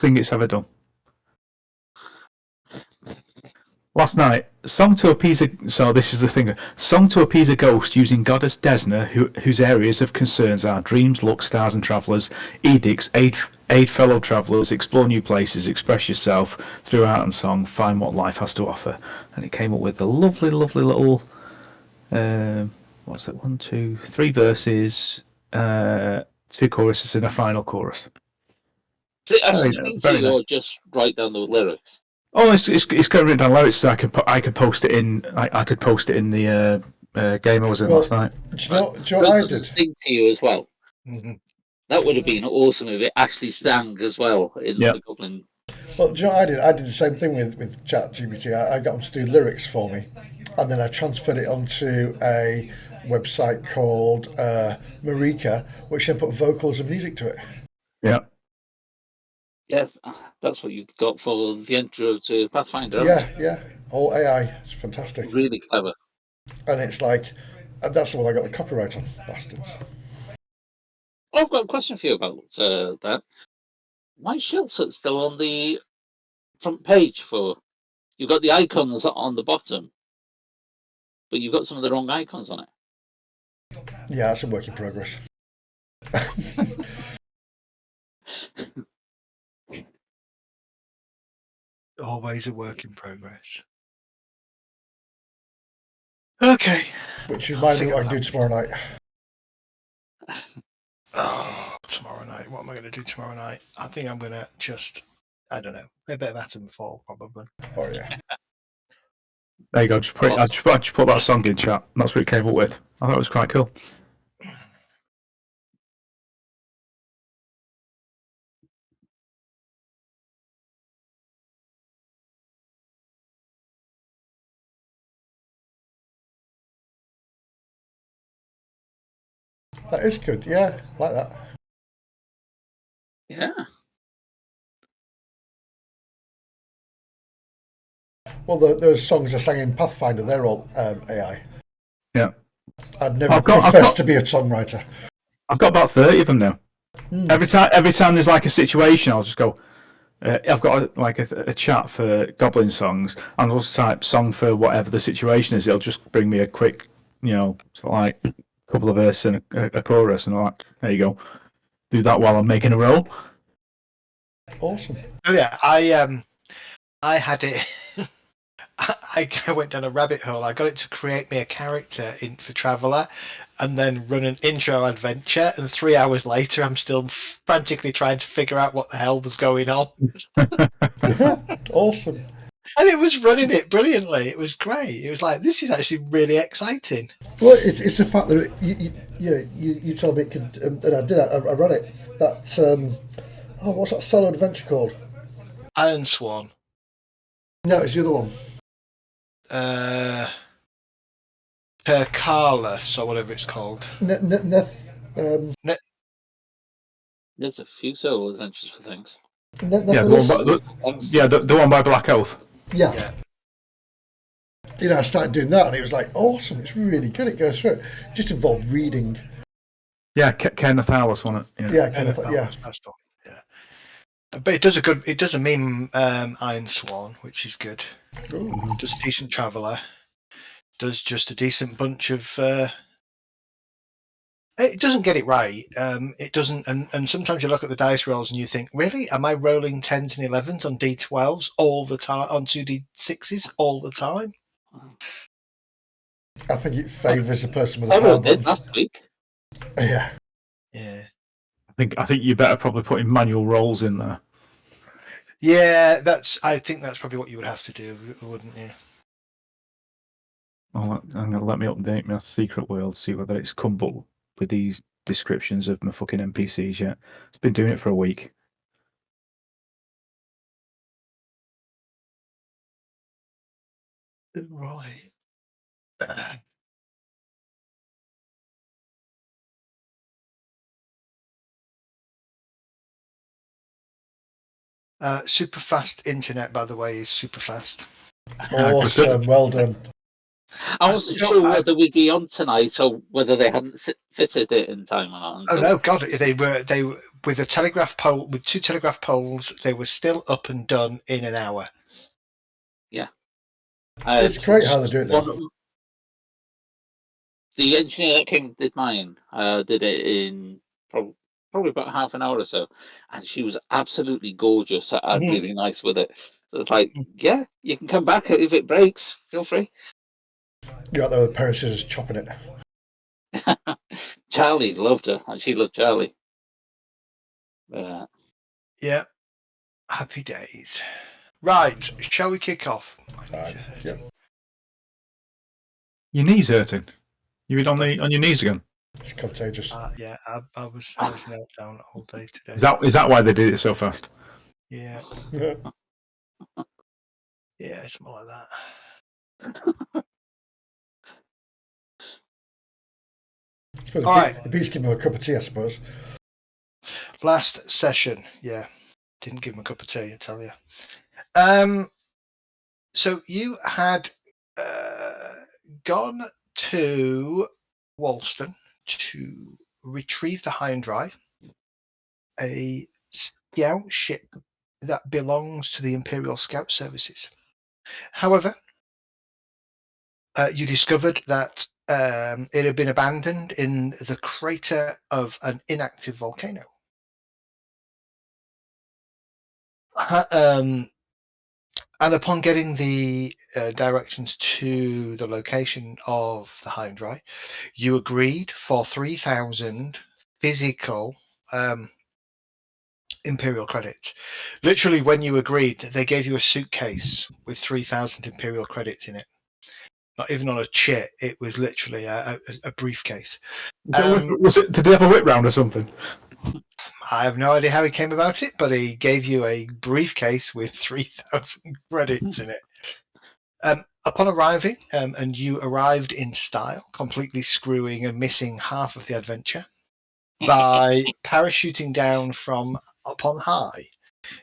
thing it's ever done. Last night, song to appease a... So this is the thing. Song to appease a ghost using goddess Desna, whose areas of concerns are dreams, luck, stars and travellers, edicts, aid fellow travellers, explore new places, express yourself through art and song, find what life has to offer. And it came up with the lovely, lovely little... what's it? 1, 2, 3 verses, 2 choruses and a final chorus. Is it actually easy nice. or just write down the lyrics? Oh, it's got written down lyrics. So I could post it in. I could post it in the game I was in last night. Do you know what I did? Sing to you as well. Mm-hmm. That would have been awesome if it actually sang as well in the Goblin. Well, do you know what I did? I did the same thing with ChatGPT. I got them to do lyrics for me, and then I transferred it onto a website called Marika, which then put vocals and music to it. Yeah. Yes, that's what you've got for the intro to Pathfinder. Yeah. All AI. It's fantastic. Really clever. And it's like, that's the one I got the copyright on, bastards. Oh, I've got a question for you about that. My shelter's still on the front page for... You've got the icons on the bottom, but you've got some of the wrong icons on it. Yeah, that's a work in progress. Always a work in progress. Okay. Which reminds me what I can do tomorrow night. Oh, tomorrow night. What am I going to do tomorrow night? I think I'm going to just, I don't know, a bit of Atom Fall, probably. Oh, yeah. There you go. Just put that song in chat. That's what it came up with. I thought it was quite cool. That is good. Yeah, I like that. Yeah. Well, those songs I sang in Pathfinder, they're all AI. Yeah. I'd never professed to be a songwriter. I've got about 30 of them now. Every time there's like a situation, I'll just go. I've got a chat for Goblin songs, and I'll just type song for whatever the situation is. It'll just bring me a quick, sort of like a couple of verses and a chorus, and I'm like, there you go. Do that while I'm making a roll. Awesome. Oh yeah, I had it. I went down a rabbit hole. I got it to create me a character for Traveller, and then run an intro adventure. And 3 hours later, I'm still frantically trying to figure out what the hell was going on. Awesome. And it was running it brilliantly. It was great. It was like, this is actually really exciting. Well, it's the fact that you told me it could, and I did. I ran it. That what's that solo adventure called? Iron Swan. No, it's the other one. Percalis, or whatever it's called. There's a few solo adventures for things. The one by Black Oath. Yeah. I started doing that, and it was like awesome. It's really good. It goes through it. Just involved reading. Yeah, Kenneth Alice on it. Yeah, Kenneth. Yeah. But it does a meme Iron Swan, which is good. Ooh. Does a decent Traveller. Does just a decent bunch of. It doesn't get it right. It doesn't, and sometimes you look at the dice rolls and you think, really, am I rolling 10s and 11s on D12s all the time, on 2D6s all the time? I think it favours the person with I a power wrote it button. last week. Yeah. I think you better probably put in manual rolls in there. Yeah, I think that's probably what you would have to do, wouldn't you? I'm going to let me update my secret world, see whether it's come up with these descriptions of my fucking NPCs yet. It's been doing it for a week. Right. Super fast internet, by the way, is super fast. Awesome. Well done. I wasn't sure whether we'd be on tonight or whether they hadn't fitted it in time or not. Oh no, God! They were with a telegraph pole, with 2 telegraph poles. They were still up and done in an hour. Yeah, It's great how they do it now. The engineer that came did mine. Did it in probably about half an hour or so, and she was absolutely gorgeous and really nice with it. So it's like, yeah, you can come back if it breaks. Feel free. You're out there with a pair of scissors chopping it. Charlie loved her, and she loved Charlie. Yeah, happy days. Right, shall we kick off? Yeah. Your knees hurting. You on your knees again? It's contagious. Yeah, I was knelt down all day today. Is that why they did it so fast? Yeah, Yeah. yeah, something like that. All right. The bees give him a cup of tea, I suppose. Last session, yeah, didn't give him a cup of tea, I tell you. So you had gone to Walston to retrieve the High and Dry, a scout ship that belongs to the Imperial Scout Services. However, you discovered that it had been abandoned in the crater of an inactive volcano. And upon getting the directions to the location of the High and Dry, you agreed for 3,000 physical Imperial credits. Literally, when you agreed, they gave you a suitcase with 3,000 Imperial credits in it. Not even on a chit, it was literally a briefcase. Did they have a whip round or something? I have no idea how he came about it, but he gave you a briefcase with 3,000 credits in it. Upon arriving, and you arrived in style, completely screwing and missing half of the adventure, by parachuting down from up on high.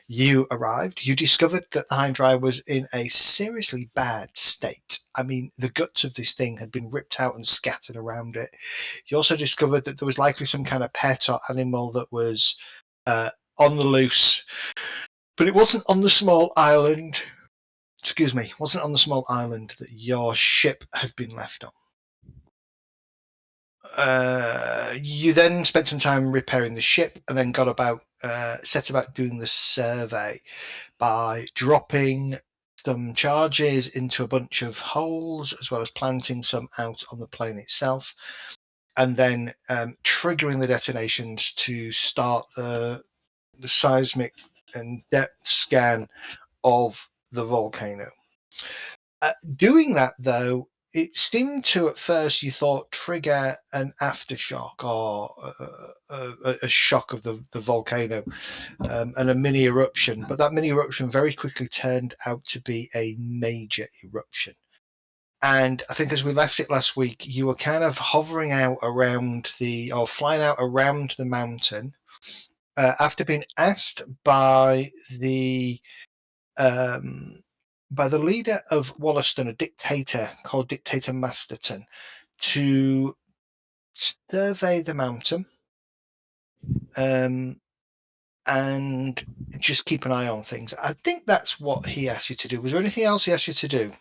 You arrived, you discovered that the High and Dry was in a seriously bad state. I mean, the guts of this thing had been ripped out and scattered around it. You also discovered that there was likely some kind of pet or animal that was on the loose, but it wasn't on the small island. Excuse me, wasn't on the small island that your ship had been left on. You then spent some time repairing the ship and then set about doing the survey by dropping some charges into a bunch of holes, as well as planting some out on the plane itself, and then triggering the detonations to start the seismic and depth scan of the volcano. Doing that, though, it seemed to, at first, you thought, trigger an aftershock or a shock of the volcano and a mini eruption. But that mini eruption very quickly turned out to be a major eruption. And I think as we left it last week, you were kind of hovering out around flying out around the mountain after being asked by the leader of Wollaston, a dictator called Dictator Masterton, to survey the mountain and just keep an eye on things. I think that's what he asked you to do. Was there anything else he asked you to do?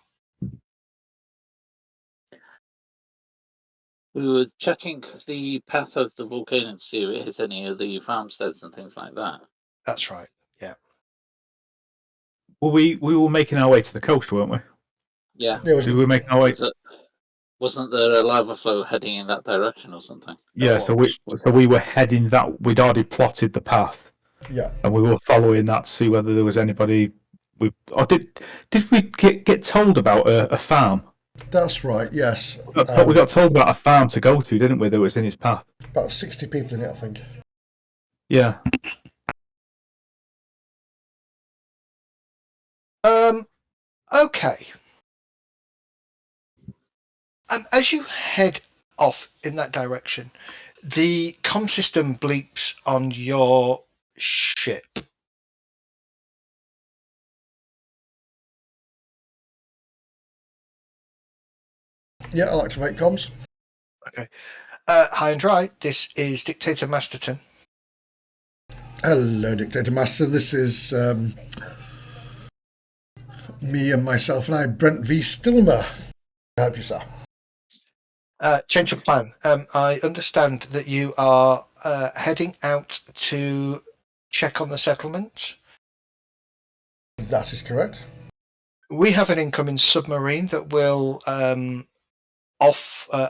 We were checking the path of the volcano to see if it hits any of the farmsteads and things like that. That's right. Yeah. Well, we were making our way to the coast, weren't we? Yeah. We were making our way. Wasn't there a lava flow heading in that direction or something? Yeah, so we were heading that. We'd already plotted the path. Yeah. And we were following that to see whether there was anybody. Did we get told about a farm? That's right, yes. We got told about a farm to go to, didn't we? That was in his path. About 60 people in it, I think. Yeah. Okay. As you head off in that direction, the comm system bleeps on your ship. Yeah, I'll activate comms. Okay. High and dry. This is Dictator Masterton. Hello, Dictator Master. This is me and myself and I, Brent V. Stilmer. Help you, sir. Change of plan. I understand that you are heading out to check on the settlement. That is correct. We have an incoming submarine that will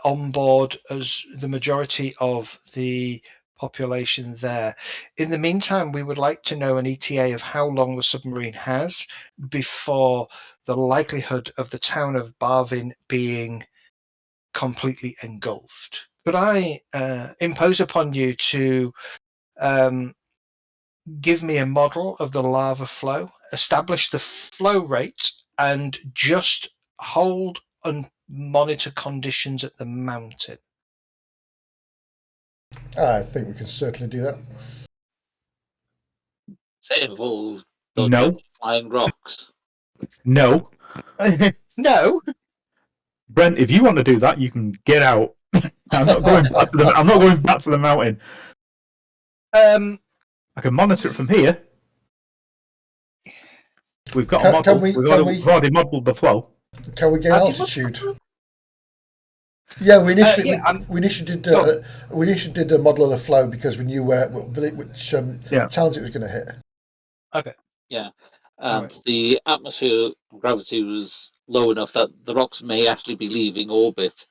onboard as the majority of the population there. In the meantime, we would like to know an ETA of how long the submarine has before the likelihood of the town of Barvin being completely engulfed. Could I impose upon you to give me a model of the lava flow, establish the flow rate, and just hold and monitor conditions at the mountain? I think we can certainly do that. Say it involves No. flying rocks. No. No. Brent, if you want to do that, you can get out. I'm not going back to I'm not going back to the mountain. I can monitor it from here. We've got a model. We've already modelled the flow. Can we gain altitude? Yeah, we initially did a model of the flow because we knew which towns it was going to hit. Okay. Yeah, and the atmosphere gravity was low enough that the rocks may actually be leaving orbit.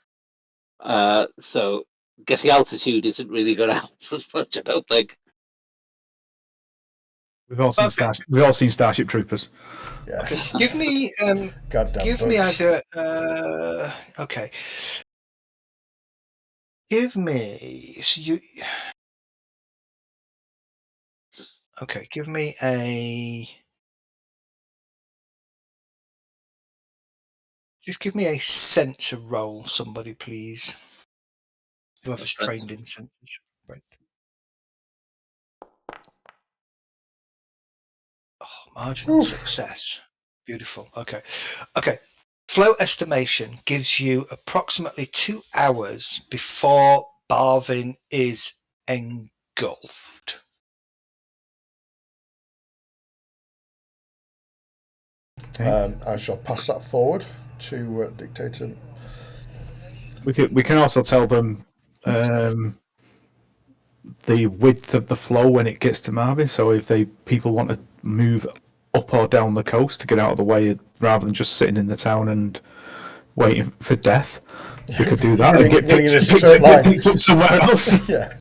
So, guessing altitude isn't really going to help us much. I don't think. We've all seen Starship Troopers. Yes. Okay. Give me Goddamn give boats. me either okay. Give me okay, give me a sensor roll, somebody, please. Whoever's trained in sensors. Right. Oh, marginal success. Beautiful. Okay. Flow estimation gives you approximately 2 hours before Barvin is engulfed. I shall pass that forward to Dictator. We can also tell them the width of the flow when it gets to Marvin. So if people want to move up or down the coast to get out of the way, rather than just sitting in the town and waiting for death, we could do that and get picked up somewhere else. Yeah.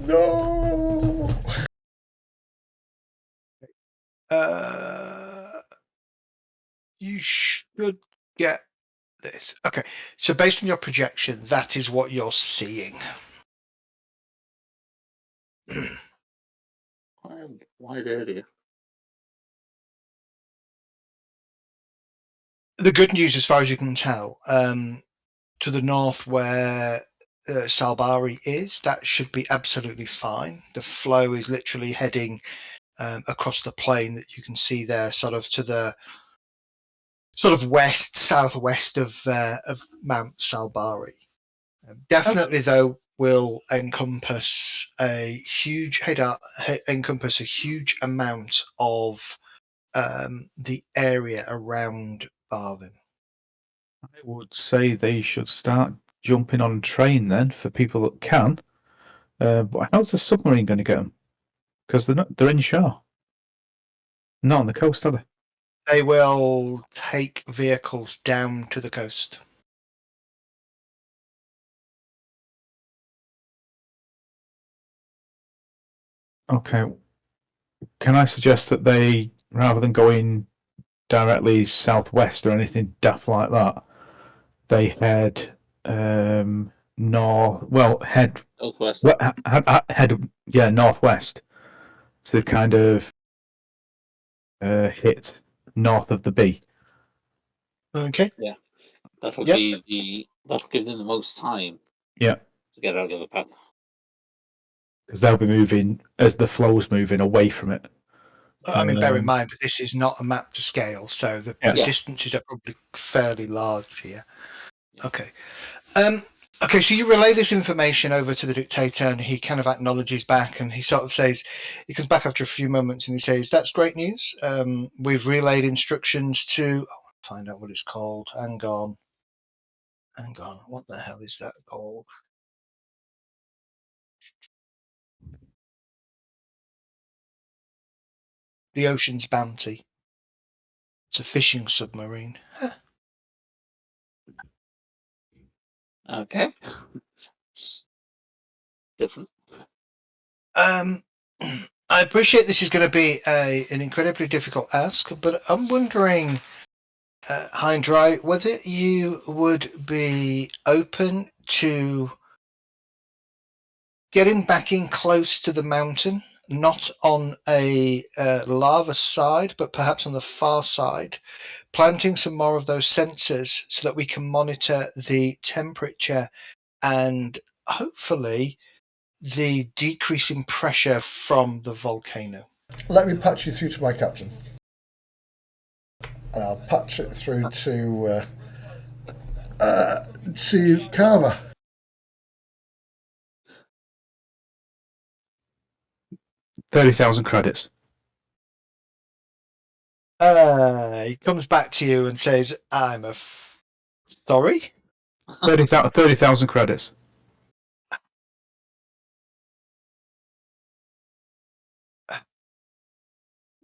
No. You should get this. Okay, so based on your projection, that is what you're seeing. Wide area. The good news, as far as you can tell, to the north where Salbari is, that should be absolutely fine. The flow is literally heading across the plain that you can see there, sort of to the southwest of Mount Salbari. Definitely, though, will encompass a huge amount of the area around Barvin. I would say they should start jumping on train then for people that can. But how's the submarine going to get them? Because they're inshore, not on the coast, are they? They will take vehicles down to the coast. Okay. Can I suggest that they, rather than going directly southwest or anything daft like that, they head Northwest. Northwest to kind of hit north of the B. Okay. Yeah, that'll give them the most time. Yeah. To get out of the path. Because they'll be moving as the flow's moving away from it. I mean, bear in mind, this is not a map to scale, so the distances are probably fairly large here. Okay. Okay, so you relay this information over to the dictator, and he kind of acknowledges back, and he sort of says, he comes back after a few moments, and he says, "That's great news. We've relayed instructions to find out what it's called. Hang on. What the hell is that called? The Ocean's Bounty. It's a fishing submarine." Okay. Different. I appreciate this is going to be an incredibly difficult ask, but I'm wondering, Hindrai, whether you would be open to getting back in close to the mountain, not on a lava side, but perhaps on the far side, planting some more of those sensors so that we can monitor the temperature and hopefully the decrease in pressure from the volcano. Let me patch you through to my captain. And I'll patch it through to Carver. $30,000. He comes back to you and says, sorry? 30,000 credits.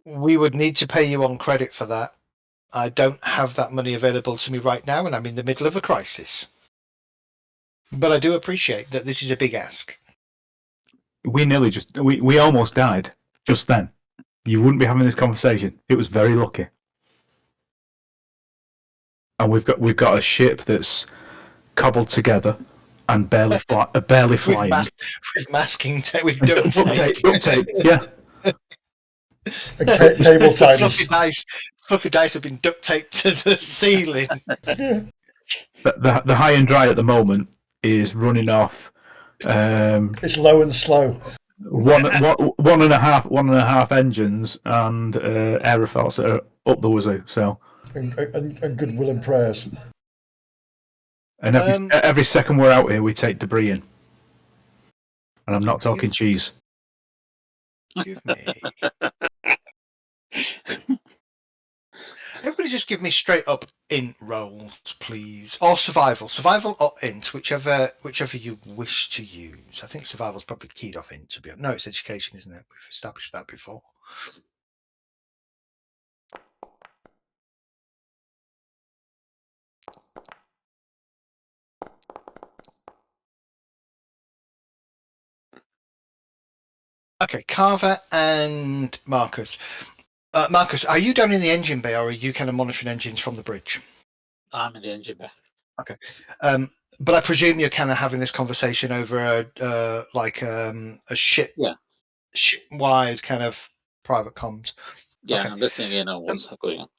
We would need to pay you on credit for that. I don't have that money available to me right now, and I'm in the middle of a crisis. But I do appreciate that this is a big ask. We almost died just then. You wouldn't be having this conversation. It was very lucky. And we've got a ship that's cobbled together and barely flying. With masking tape, with duct tape. Duct tape, yeah. Cable ties. Fluffy dice have been duct taped to the ceiling. The high and dry at the moment is running off. It's low and slow. One and a half engines and aerofoils that are up the wazoo. So and goodwill and prayers. And every second we're out here, we take debris in. And I'm not talking cheese. Give me. Everybody just give me straight up int rolls, please. Or survival. Survival or int, whichever you wish to use. I think survival's probably keyed off int, to be honest. No, it's education, isn't it? We've established that before. Okay, Carver and Marcus. Marcus, are you down in the engine bay, or are you kind of monitoring engines from the bridge? I'm in the engine bay. Okay. But I presume you're kind of having this conversation over a ship-wide kind of private comms. Yeah, okay. I'm listening in on what's going on.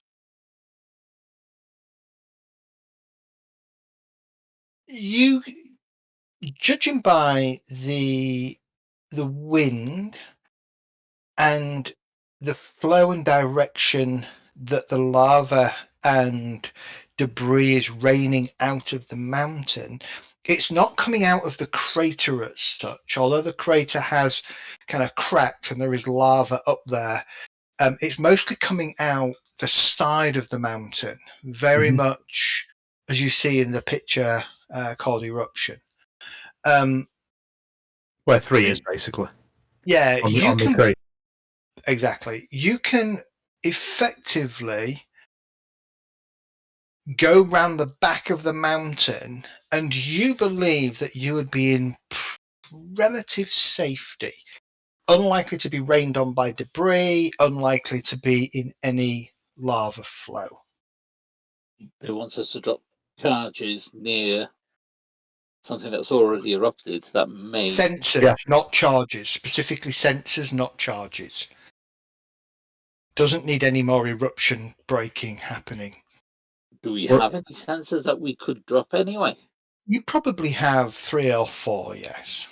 You, judging by the wind and the flow and direction that the lava and debris is raining out of the mountain, it's not coming out of the crater as such, although the crater has kind of cracked and there is lava up there. It's mostly coming out the side of the mountain, very much as you see in the picture called Eruption. Where 3 is, basically. Yeah, on the crate. Exactly. You can effectively go round the back of the mountain, and you believe that you would be in relative safety, unlikely to be rained on by debris, unlikely to be in any lava flow. It wants us to drop charges near something that's already erupted that may... Sensors, not charges. Specifically sensors, not charges. Doesn't need any more eruption breaking happening. Do we have any sensors that we could drop anyway? You probably have 3 or 4, yes.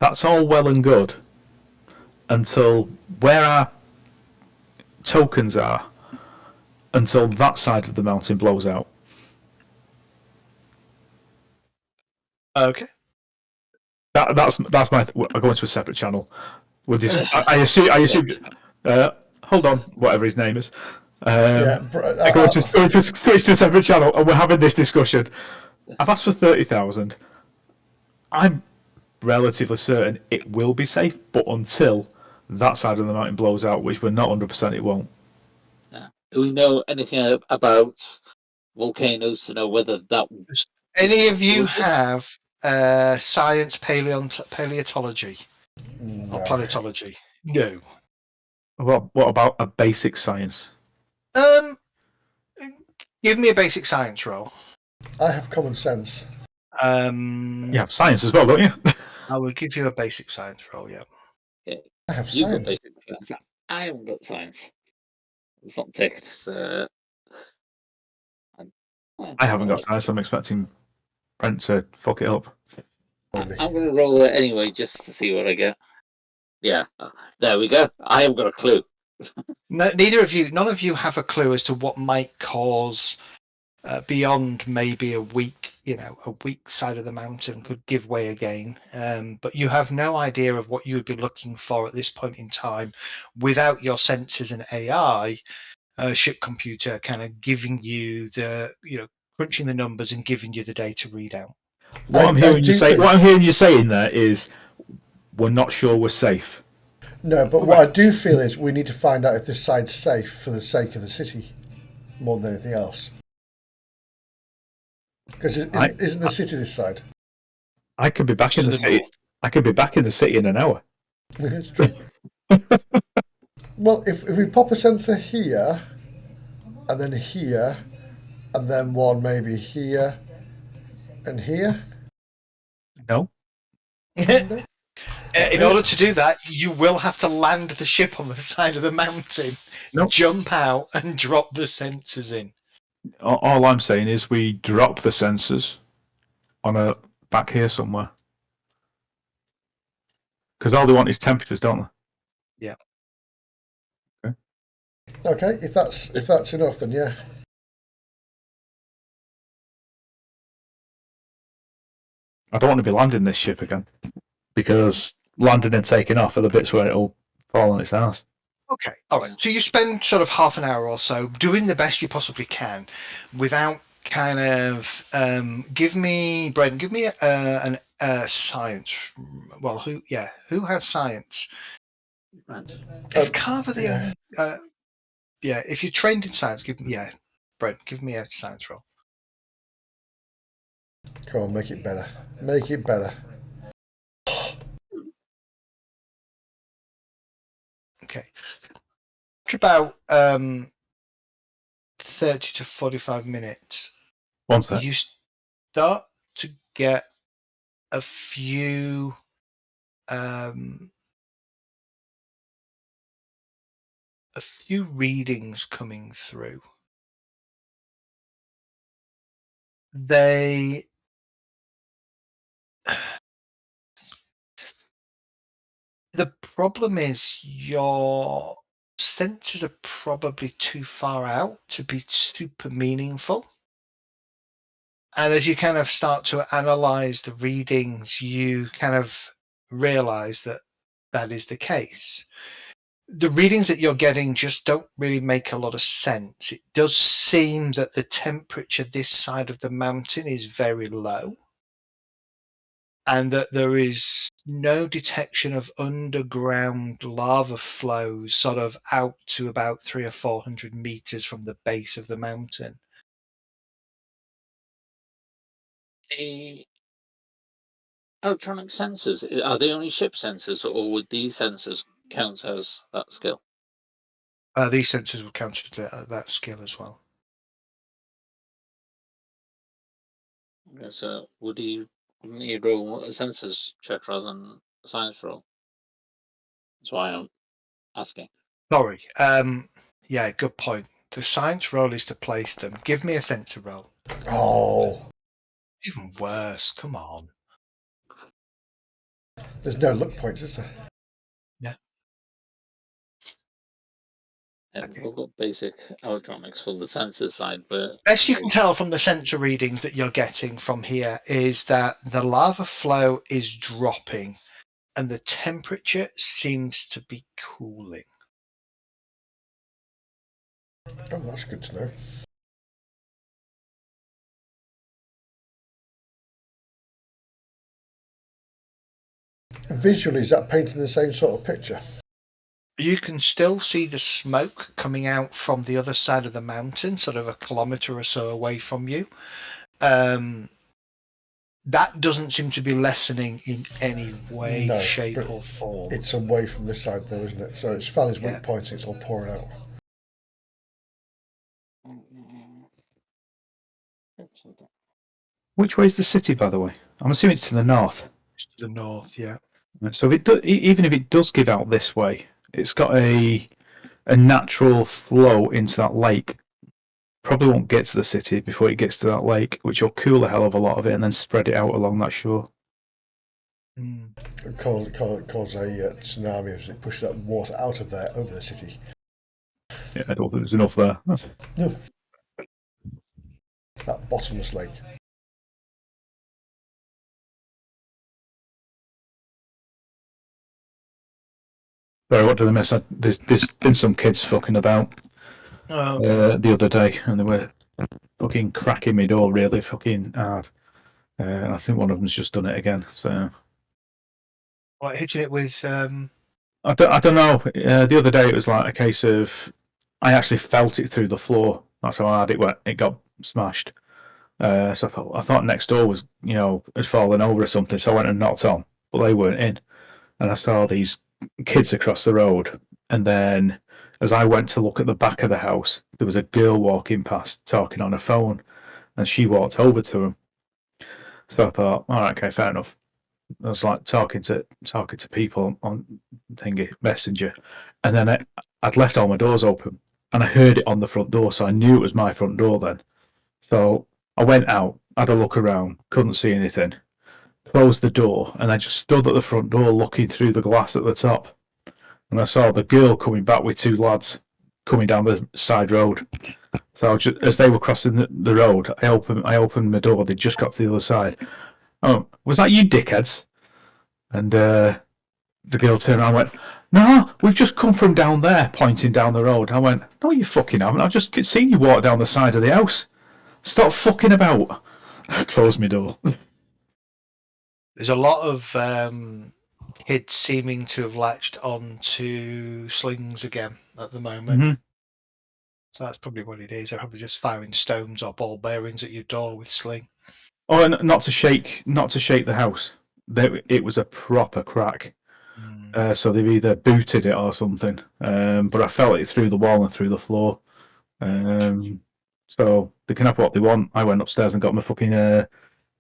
That's all well and good until where our tokens are until that side of the mountain blows out. Okay. That's my. I'll go into a separate channel with this. I assume. Hold on, whatever his name is. Yeah, I go into switch to a separate channel, and we're having this discussion. I've asked for 30,000. I'm relatively certain it will be safe, but until that side of the mountain blows out, which we're not 100% it won't. Do we know anything about volcanoes to know whether that? Does any of you have science paleontology or planetology? No. What about a basic science? Give me a basic science roll. I have common sense. You have science as well, don't you? I will give you a basic science roll. Yeah. I have You've got science. basic science. I haven't got science. It's not ticked. So I haven't got science. I'm expecting Brent to fuck it up. I'm going to roll it anyway just to see what I get. Yeah, there we go. I haven't got a clue. None of you have a clue as to what might cause beyond maybe a weak side of the mountain could give way again. But you have no idea of what you would be looking for at this point in time without your sensors and AI ship computer kind of giving you the, crunching the numbers and giving you the data readout. What I'm hearing you saying there is we're not sure we're safe. No, but what I do feel is we need to find out if this side's safe for the sake of the city more than anything else. Because isn't the city this side? I could be back in the city. I could be back in the city in an hour. It's true. Well, if we pop a sensor here, and then here, and then one maybe here, and here. No. In order to do that, you will have to land the ship on the side of the mountain, jump out, and drop the sensors in. All I'm saying is we drop the sensors on back here somewhere. Because all they want is temperatures, don't they? Yeah. Okay, if that's enough, then yeah. I don't want to be landing this ship again, because landing and taking off are the bits where it'll fall on its ass. Okay, all right. So you spend sort of half an hour or so doing the best you possibly can, without kind of give me a science. Well, who has science? Right. Is Carver the only? Yeah, if you're trained in science, Brent, give me a science roll. Come on, make it better. Make it better. Okay. After about 30 to 45 minutes, you start to get a few readings coming through. The problem is your sensors are probably too far out to be super meaningful. And as you kind of start to analyze the readings, you kind of realize that is the case. The readings that you're getting just don't really make a lot of sense. It does seem that the temperature this side of the mountain is very low, and that there is no detection of underground lava flows sort of out to about 300 or 400 meters from the base of the mountain. The electronic sensors, are they only ship sensors, or would these sensors count as that skill? These sensors will count as that skill as well. Okay, so wouldn't you roll a sensors check rather than a science roll? That's why I'm asking. Sorry. Yeah, good point. The science roll is to place them. Give me a sensor roll. Oh. Even worse. Come on. There's no luck points, is there? Yeah. Yeah, Okay. we've got basic electronics for the sensor side, but Best you can tell from the sensor readings that you're getting from here is that the lava flow is dropping and the temperature seems to be cooling. Oh, that's good to know. Visually, is that painting the same sort of picture? You can still see the smoke coming out from the other side of the mountain, sort of a kilometre or so away from you. That doesn't seem to be lessening in any way, No, shape, but or form. it's away from this side though, isn't it? So it's found its Yeah. weak points, it's all pouring out. Which way is the city, by the way? I'm assuming it's to the north. To the north, yeah. So if it even if it does give out this way, it's got a natural flow into that lake. Probably won't get to the city before it gets to that lake, which will cool a hell of a lot of it and then spread it out along that shore. It cause a tsunami as it pushes that water out of there over the city. Yeah, I don't think there's enough there. No. That bottomless lake. Sorry, what did I miss? There's been some kids fucking about Oh, okay. the other day, and they were fucking cracking me door really fucking hard. I think one of them's just done it again. So Like hitting it with. I don't know. The other day it was like a case of I actually felt it through the floor. That's how hard it went. It got smashed. So I thought next door was had fallen over or something. So I went and knocked on, but they weren't in. And I saw these kids across the road. And then as I went to look at the back of the house, there was a girl walking past talking on a phone, and she walked over to him. So I thought, all right, okay, fair enough. I was like talking to people on thingy messenger, and then I'd left all my doors open, and I heard it on the front door, so I knew it was my front door then. So I went out, had a look around, couldn't see anything, closed the door, and I just stood at the front door looking through the glass at the top, and I saw the girl coming back with two lads coming down the side road. So just, as they were crossing the road, I opened my door. They just got to the other side. Oh, was that you, dickheads? And the girl turned around and went, "No, we've just come from down there," pointing down the road. I went, "No, you fucking haven't. I've just seen you walk down the side of the house. Stop fucking about." I closed my door. There's a lot of kids seeming to have latched on to slings again at the moment. Mm-hmm. So that's probably what it is. They're probably just firing stones or ball bearings at your door with sling. Oh, and not to shake the house. It was a proper crack. So they've either booted it or something. But I felt it through the wall and through the floor. So they can have what they want. I went upstairs and got my fucking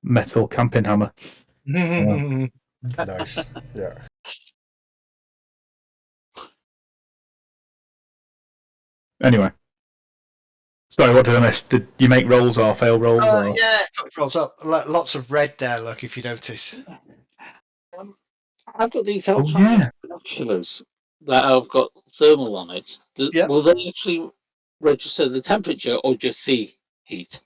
metal camping hammer. Nice. Yeah. Anyway, sorry, what did I miss? Did you make rolls or fail rolls? Or? Yeah, fuck rolls up. Lots of red there, look, if you notice. I've got these Oh electronic yeah. binoculars that have got thermal on it. Yep. Will they actually register the temperature or just see heat?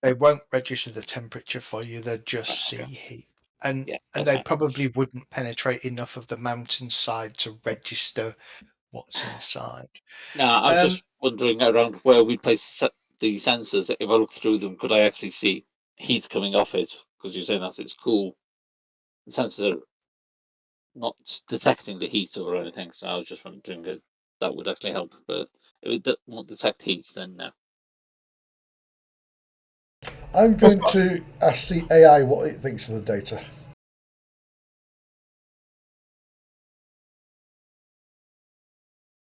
They won't register the temperature for you, they'll just see Okay. heat. And Yeah, and that's they fine. probably wouldn't penetrate enough of the mountainside to register what's inside. No, I'm just wondering around where we place the sensors. If I look through them, could I actually see heat coming off it? Because you're saying that it's cool. The sensors are not detecting the heat or anything, so I was just wondering if that would actually help. But if it won't detect heat, then no. I'm going to ask the AI what it thinks of the data.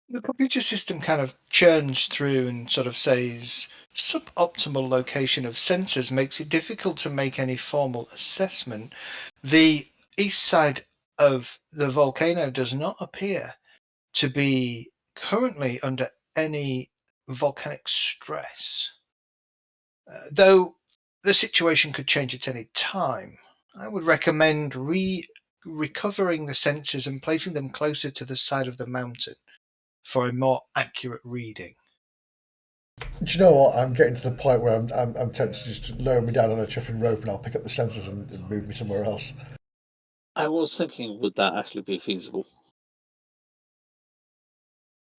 The computer system kind of churns through and sort of says suboptimal location of sensors makes it difficult to make any formal assessment. The east side of the volcano does not appear to be currently under any volcanic stress. Though the situation could change at any time, I would recommend recovering the sensors and placing them closer to the side of the mountain for a more accurate reading. Do you know what? I'm getting to the point where I'm tempted to just lower me down on a chuffing rope and I'll pick up the sensors and move me somewhere else. I was thinking, would that actually be feasible?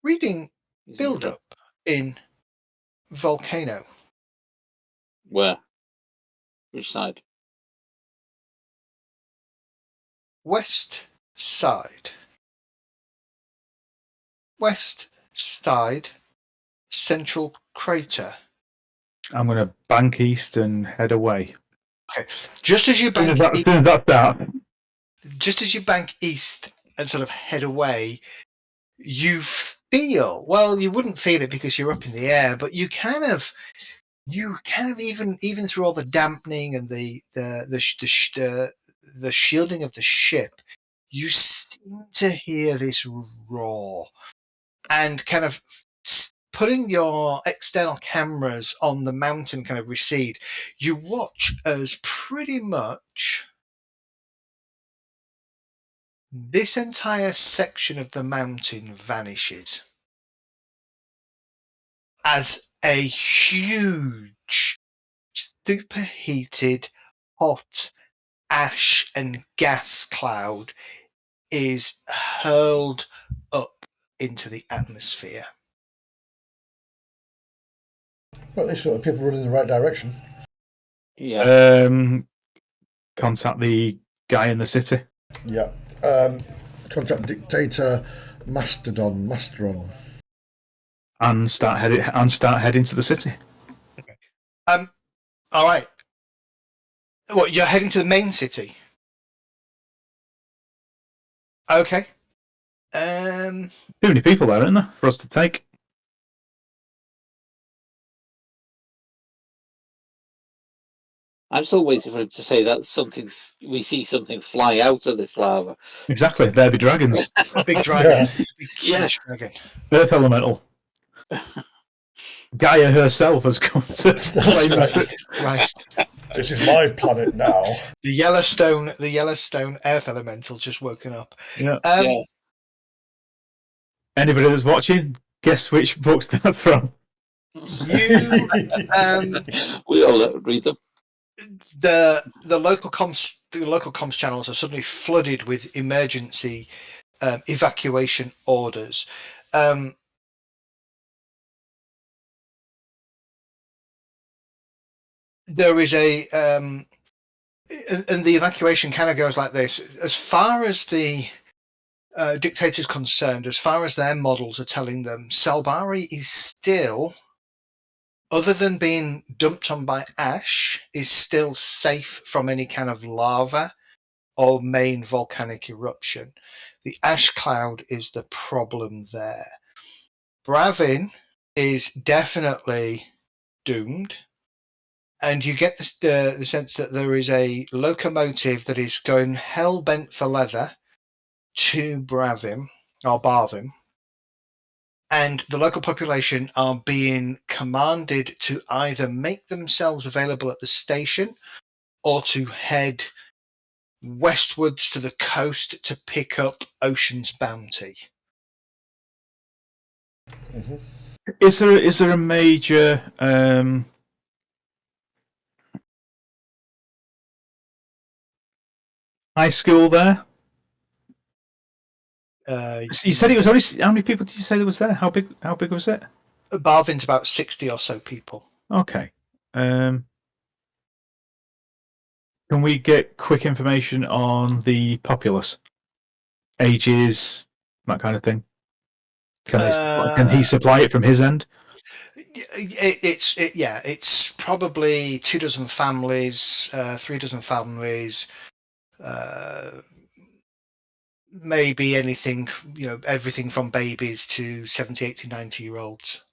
Reading Is it build really? up in Volcano. Where? Which side? West side. West side, central crater. I'm going to bank east and head away. Okay. Just as you As soon bank as that starts. just as you bank east and sort of head away, you feel, well, you wouldn't feel it because you're up in the air, but you kind of even through all the dampening and the shielding of the ship, you seem to hear this roar, and kind of putting your external cameras on the mountain kind of recede. You watch as pretty much this entire section of the mountain vanishes as a huge, superheated, hot ash and gas cloud is hurled up into the atmosphere. Well, at least we've got the people running in the right direction. Yeah. Contact the guy in the city. Yeah. Contact Dictator Mastodon. And start heading to the city. All right. What, you're heading to the main city? Okay. Too many people there, aren't there, for us to take? I'm still waiting for him to say that we see something fly out of this lava. Exactly, there be dragons. Big dragon. Yeah. Big huge dragon. Earth elemental. Gaia herself has come to claim the city. Christ. This is my planet now. The Yellowstone Earth Elemental's just woken up. Yeah. Yeah. Anybody that's watching, guess which books that's from? You, We all read them. the local comms channels are suddenly flooded with emergency evacuation orders. There is and the evacuation kind of goes like this. As far as the dictator's concerned, as far as their models are telling them, Salbari is still, other than being dumped on by ash, is still safe from any kind of lava or main volcanic eruption. The ash cloud is the problem there. Bravin is definitely doomed. And you get the sense that there is a locomotive that is going hell-bent for leather to Bravim, or Barvim, and the local population are being commanded to either make themselves available at the station or to head westwards to the coast to pick up Ocean's Bounty. Mm-hmm. Is there a major high school there? You said it was only. How many people did you say there was there? How big was it? Barvin's about 60 or so people. Okay. Can we get quick information on the populace? Ages, that kind of thing? Can he supply it from his end? It's probably 24 families, 36 families, maybe anything, everything from babies to 70, 80, 90-year-olds.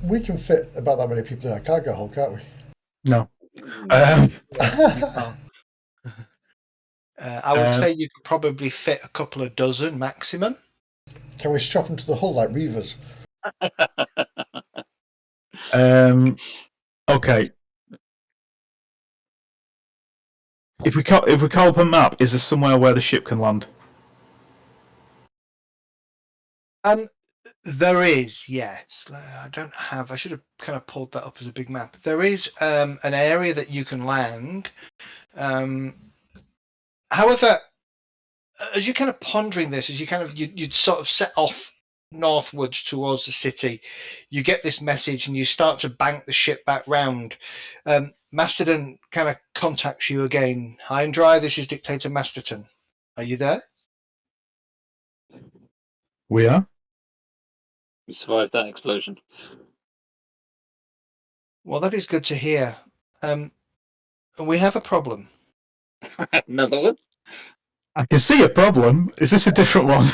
We can fit about that many people in our cargo hold, can't we? No. I would say you could probably fit a couple of dozen maximum. Can we strap them to the hull like reavers? Okay. If we call up a map, is there somewhere where the ship can land? There is, yes. I don't have. I should have kind of pulled that up as a big map. There is an area that you can land. However, as you're kind of pondering this, as you'd sort of set off northwards towards the city, you get this message and you start to bank the ship back round. Mastodon kind of contacts you again. Hi and dry. This is Dictator Masterton. Are you there? We are. We survived that explosion. Well, that is good to hear. We have a problem. Another one? I can see a problem. Is this a different one?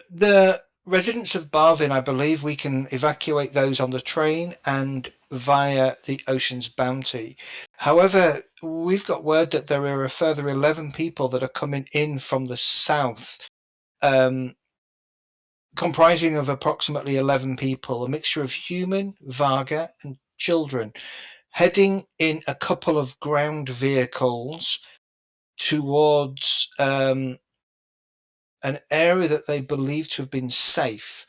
The residents of Barvin, I believe we can evacuate those on the train and via the Ocean's Bounty. However, we've got word that there are a further 11 people that are coming in from the south, comprising of approximately 11 people, a mixture of human, Varga, and children, heading in a couple of ground vehicles towards an area that they believe to have been safe,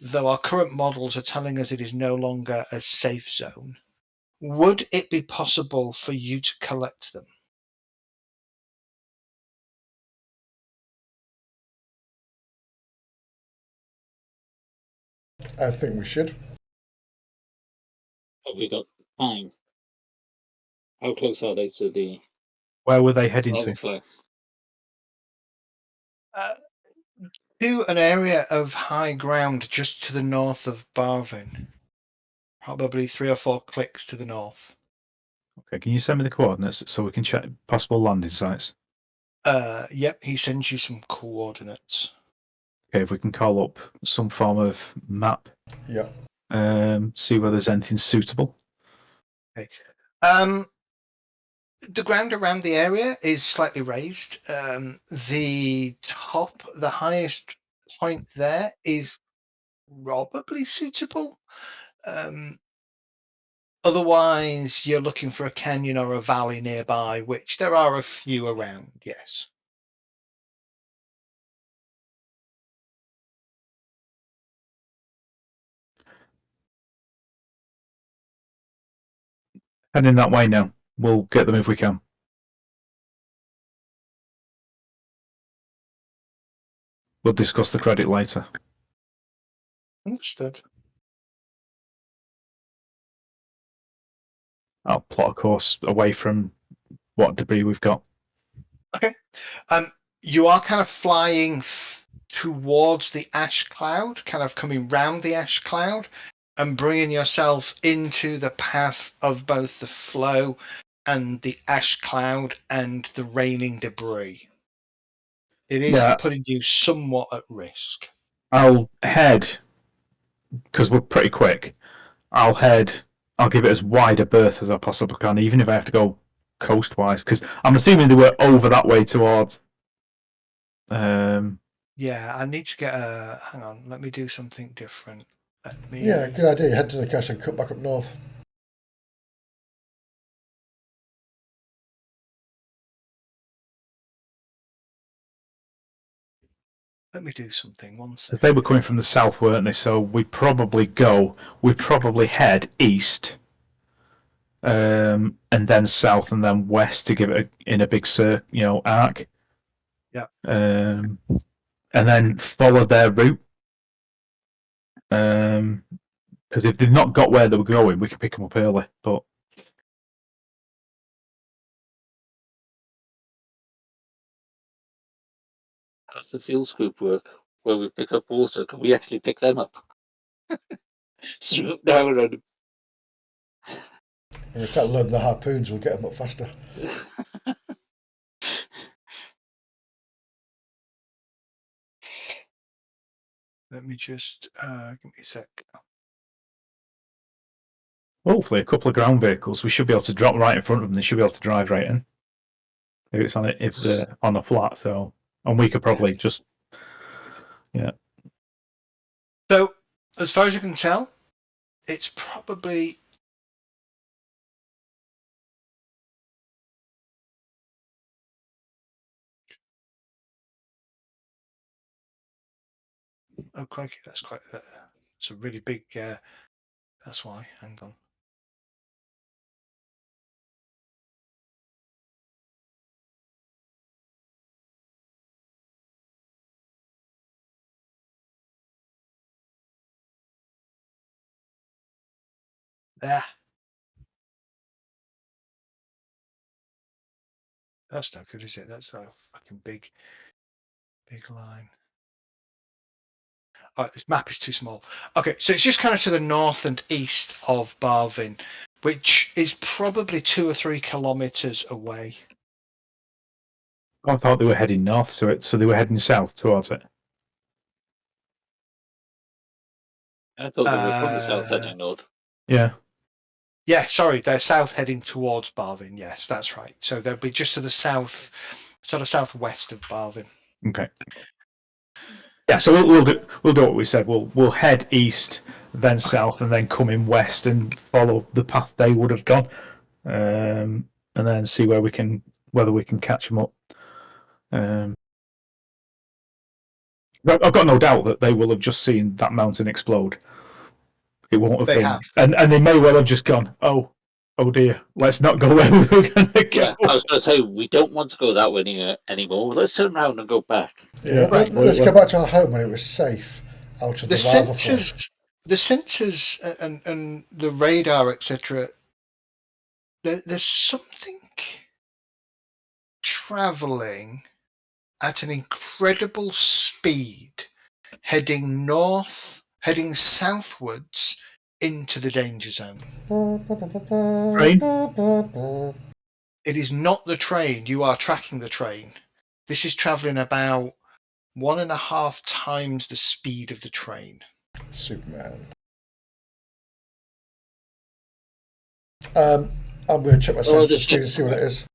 though our current models are telling us it is no longer a safe zone. Would it be possible for you to collect them? I think we should. Have we got time? How close are they to the Where were they heading to? overflow? To an area of high ground just to the north of Barvin. Probably 3 or 4 clicks to the north. Okay, can you send me the coordinates so we can check possible landing sites? Yep, he sends you some coordinates. Okay, if we can call up some form of map, Yeah. see whether there's anything suitable. Okay. The ground around the area is slightly raised. The highest point there is probably suitable. Otherwise, you're looking for a canyon or a valley nearby, which there are a few around, yes. Heading that way now. We'll get them if we can. We'll discuss the credit later. Understood. I'll plot a course away from what debris we've got. Okay. You are kind of flying towards the ash cloud, kind of coming round the ash cloud and bringing yourself into the path of both the flow and the ash cloud and the raining debris. It is putting you somewhat at risk. I'll head, because we're pretty quick, I'll give it as wide a berth as I possibly can, even if I have to go coastwise, because I'm assuming they were over that way towards. Yeah, I need to get a. Hang on, let me do something different. Yeah, good idea. Head to the cache and cut back up north. Let me do something. One Because second. they were coming from the south, weren't they? So we'd probably head east, and then south, and then west to give it in a big arc. Yeah. And then follow their route. Because if they've not got where they were going, we can pick them up early. But How's the fuel scoop work? Where we pick up water, can we actually pick them up? Swoop down and And we start loading the harpoons, we'll get them up faster. Let me just give me a sec. hopefully, a couple of ground vehicles, we should be able to drop right in front of them. They should be able to drive right in. If it's if they're on a flat, and we could probably just. So, as far as you can tell, it's probably Oh, crikey, that's quite. It's a really big. That's why. Hang on. There. That's not good, is it? That's a fucking big line. All right, this map is too small. Okay, so it's just kind of to the north and east of Barvin, which is probably 2 or 3 kilometers away. I thought they were heading north to it, so they were heading south towards it. I thought they were probably south heading north. Yeah. Yeah, sorry, they're south heading towards Barvin. Yes, that's right. So they'll be just to the south, sort of southwest of Barvin. Okay. Yeah, so we'll do what we said. We'll head east, then south, and then come in west and follow the path they would have gone, and then see whether we can catch them up. I've got no doubt that they will have just seen that mountain explode. It won't have They been, have. and they may well have just gone, oh dear, let's not go where we were going to go. Yeah, I was going to say we don't want to go that way anymore. Let's turn around and go back. Yeah, Right. let's go back to our home when it was safe out of the lava flow. The sensors and the radar, etc. There's something traveling at an incredible speed, heading southwards into the danger zone. Train? It is not the train. You are tracking the train. This is traveling about 1.5 times the speed of the train. Superman. I'm going to check my sensors to see what it is.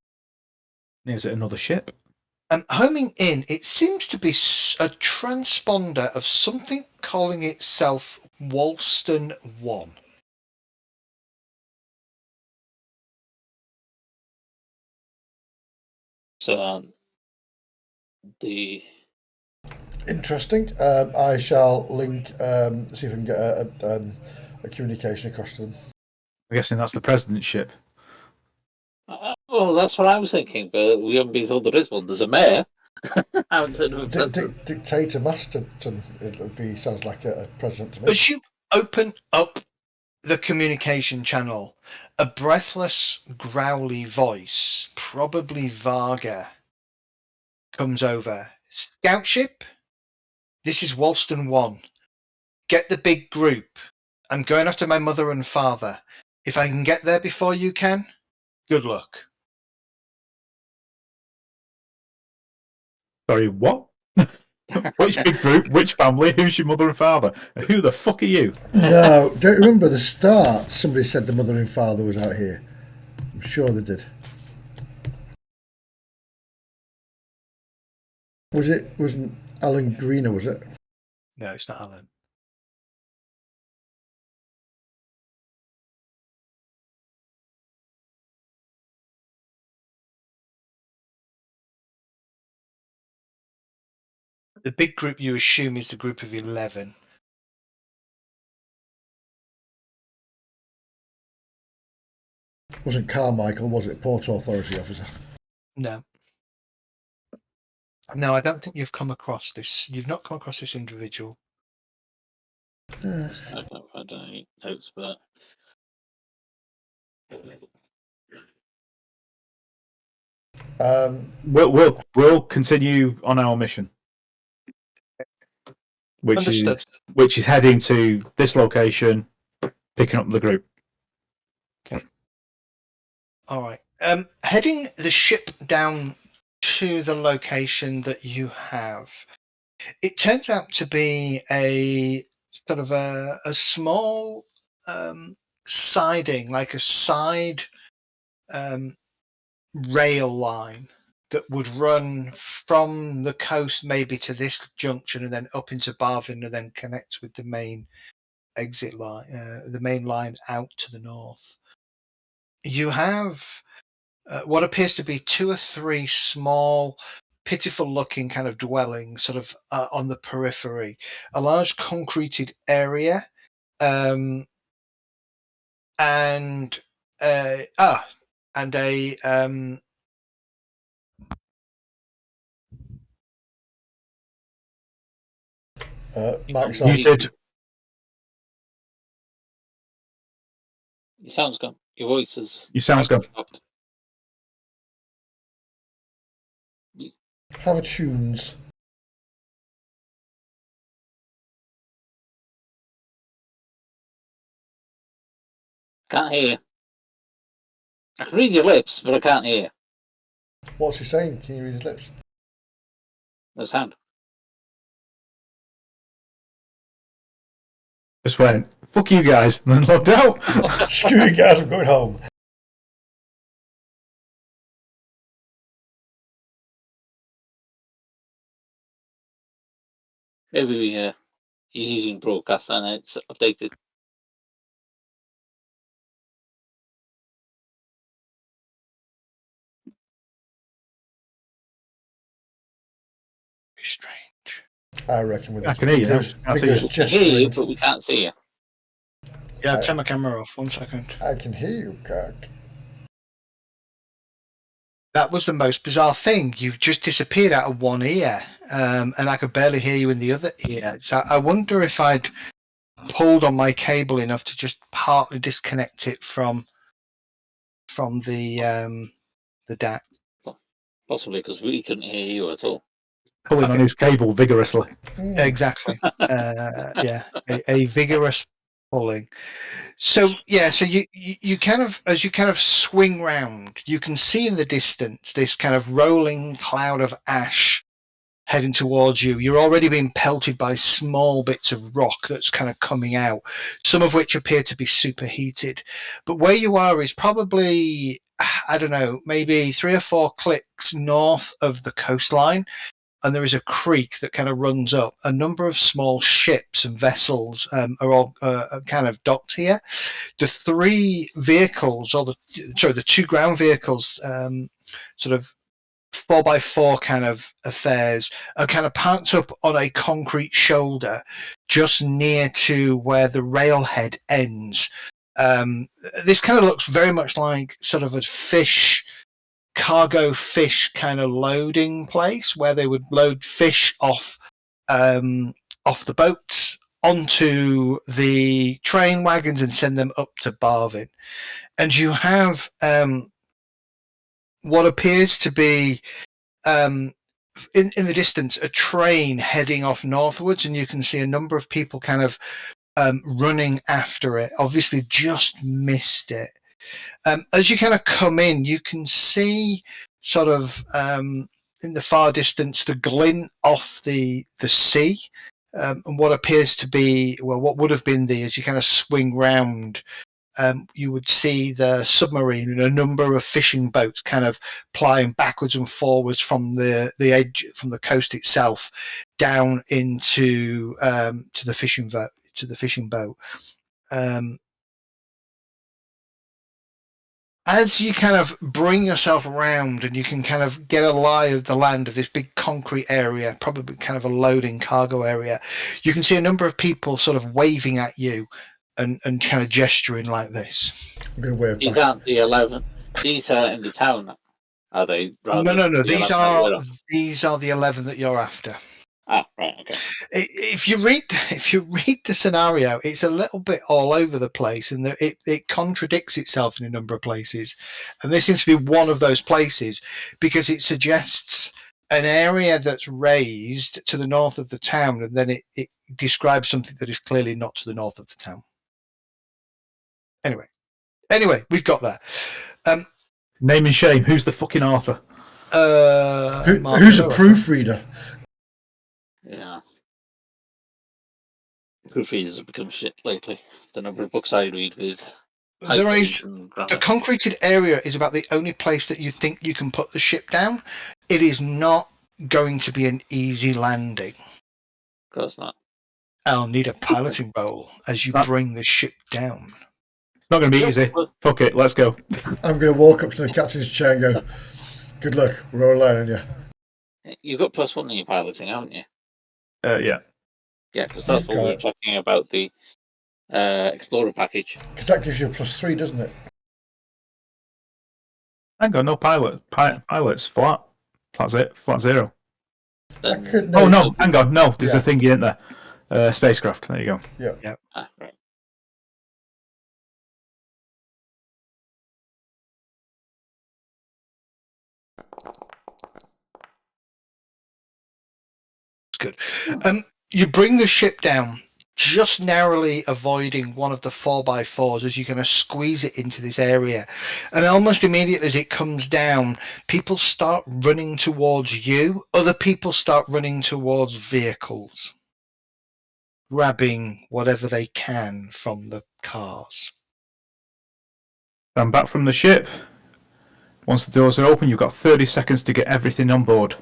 Is it another ship? Homing in, it seems to be a transponder of something calling itself Wolston 1. So the Interesting. I shall link, see if I can get a communication across to them. I'm guessing that's the president's ship. well, that's what I was thinking, but we haven't been told there is one. There's a mayor. I haven't heard of a president. Dictator Masterton. It would be sounds like a president to me. As you open up the communication channel, a breathless, growly voice, probably Varga, comes over. Scout ship, this is Wolston 1. Get the big group. I'm going after my mother and father. If I can get there before you can, good luck. Sorry, what? Which big group? Which family? Who's your mother and father? Who the fuck are you? No, don't you remember the start? Somebody said the mother and father was out here. I'm sure they did. Wasn't Alan Greener, was it? No, it's not Alan. The big group you assume is the group of 11. Wasn't Carmichael, was it? Port Authority officer. No. No, I don't think you've come across this. You've not come across this individual. Yeah. I can't find any notes, but We'll continue on our mission, which Understood. is heading to this location, picking up the group. Okay. All right. Heading the ship down to the location that you have. It turns out to be a sort of a small siding, like a side rail line that would run from the coast maybe to this junction and then up into Barvin and then connect with the main exit line, the main line out to the north. You have what appears to be 2 or 3 small pitiful-looking kind of dwelling, sort of on the periphery. A large concreted area, and a Mike's You on. Muted. Your sound's gone. Your voice is. Your sound's gone. Have a tunes. Can't hear you. I can read your lips, but I can't hear you. What's he saying? Can you read his lips? No sound. Just went, fuck you guys, and then logged out. Screw you guys, I'm going home. Maybe he's using broadcast and it's updated. Strange. I reckon with I his can hear you now. I see you. We can hear you, but we can't see you. Yeah, turn my camera off. 1 second. I can hear you, Kirk. That was the most bizarre thing. You've just disappeared out of one ear, and I could barely hear you in the other ear. So I wonder if I'd pulled on my cable enough to just partly disconnect it from the DAC. Possibly because we couldn't hear you at all. Pulling on his cable vigorously. Exactly. Yeah, a vigorous pulling. So yeah, so you kind of, as you kind of swing round, you can see in the distance this kind of rolling cloud of ash heading towards you. You're already being pelted by small bits of rock that's kind of coming out, some of which appear to be superheated. But where you are is probably, I don't know, maybe 3 or 4 clicks north of the coastline. And there is a creek that kind of runs up. A number of small ships and vessels are all kind of docked here. The 3 vehicles, the 2 ground vehicles, sort of 4x4 kind of affairs, are kind of parked up on a concrete shoulder just near to where the railhead ends. This kind of looks very much like sort of a cargo fish kind of loading place where they would load fish off the boats onto the train wagons and send them up to Barvin. And you have what appears to be in the distance a train heading off northwards, and you can see a number of people kind of running after it. Obviously just missed it. As you kind of come in, you can see sort of in the far distance the glint off the sea, and what appears to be, well, what would have been as you kind of swing round, you would see the submarine and a number of fishing boats kind of plying backwards and forwards from the edge, from the coast itself, down into to the fishing boat. As you kind of bring yourself around and you can kind of get a lie of the land of this big concrete area, probably kind of a loading cargo area, you can see a number of people sort of waving at you and kind of gesturing like this. I'm going to wave These back. aren't the 11. These are in the town, are they? No. These 11 are the 11 that you're after. Ah, right, okay. If you read the scenario, it's a little bit all over the place, and it contradicts itself in a number of places. And this seems to be one of those places because it suggests an area that's raised to the north of the town, and then it describes something that is clearly not to the north of the town. Anyway, we've got that. Name and shame. Who's the fucking author? Who's a proofreader? Yeah. Proofreaders have become shit lately. The number of books I read with. There is the concreted area is about the only place that you think you can put the ship down. It is not going to be an easy landing. Of course not. I'll need a piloting roll as you bring the ship down. It's not going to be easy. Fuck it, let's go. I'm going to walk up to the captain's chair and go, good luck, we're all relying on you. You've got +1 in your piloting, haven't you? Yeah. Yeah, because that's You've what we were got- talking about, the Explorer package. Because that gives you a +3, doesn't it? Hang on, no pilots. Flat. Flat 0. That Then could Oh, no. no, hang on. No, there's Yeah. a thingy, isn't there? Spacecraft. There you go. Yeah. right. Good. You bring the ship down, just narrowly avoiding one of the 4x4s as you're going to squeeze it into this area. And almost immediately as it comes down, people start running towards you. Other people start running towards vehicles, grabbing whatever they can from the cars. I'm back from the ship. Once the doors are open, you've got 30 seconds to get everything on board.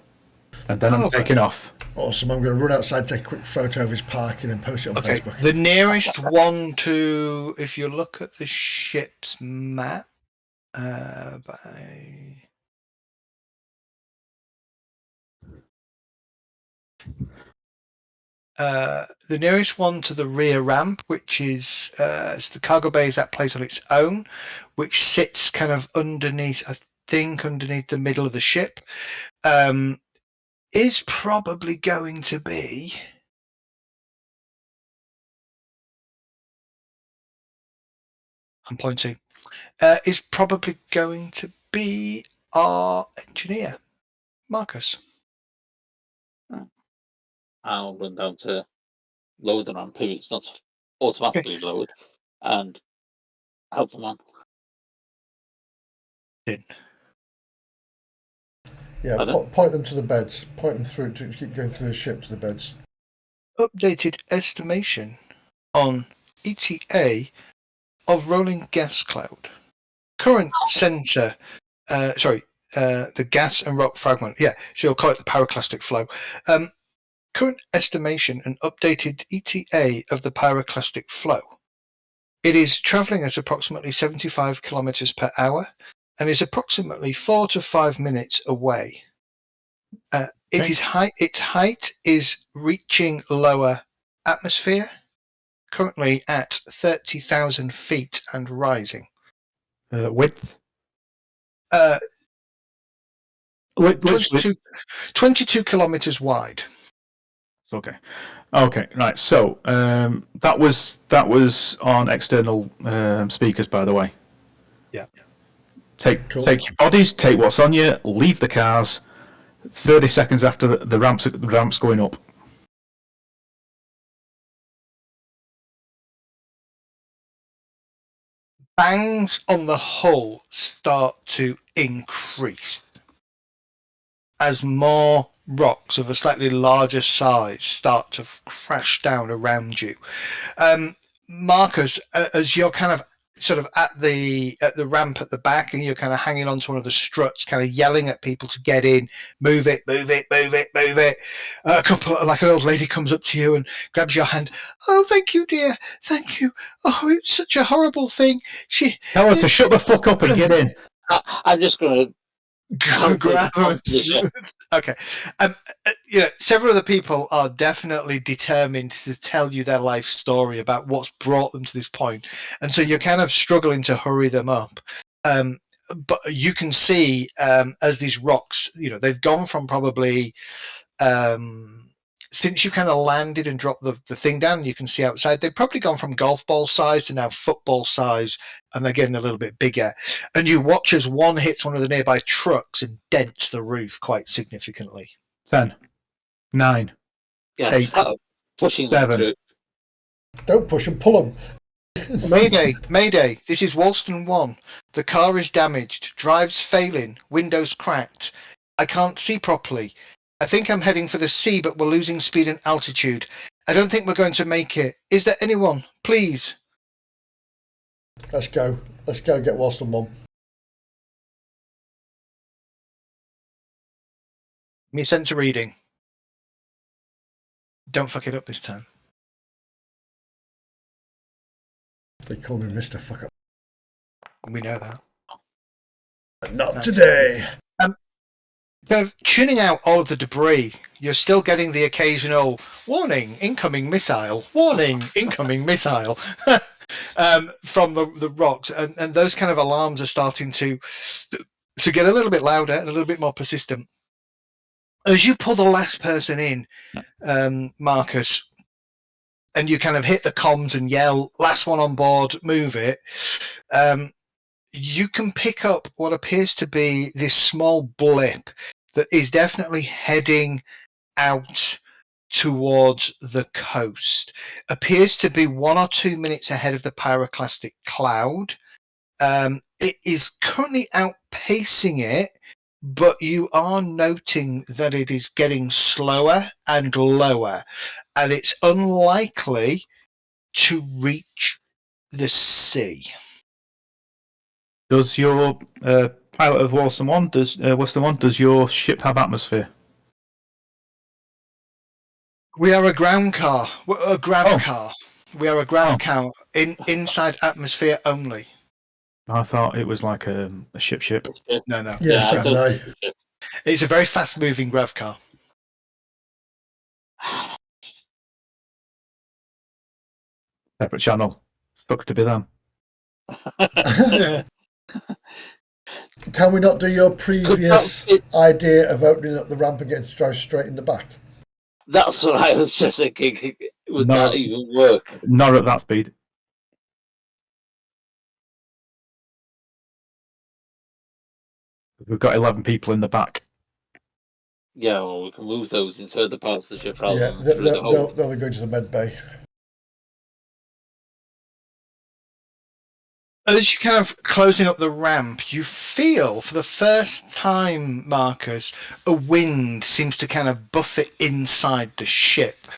And then I'm taking off. Awesome. I'm going to run outside, take a quick photo of his parking and post it on Okay, Facebook. the nearest one to, if you look at the ship's map, the nearest one to the rear ramp, which is it's the cargo bay, is that place on its own, which sits kind of underneath, I think, underneath the middle of the ship, is probably going to be. I'm pointing. Is probably going to be our engineer, Marcus. I'll run down to lower the ramp if it's not automatically lowered, and help them on. Yeah, Pardon? point them to the beds. Point them through to keep going through the ship to the beds. Updated estimation on ETA of rolling gas cloud. Current sensor, the gas and rock fragment. Yeah, so you'll call it the pyroclastic flow. Current estimation and updated ETA of the pyroclastic flow. It is travelling at approximately 75 kilometers per hour and is approximately 4 to 5 minutes away. Its height is reaching lower atmosphere, currently at 30,000 feet and rising. Width? Uh, Literally. 22 kilometers wide. Okay. Okay, right. So that was on external speakers, by the way. Yeah. Take Cool. your bodies, take what's on you, leave the cars. 30 seconds after the ramp's going up. Bangs on the hull start to increase as more rocks of a slightly larger size start to crash down around you. Marcus, as you're kind of sort of at the ramp at the back and you're kind of hanging onto one of the struts, kind of yelling at people to get in, move it, move it, move it, move it. Like an old lady comes up to you and grabs your hand. Oh, thank you, dear. Thank you. Oh, it's such a horrible thing. Tell her to shut the fuck up and get in. I'm just going to grab her. Okay. Several of the people are definitely determined to tell you their life story about what's brought them to this point, and so you're kind of struggling to hurry them up. But you can see as these rocks, they've gone from probably since you've kind of landed and dropped the thing down, you can see outside, they've probably gone from golf ball size to now football size, and they're getting a little bit bigger. And you watch as one hits one of the nearby trucks and dents the roof quite significantly. 10, 9, Yes, 8, pushing them 7. through. Don't push them, pull them. Mayday, this is Walston 1. The car is damaged, drives failing, windows cracked. I can't see properly. I think I'm heading for the sea, but we're losing speed and altitude. I don't think we're going to make it. Is there anyone? Please. Let's go. Let's go get Walston Mum. Me sensor reading. Don't fuck it up this time. They call me Mr. Fuck Up. We know that. But not today. kind of tuning out all of the debris. You're still getting the occasional warning, incoming missile, warning, incoming missile from the rocks, and those kind of alarms are starting to get a little bit louder and a little bit more persistent. As you pull the last person in, Marcus, and you kind of hit the comms and yell, "Last one on board, move it." You can pick up what appears to be this small blip that is definitely heading out towards the coast. Appears to be 1 or 2 minutes ahead of the pyroclastic cloud. It is currently outpacing it, but you are noting that it is getting slower and lower, and it's unlikely to reach the sea. Does your pilot of Wilson One, does your ship have atmosphere? We are a ground car. We're a grav Oh. car. We are a grav Oh. car inside atmosphere only. I thought it was like a ship. No, no. Yeah, so I did thought I. so. It's a very fast-moving grav car. Separate channel. Stuck to be them. Can we not do your previous idea of opening up the ramp and getting to drive straight in the back? That's what I was just thinking. Would No. that even work? Not at that speed. We've got 11 people in the back. Yeah, well, we can move those into other parts of the ship rather Yeah, than through the hole. they'll be going to the med bay. As you're kind of closing up the ramp, you feel for the first time, Marcus, a wind seems to kind of buffet inside the ship.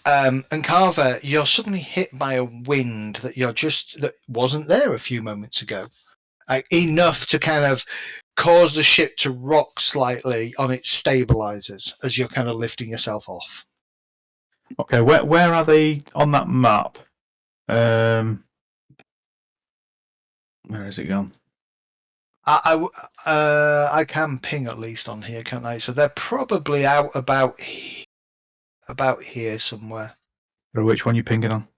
And Carver, you're suddenly hit by a wind that wasn't there a few moments ago. Enough to kind of cause the ship to rock slightly on its stabilizers as you're kind of lifting yourself off. Okay, where are they on that map? Where is it gone? I can ping at least on here, can't I? So they're probably out about here somewhere. Or which one you pinging on?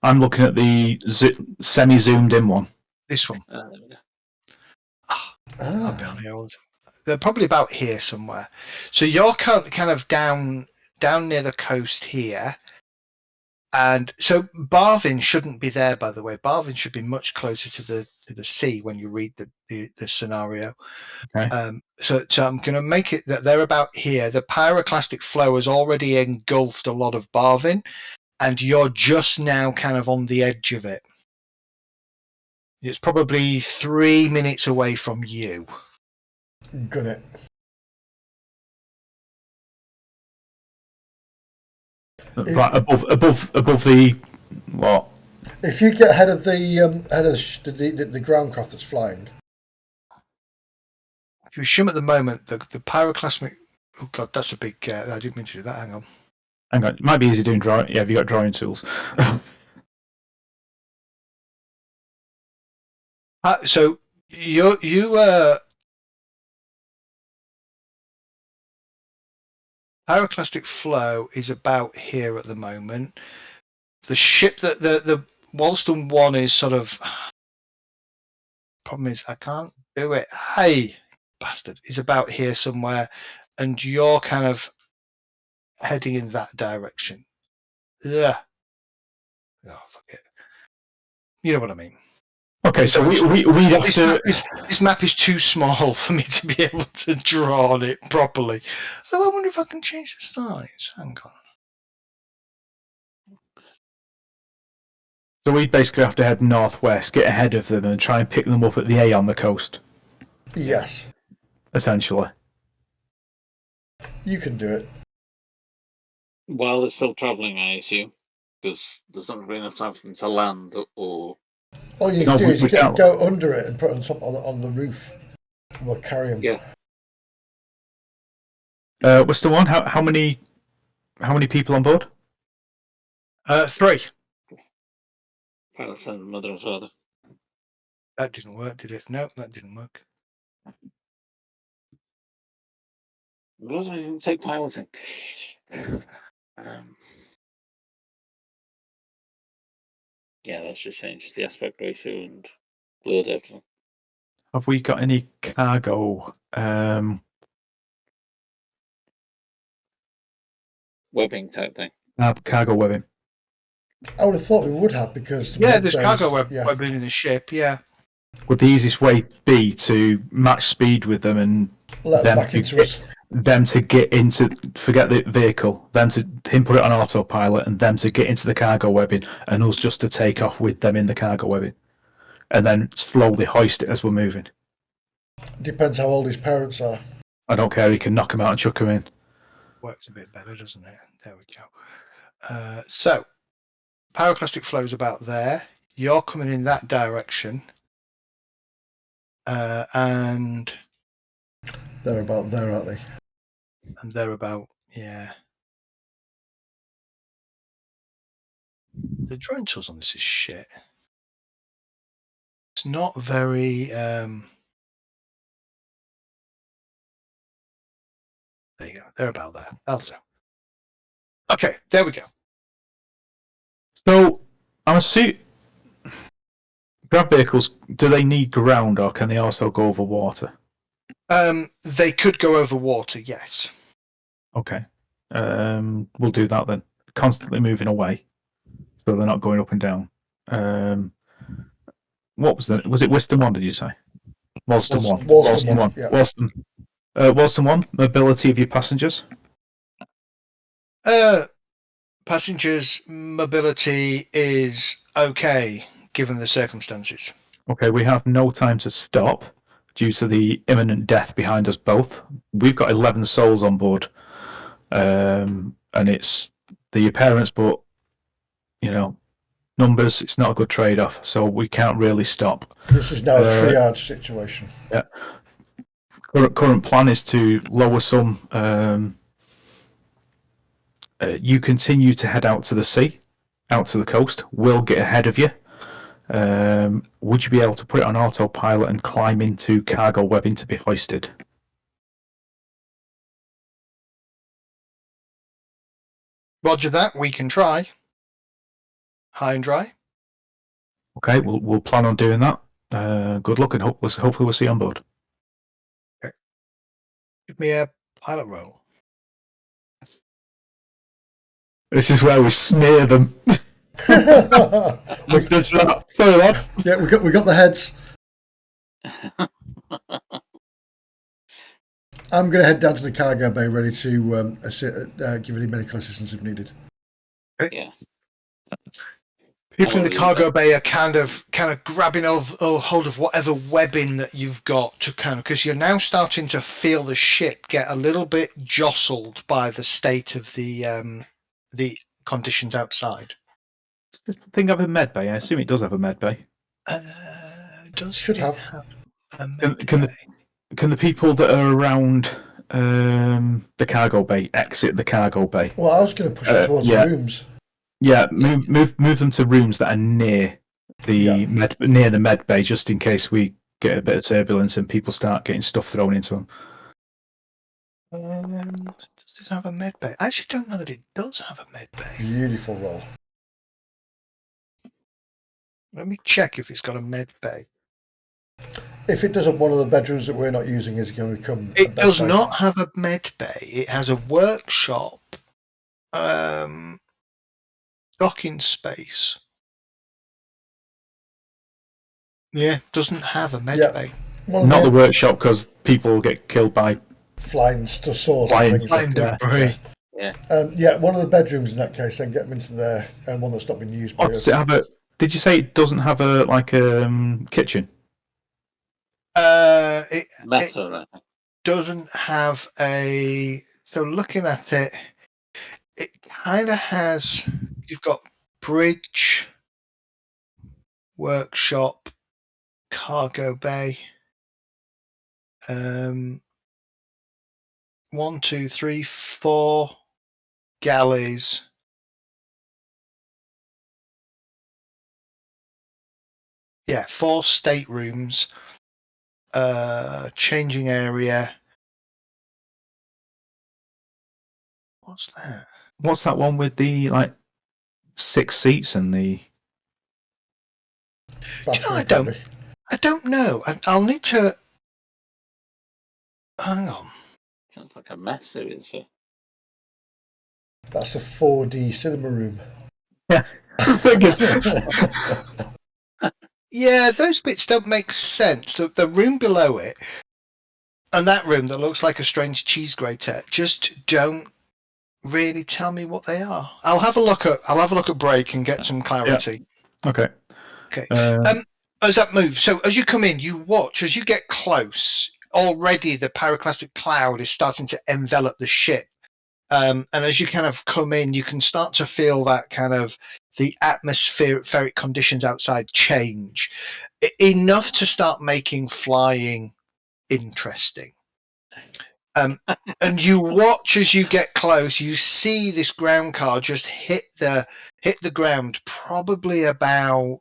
I'm looking at the semi-zoomed in one. This one. There we go. I'll be on here all the time. They're probably about here somewhere. So you're kind of down near the coast here. And so Barvin shouldn't be there, by the way. Barvin should be much closer to the sea when you read the scenario. Okay. So I'm going to make it that they're about here. The pyroclastic flow has already engulfed a lot of Barvin, and you're just now kind of on the edge of it. It's probably 3 minutes away from you. Gun it. Right above the what? If you get ahead of the ground craft that's flying. If you assume at the moment the pyroclastic. Oh God, that's a big. I didn't mean to do that. Hang on. Hang on, it might be easy doing drawing. Yeah, have you got drawing tools? So you pyroclastic flow is about here at the moment. The ship that the Walston one is sort of. Problem is, I can't do it. Hey, bastard! Is about here somewhere, and you're kind of heading in that direction. Yeah. Oh, fuck it. You know what I mean. Okay, so we have to. This map is too small for me to be able to draw on it properly. So I wonder if I can change the size. Hang on. So we basically have to head northwest, get ahead of them, and try and pick them up at the A on the coast. Yes. Essentially. You can do it. While they're still travelling, I assume, because there's not going to be enough time for them to land or. All you need to do is go under it and put it on top on the roof. We'll carry them. Yeah. What's the one? How many people on board? 3. I'll send mother and father. That didn't work, did it? No, that didn't work. What I didn't take piloting. Yeah, let's just change the aspect ratio and blurred everything. Have we got any cargo? Webbing type thing. Cargo webbing. I would have thought we would have because Yeah, med there's bays- cargo yeah. webbing in the ship. Yeah. Would the easiest way be to match speed with them and Let them back into us. them to get into, forget the vehicle, him put it on autopilot and them to get into the cargo webbing and us just to take off with them in the cargo webbing and then slowly hoist it as we're moving. Depends how old his parents are. I don't care, he can knock them out and chuck them in. Works a bit better, doesn't it? There we go. So, pyroclastic flow's about there. You're coming in that direction. And They're about there, aren't they? they're about, yeah. The drawing tools on this is shit. It's not very. There you go. They're about there. That'll do. Okay, there we go. So, I'm assuming, grab vehicles, do they need ground or can they also go over water? They could go over water, yes. Okay. We'll do that then. Constantly moving away, so they're not going up and down. What was that? Was it Wisdom 1, did you say? Walston 1. Walston 1, yeah. Walston 1, mobility of your passengers. Passengers' mobility is okay given the circumstances. Okay, we have no time to stop due to the imminent death behind us both. We've got 11 souls on board, and it's your parents, but you know, numbers, it's not a good trade-off, so we can't really stop. This is now a triage situation. Yeah. Current plan is to lower some. You continue to head out to the sea, out to the coast. We'll get ahead of you. Would you be able to put it on autopilot and climb into cargo webbing to be hoisted? Roger that. We can try. High and dry. Okay, we'll plan on doing that. Good luck and hopefully we'll see you on board. Okay. Give me a pilot roll. This is where we smear them. Sorry, lad. Yeah, we got the heads. I'm going to head down to the cargo bay, ready to give any medical assistance if needed. Yeah. People in the cargo bay are kind of grabbing hold of whatever webbing that you've got to because you're now starting to feel the ship get a little bit jostled by the state of the conditions outside. Does the thing have a med bay? I assume it does have a med bay. Should have a med bay? Can the people that are around the cargo bay exit the cargo bay? Well, I was going to push it towards the rooms. Yeah, move them to rooms that are near the med bay, just in case we get a bit of turbulence and people start getting stuff thrown into them. Does it have a med bay? I actually don't know that it does have a med bay. Beautiful roll. Let me check if it's got a med bay. If it doesn't, one of the bedrooms that we're not using is going to become. It does not have a med bay. It has a workshop, docking space. Yeah, doesn't have a med bay. Not the workshop, because people will get killed by flying saws. Flying debris. Yeah. One of the bedrooms in that case, then get them into there, and one that's not been used by us. Does it have did you say it doesn't have a kitchen? It doesn't have a. So looking at it, it kind of has. You've got bridge, workshop, cargo bay. 1, 2, 3, 4 galleys. Yeah, 4 staterooms. Changing area. What's that? What's that one with the 6 seats and the? Bathroom, I don't know. I'll need to. Hang on. Sounds like a mess, seriously. That's a 4D cinema room. Yeah. Yeah, those bits don't make sense. The room below it and that room that looks like a strange cheese grater just don't really tell me what they are. I'll have a look at break and get some clarity. Okay. Okay. As that moves, so as you come in, you watch as you get close. Already, the pyroclastic cloud is starting to envelop the ship, and as you kind of come in, you can start to feel that kind of the atmospheric conditions outside change enough to start making flying interesting. And you watch as you get close. You see this ground car just hit the ground, probably about,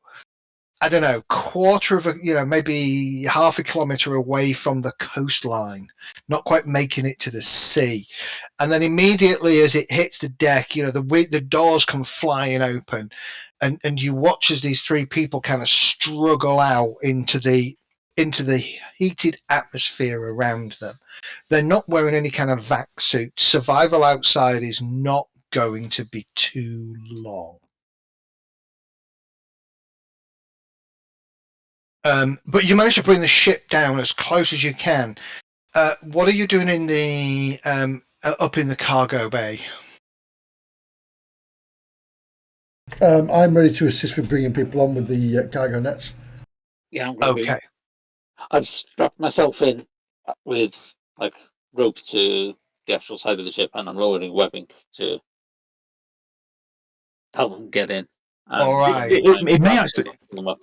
I don't know, quarter of maybe half a kilometre away from the coastline, not quite making it to the sea. And then immediately as it hits the deck, the doors come flying open, and you watch as these three people kind of struggle out into the heated atmosphere around them. They're not wearing any kind of vac suit. Survival outside is not going to be too long. But you manage to bring the ship down as close as you can. What are you doing in the up in the cargo bay? I'm ready to assist with bringing people on with the cargo nets. Yeah, I'm gonna Okay. I've strapped myself in with rope to the actual side of the ship, and I'm lowering webbing to help them get in. All right. It may actually,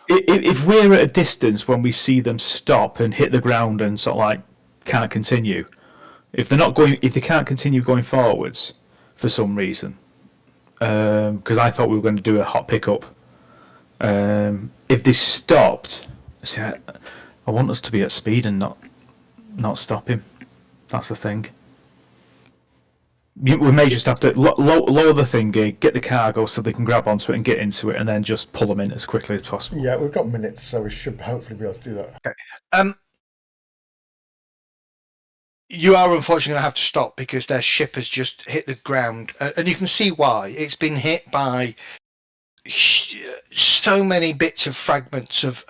if we're at a distance when we see them stop and hit the ground and sort of can't continue, if they can't continue going forwards for some reason, because I thought we were going to do a hot pickup. If they stopped, see, I want us to be at speed and not stop him. That's the thing. We may just have to lower the thingy, get the cargo so they can grab onto it and get into it, and then just pull them in as quickly as possible. Yeah, we've got minutes, so we should hopefully be able to do that. Okay. You are unfortunately going to have to stop because their ship has just hit the ground, and you can see why. It's been hit by so many bits of fragments of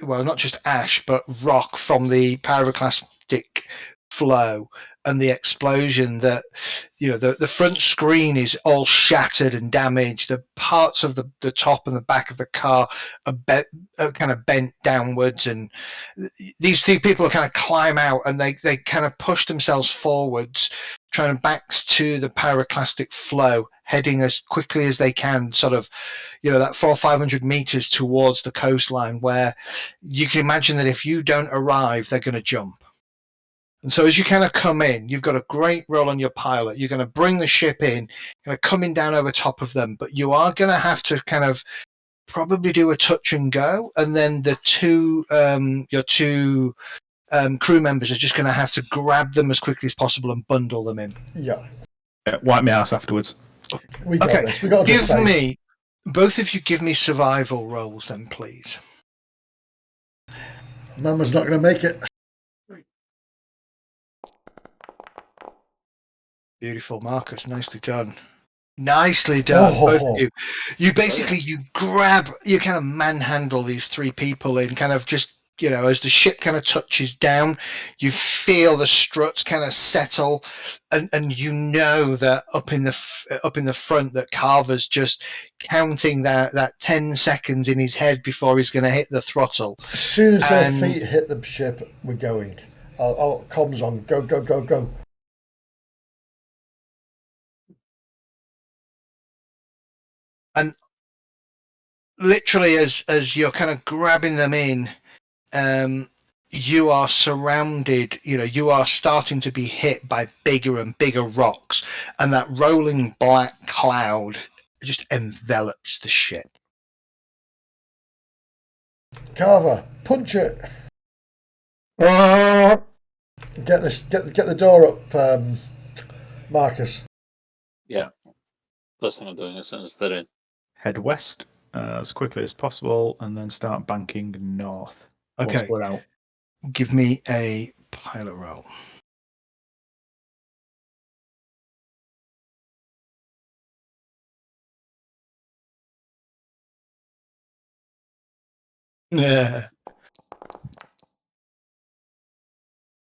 well, not just ash, but rock from the pyroclastic flow and the explosion. That the front screen is all shattered and damaged. The parts of the top and the back of the car are kind of bent downwards, and these two people kind of climb out and they kind of push themselves forwards, trying backs to the pyroclastic flow, heading as quickly as they can, sort of, that 400 or 500 meters towards the coastline, where you can imagine that if you don't arrive, they're going to jump. And so as you kind of come in, you've got a great role on your pilot. You're going to bring the ship in, kind of coming down over top of them, but you are going to have to kind of probably do a touch and go, and then your two crew members are just going to have to grab them as quickly as possible and bundle them in. Yeah. Wipe my ass afterwards. We got this. We got to both of you give me survival rolls then, please. Mama's not going to make it. Beautiful, Marcus. Nicely done. Nicely done, both of you. You basically, you kind of manhandle these three people in, kind of just, as the ship kind of touches down, you feel the struts kind of settle, and that up in the front, that Carver's just counting that 10 seconds in his head before he's going to hit the throttle. As soon as their feet hit the ship, we're going. I'll comms on. Go, go, go, go. And literally, as you're kind of grabbing them in, you are surrounded. You are starting to be hit by bigger and bigger rocks, and that rolling black cloud just envelops the ship. Carver, punch it. Get the door up, Marcus. Yeah. First thing I'm doing as soon as they're in. Head west as quickly as possible, and then start banking north once Okay. we're out. Give me a pilot roll. Yeah.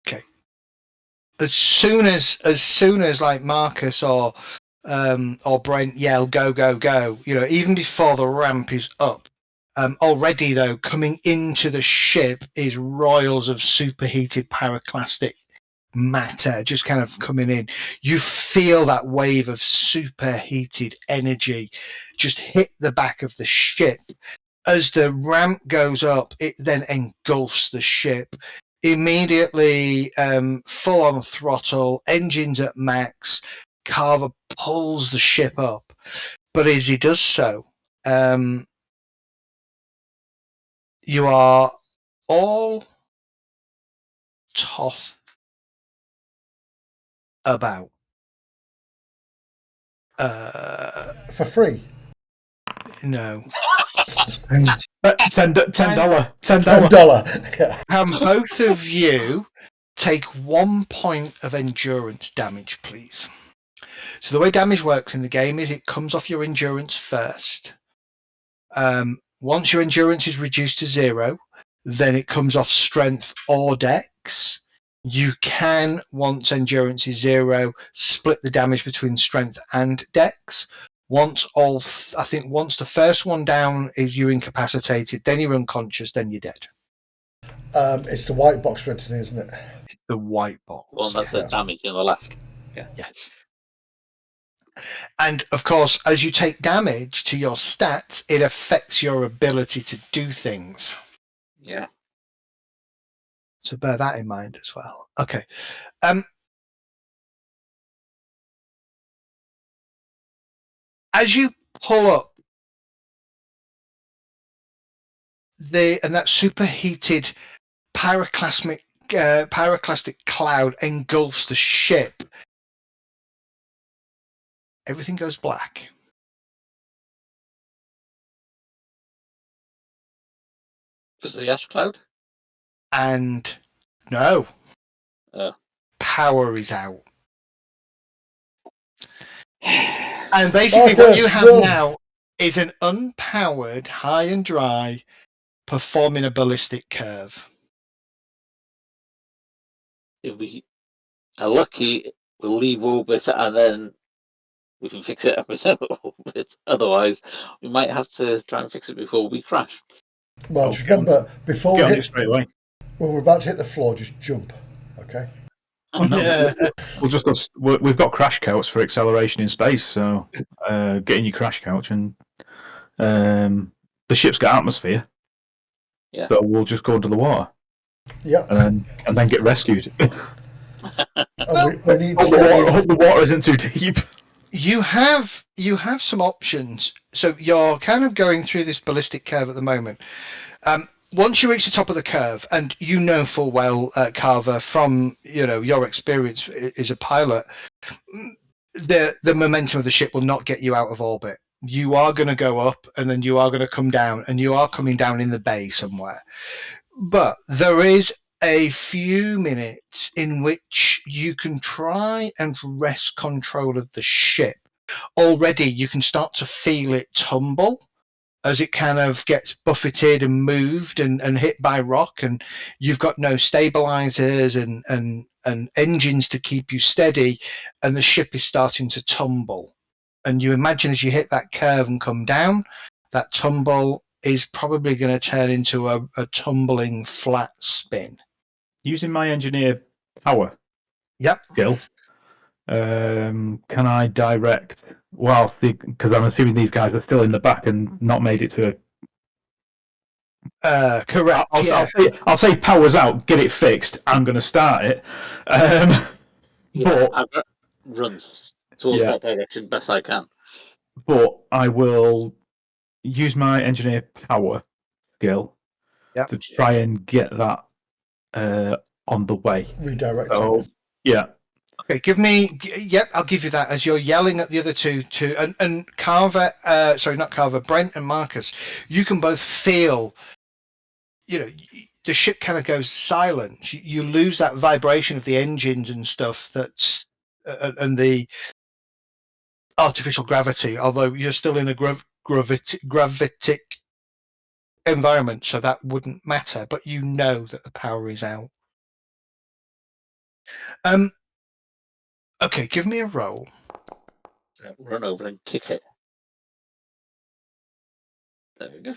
Okay. As soon as like Marcus or Brent yell go go go, even before the ramp is up. Already though, coming into the ship is royals of superheated pyroclastic matter just kind of coming in. You feel that wave of superheated energy just hit the back of the ship. As the ramp goes up, it then engulfs the ship. Immediately, full on throttle, engines at max. Carver pulls the ship up, but as he does so, you are all tossed about. For free. No. $10. $10. Yeah. Can both of you take 1 point of endurance damage, please? So the way damage works in the game is it comes off your endurance first. Once your endurance is reduced to 0, then it comes off strength or dex. You can, once endurance is 0, split the damage between strength and dex. Once the first one down is you're incapacitated, then you're unconscious, then you're dead. It's the white box written, isn't it? The white box. Well, that says damage on the left. Yeah. Yes. And of course, as you take damage to your stats, it affects your ability to do things. Yeah. So bear that in mind as well. Okay. As you pull up that superheated pyroclastic cloud engulfs the ship, everything goes black. Because of the ash cloud? And no. Oh. Power is out. And basically what you have now is an unpowered, high and dry, performing a ballistic curve. If we are lucky, we'll leave orbit and then we can fix it up in orbit. Otherwise, we might have to try and fix it before we crash. Well, just remember, before we Get on it hit, straight away. when we're about to hit the floor, just jump. Okay. Oh, no, we'll just go. We've got crash couch for acceleration in space, so get in your crash couch, and the ship's got atmosphere. Yeah. So we'll just go under the water. Yeah. And then get rescued. We need to hope the water isn't too deep. You have some options. So you're kind of going through this ballistic curve at the moment. Once you reach the top of the curve, and you know full well, Carver, from your experience as a pilot, the momentum of the ship will not get you out of orbit. You are going to go up, and then you are going to come down, and you are coming down in the bay somewhere. But there is a few minutes in which you can try and wrest control of the ship. Already you can start to feel it tumble as it kind of gets buffeted and moved and hit by rock, and you've got no stabilizers and engines to keep you steady, and the ship is starting to tumble. And you imagine as you hit that curve and come down, that tumble is probably going to turn into a tumbling flat spin. Using my engineer power skill, can I direct? Well, because I'm assuming these guys are still in the back and not made it to a. Correct. I'll say power's out. Get it fixed. I'm going to start it. But I've runs towards that direction best I can. But I will use my engineer power skill to try and get that on the way. Redirect. So, yeah. Okay, give me. Yep, I'll give you that as you're yelling at the other two. And Carver, sorry, not Carver, Brent and Marcus. You can both feel. The ship kind of goes silent. You lose that vibration of the engines and stuff. That's and the artificial gravity. Although you're still in a gravitic environment, so that wouldn't matter. But you know that the power is out. Okay, give me a roll. So run over and kick it. There we go.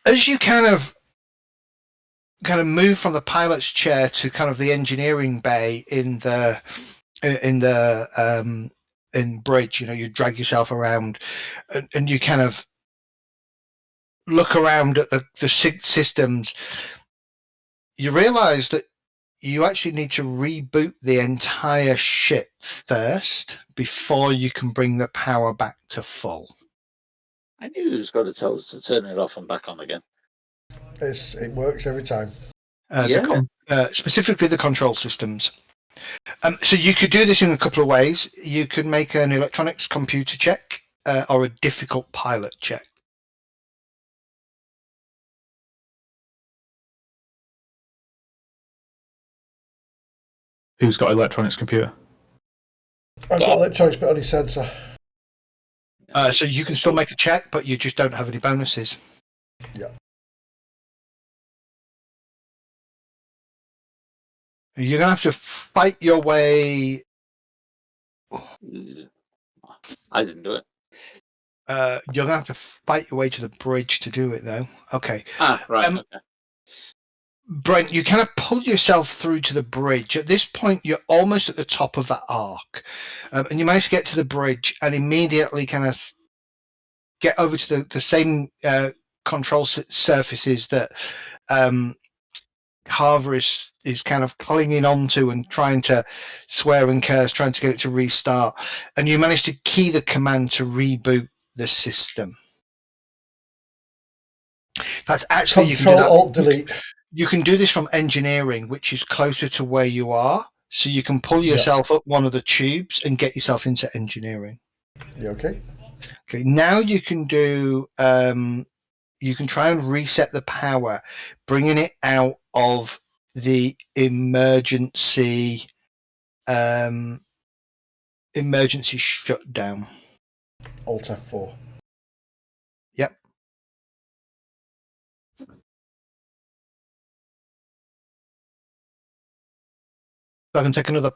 As you kind of move from the pilot's chair to kind of the engineering bay in bridge, you drag yourself around, and you kind of look around at the systems. You realise that you actually need to reboot the entire ship first before you can bring the power back to full. I knew he was going to tell us to turn it off and back on again. It works every time. Specifically the control systems. So you could do this in a couple of ways. You could make an electronics computer check or a difficult pilot check. Who's got electronics computer? I've got electronics, but only sensor. So you can still make a check, but you just don't have any bonuses. Yeah. You're going to have to fight your way. I didn't do it. You're going to have to fight your way to the bridge to do it, though. Okay. Right. Okay. Brent, you kind of pull yourself through to the bridge. At this point, you're almost at the top of that arc. And you manage to get to the bridge and immediately kind of get over to the same control surfaces that Carver is kind of clinging onto and trying to swear and curse, trying to get it to restart. And you manage to key the command to reboot the system. That's actually Control Alt Delete. You can do this from engineering, which is closer to where you are. So you can pull yourself up one of the tubes and get yourself into engineering. You okay? Okay, now you can do. You can try and reset the power, bringing it out of the emergency shutdown. Alt F4. Yep. So I can take another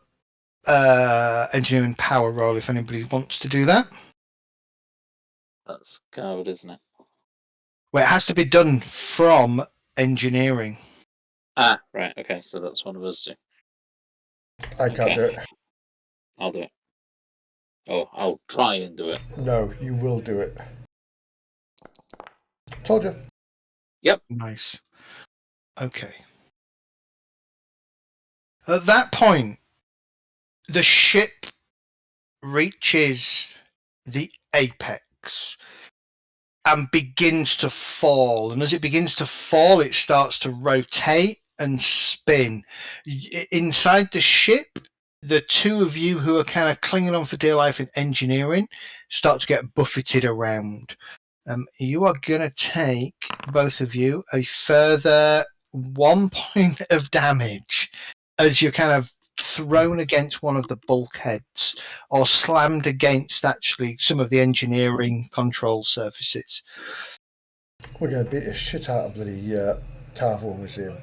engineering power roll if anybody wants to do that. That's coward, isn't it? Well, it has to be done from engineering. Right. Okay, so that's one of us two. I can't do it. I'll do it. Oh, I'll try and do it. No, you will do it. Told you. Yep. Nice. Okay. At that point, the ship reaches the apex and begins to fall. And as it begins to fall, it starts to rotate and spin. Inside the ship, the two of you who are kind of clinging on for dear life in engineering start to get buffeted around. You are going to take, both of you, a further 1 point of damage as you're kind of thrown against one of the bulkheads or slammed against actually some of the engineering control surfaces. We're going to beat the shit out of bloody Carver when we see him.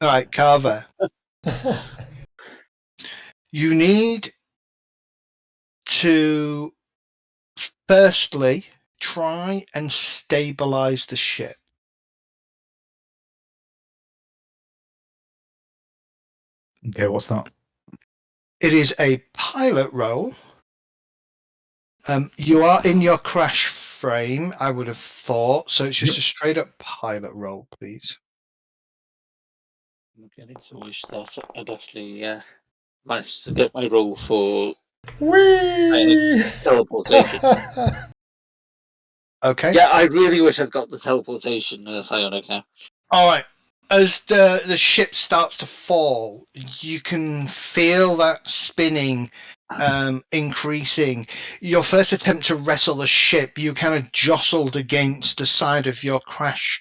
All right, Carver. You need to firstly try and stabilize the ship. Okay, what's that? It is a pilot roll. You are in your crash frame, I would have thought, so it's just a straight up pilot roll, please. Okay, I need to wish that I'd actually managed to get my roll for Whee! teleportation. Okay. Yeah, I really wish I'd got the teleportation psionic now. All right. as the ship starts to fall, you can feel that spinning increasing. Your first attempt to wrestle the ship, you kind of jostled against the side of your crash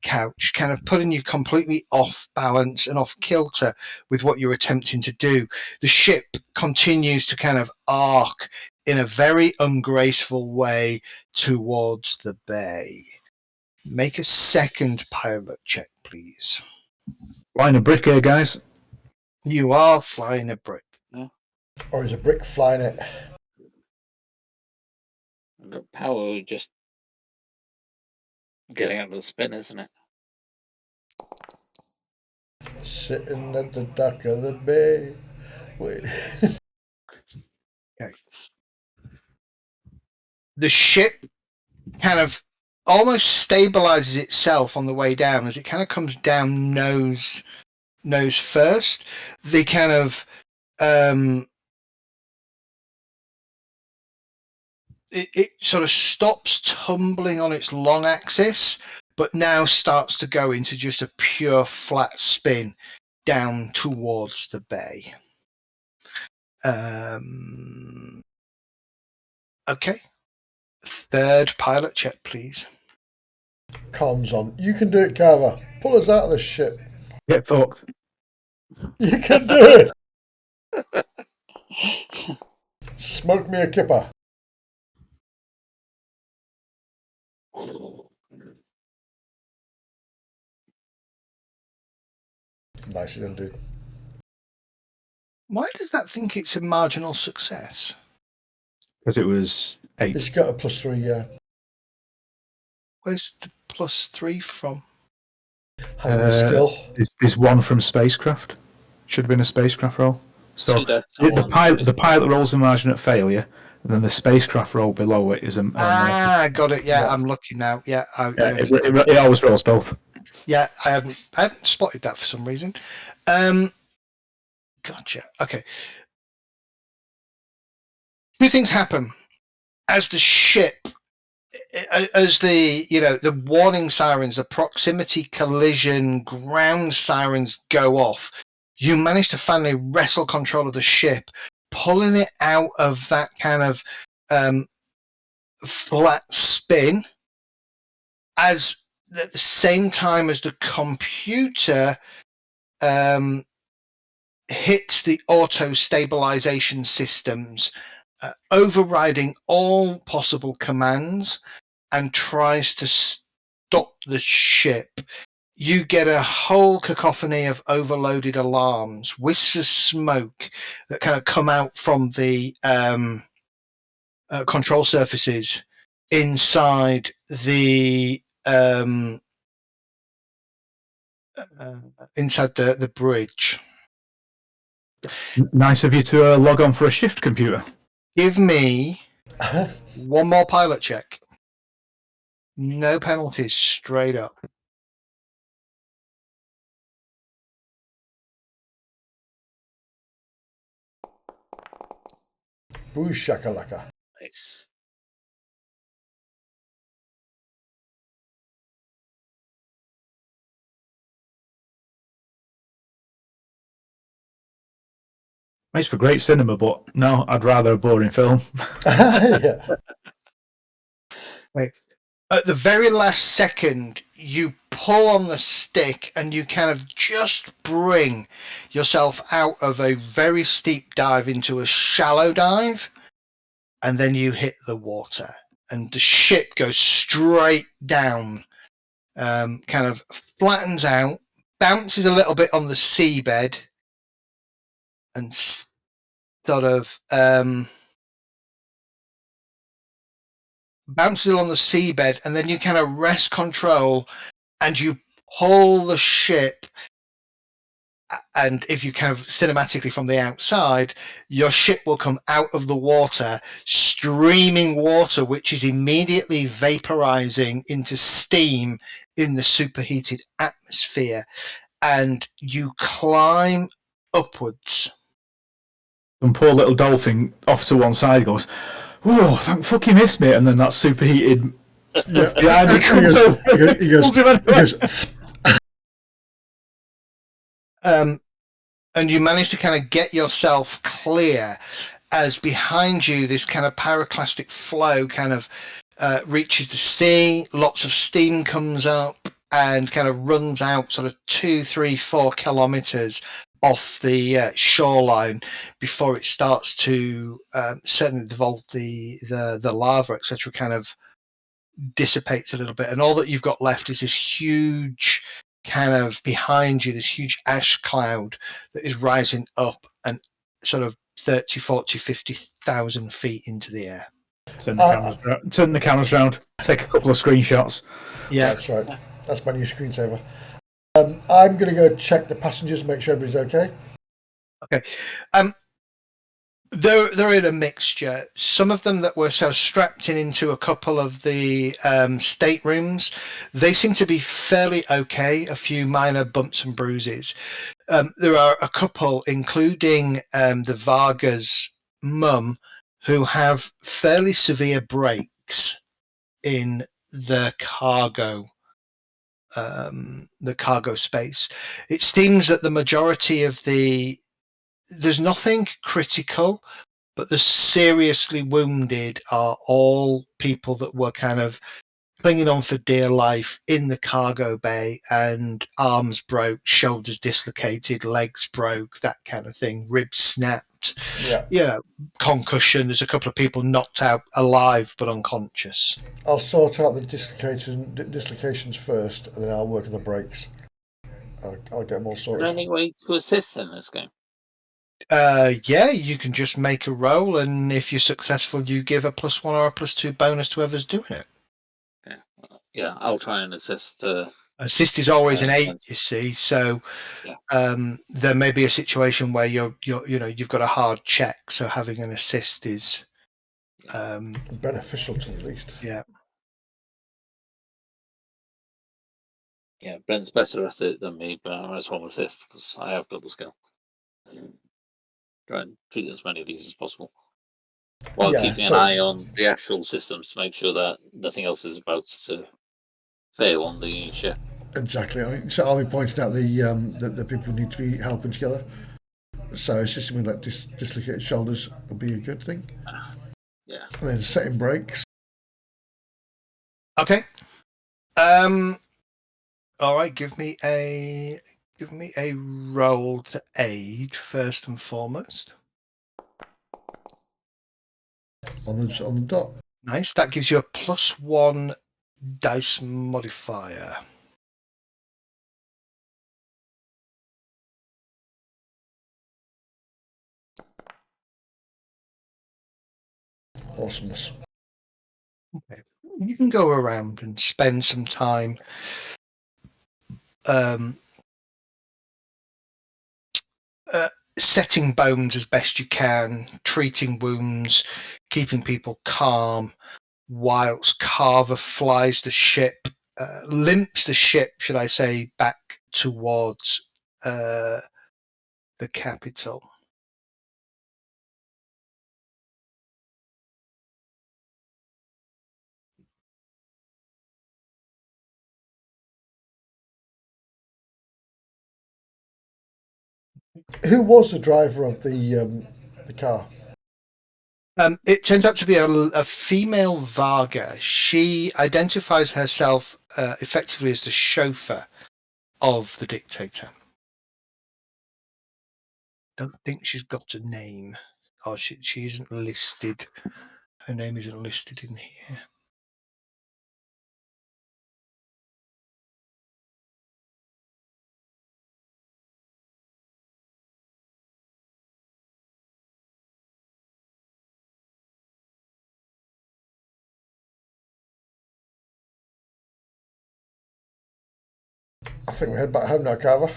couch, kind of putting you completely off balance and off kilter with what you're attempting to do. The ship continues to kind of arc in a very ungraceful way towards the bay. Make a second pilot check, please. Flying a brick here, guys. You are flying a brick. Or is a brick flying it? The power just getting out of the spin, isn't it? Sitting at the dock of the bay. Wait. Okay. The ship kind of almost stabilizes itself on the way down as it kind of comes down nose first. The kind of it sort of stops tumbling on its long axis, but now starts to go into just a pure flat spin down towards the bay. Okay. Third pilot check, please. Comms on. You can do it, Carver. Pull us out of this shit. Get fucked. You can do it. Smoke me a kipper. Nicely done, dude. Why does that think it's a marginal success? Because it was 8. It's got a +3, yeah. Where's the +3 from? Handling skill. There's 1 from spacecraft. Should have been a spacecraft roll. So Two the pilot rolls a margin at failure, and then the spacecraft roll below it is a. Got it. Yeah, Yeah. I'm looking now. Yeah, It always rolls both. yeah. I hadn't spotted that for some reason. Gotcha. Okay. Two things happen as the ship, as the warning sirens, the proximity collision ground sirens go off. You manage to finally wrestle control of the ship, pulling it out of that kind of flat spin, as at the same time as the computer hits the auto stabilization systems, overriding all possible commands, and tries to stop the ship. You get a whole cacophony of overloaded alarms, wisps of smoke that kind of come out from the control surfaces inside the bridge. Nice of you to log on for a shift, computer. Give me one more pilot check. No penalties, straight up. Boo shakalaka. Nice. Makes for great cinema, but no, I'd rather a boring film. Yeah. Wait. At the very last second, you pull on the stick and you kind of just bring yourself out of a very steep dive into a shallow dive, and then you hit the water and the ship goes straight down, kind of flattens out, bounces a little bit on the seabed, and sort of bounces along the seabed, and then you kind of wrest control and you pull the ship. And if you kind of cinematically from the outside, your ship will come out of the water, streaming water, which is immediately vaporizing into steam in the superheated atmosphere. And you climb upwards. Some poor little dolphin off to one side goes, "Whoa, thank fuck you missed me," and then that superheated Yeah. behind me comes over. He goes, And you manage to kind of get yourself clear as behind you this kind of pyroclastic flow kind of reaches the sea. Lots of steam comes up and kind of runs out sort of 2, 3, 4 kilometers off the shoreline before it starts to certainly the lava, etc., kind of dissipates a little bit, and all that you've got left is this huge kind of behind you, this huge ash cloud that is rising up and sort of 30, 40, 50,000 feet into the air. Turn the cameras round. Take a couple of screenshots. Yeah, That's right. That's my new screensaver. I'm going to go check the passengers, make sure everybody's okay. okay. They're in a mixture. Some of them that were sort of strapped into a couple of the staterooms, they seem to be fairly okay. A few minor bumps and bruises. There are a couple, including the Varga's mum, who have fairly severe breaks in the cargo space. It seems that the majority of there's nothing critical, but the seriously wounded are all people that were kind of clinging on for dear life in the cargo bay, and arms broke, shoulders dislocated, legs broke, that kind of thing, ribs snapped. Yeah. Concussion. There's a couple of people knocked out alive but unconscious. I'll sort out the dislocations first, and then I'll work on the brakes. I'll get them all Is there sorted. any way to assist in this game? Yeah, you can just make a roll, and if you're successful, you give a +1 or a +2 bonus to whoever's doing it. Yeah, I'll try and assist. Assist is always an 8, you see. So there may be a situation where you've got a hard check, so having an assist is beneficial to at least. Yeah. Yeah, Brent's better at it than me, but I might as well assist because I have got the skill. Try and treat as many of these as possible, while keeping an eye on the actual systems to make sure that nothing else is about to fail on the ship. Exactly. So I'll be pointing out the people need to be helping together. So assisting with like dislocated shoulders will be a good thing. Yeah. And then setting brakes. Okay. All right. Give me a roll to aid first and foremost. On the dot. Nice. That gives you a +1 dice modifier. Awesomeness. Okay. You can go around and spend some time setting bones as best you can, treating wounds, keeping people calm, whilst Carver flies the ship, limps the ship, should I say, back towards the capital. Who was the driver of the car? It turns out to be a female Varga. She identifies herself effectively as the chauffeur of the dictator. Don't think she's got a name, or she isn't listed. Her name isn't listed in here. I think we head back home now, Carver.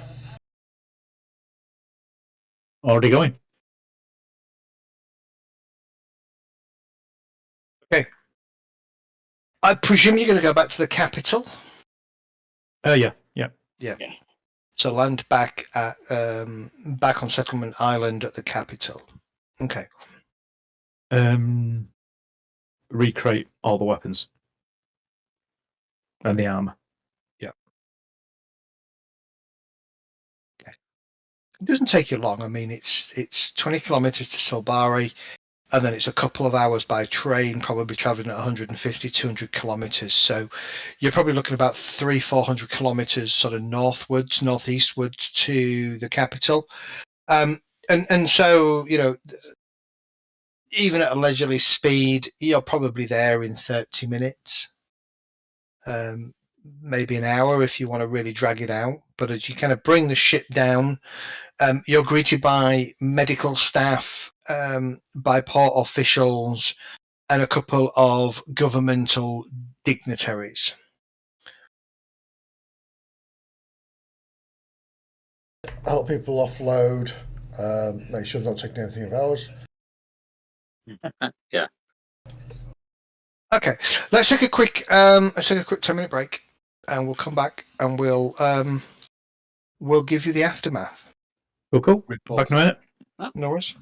Already going. Okay. I presume you're going to go back to the capital? Yeah. So land back at back on Settlement Island at the capital. Okay. Recreate all the weapons and the armor. Yeah. Okay. It doesn't take you long. I mean, it's 20 kilometers to Silbari, and then it's a couple of hours by train, probably traveling at 150, 200 kilometers. So you're probably looking about 400 kilometers sort of northeastwards to the capital. And so, even at a leisurely speed, you're probably there in 30 minutes, maybe an hour if you want to really drag it out. But as you kind of bring the ship down, you're greeted by medical staff, by port officials, and a couple of governmental dignitaries. Help people offload. Make sure they're not taking anything of ours. Yeah. Okay, let's take a quick 10-minute break, and we'll come back and we'll give you the aftermath Cool. report. Back in a minute. No worries.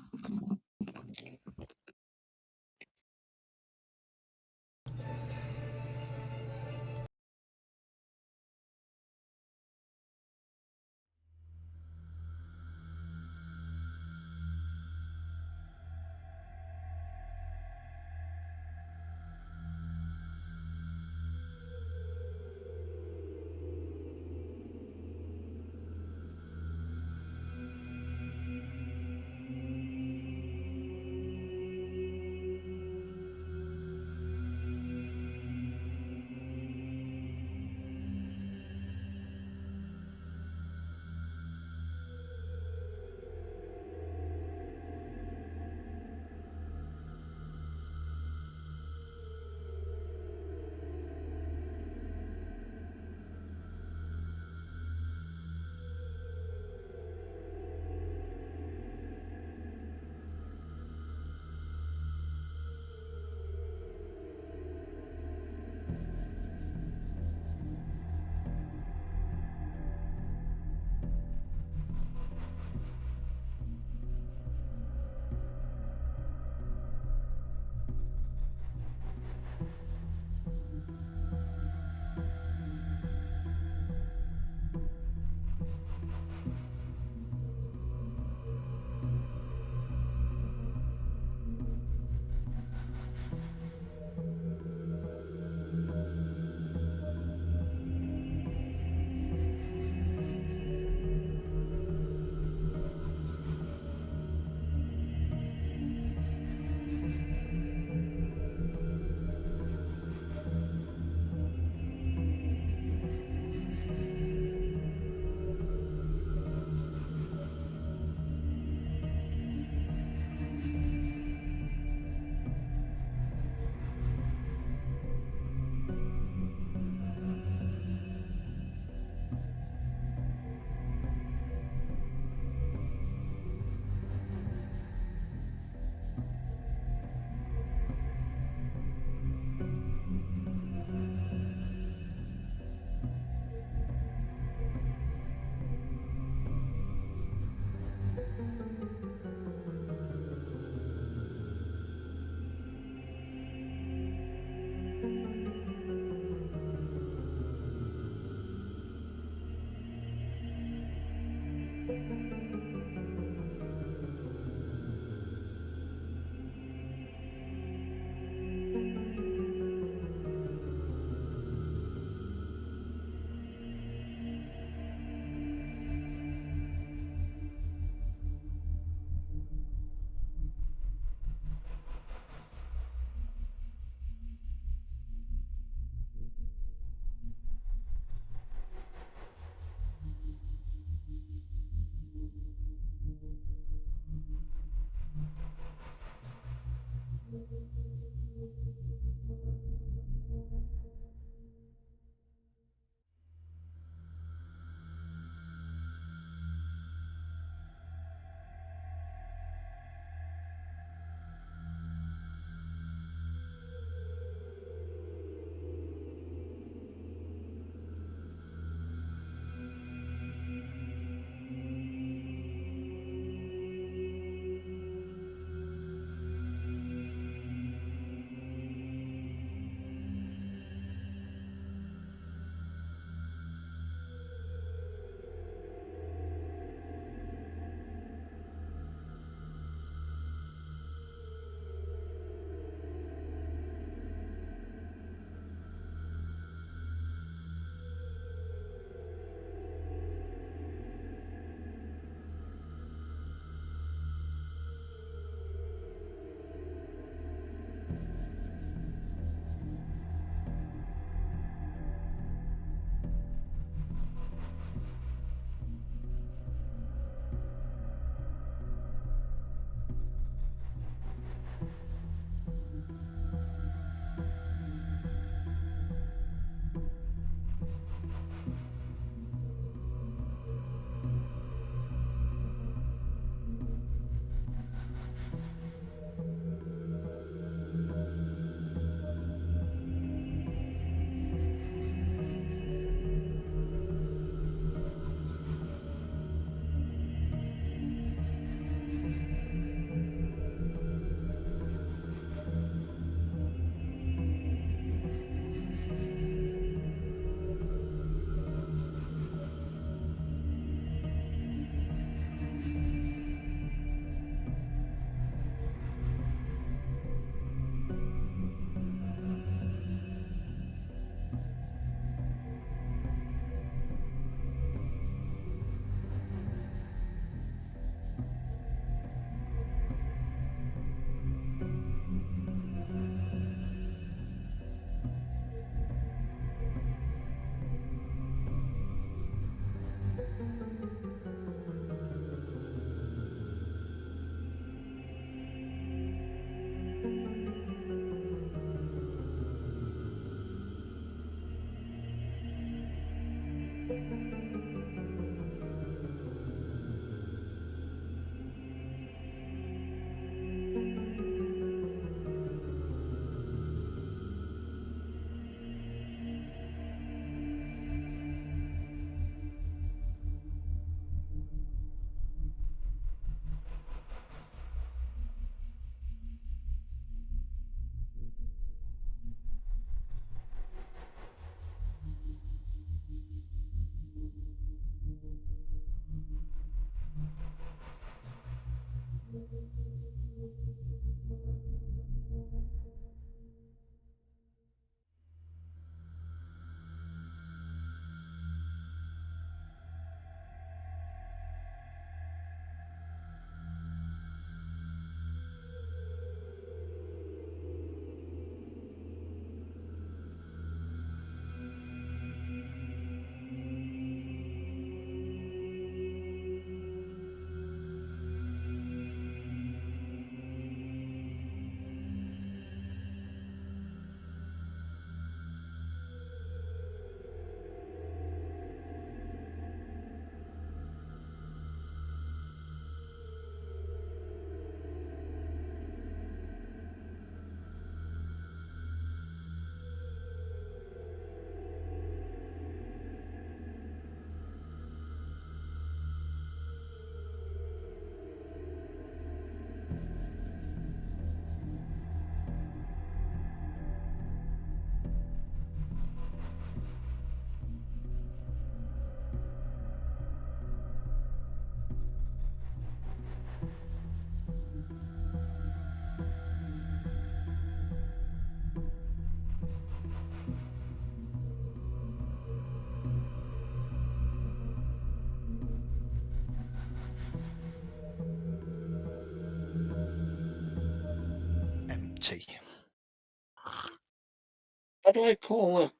How do I call up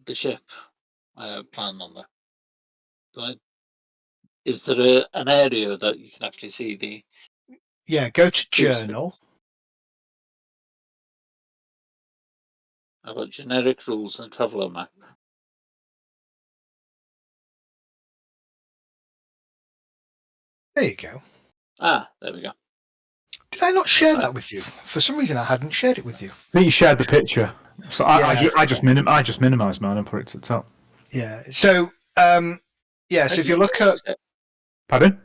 the ship plan on there? Is there an area that you can actually see the? Yeah, go to Please. journal. I've got generic rules and traveller map. There you go. Ah, there we go. Did I not share Right. that with you? For some reason, I hadn't shared it with you. I think you shared the picture, so Yeah. I just minimised mine and put it to the top. Yeah. So, yeah. So if you look at, Pardon?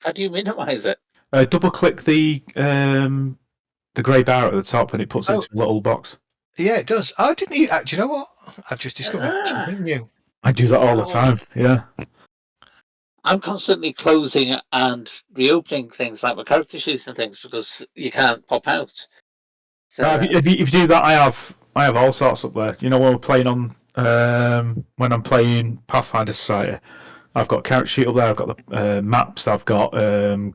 How do you minimise it? Double click the grey bar at the top, and it puts it into a little box. yeah, it does. Oh, didn't you? Do you know what? I've just discovered something new. I do that all the time. Yeah. I'm constantly closing and reopening things like my character sheets and things because you can't pop out. So If you do that, I have all sorts up there. You know, when we're playing on when I'm playing Pathfinder Society, I've got character sheet up there. I've got the maps. I've got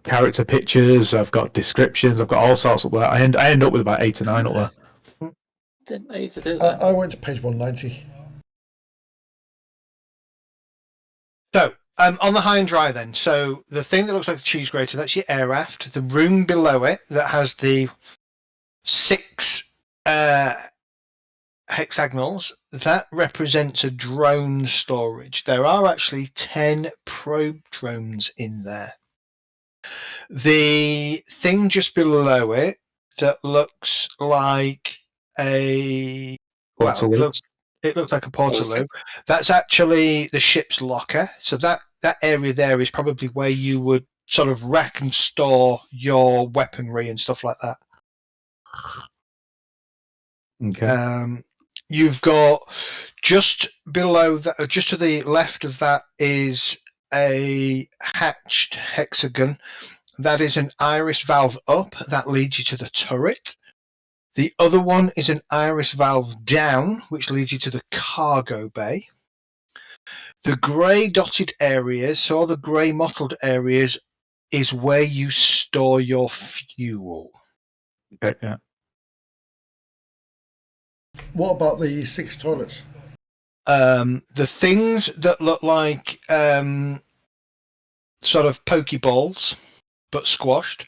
character pictures. I've got descriptions. I've got all sorts up there. I end up with about 8 or 9 up there. didn't know you could do that. I went to page 190. So, on the high and dry then. So the thing that looks like a cheese grater, that's your air aft. The room below it that has the 6 hexagonals, that represents a drone storage. There are actually 10 probe drones in there. The thing just below it that looks like a it looks like a portaloo. That's actually the ship's locker. So that area there is probably where you would sort of rack and store your weaponry and stuff like that. Okay. You've got just below that, just to the left of that, is a hatched hexagon. That is an iris valve up. That leads you to the turret. The other one is an iris valve down, which leads you to the cargo bay. The grey dotted areas, so all the grey mottled areas, is where you store your fuel. Okay. Yeah. What about the 6 toilets? The things that look like sort of pokeballs, but squashed,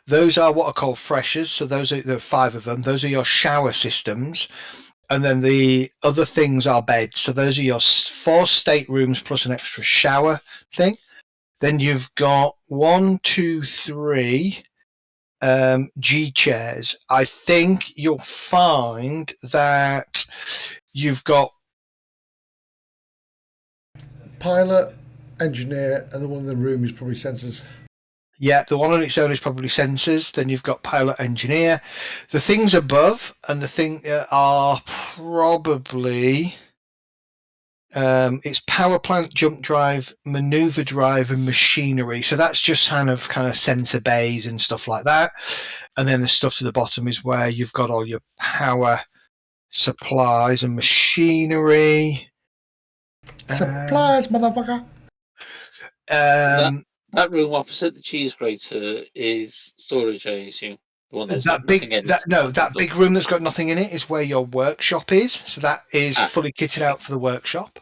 those are what are called freshers. So there are 5 of them. Those are your shower systems. And then the other things are beds. So those are your 4 staterooms plus an extra shower thing. Then you've got 1, 2, 3 G chairs. I think you'll find that you've got Pilot, engineer, and the one in the room is probably sensors. Yeah, the one on its own is probably sensors. Then you've got pilot, engineer. The things above and the thing are probably it's power plant, jump drive, maneuver drive, and machinery. So that's just kind of sensor bays and stuff like that. And then the stuff to the bottom is where you've got all your power supplies and machinery. Supplies, motherfucker. That room opposite the cheese grater is storage, I assume. The one that's got nothing in it. That big room that's got nothing in it is where your workshop is. So that is fully kitted out for the workshop.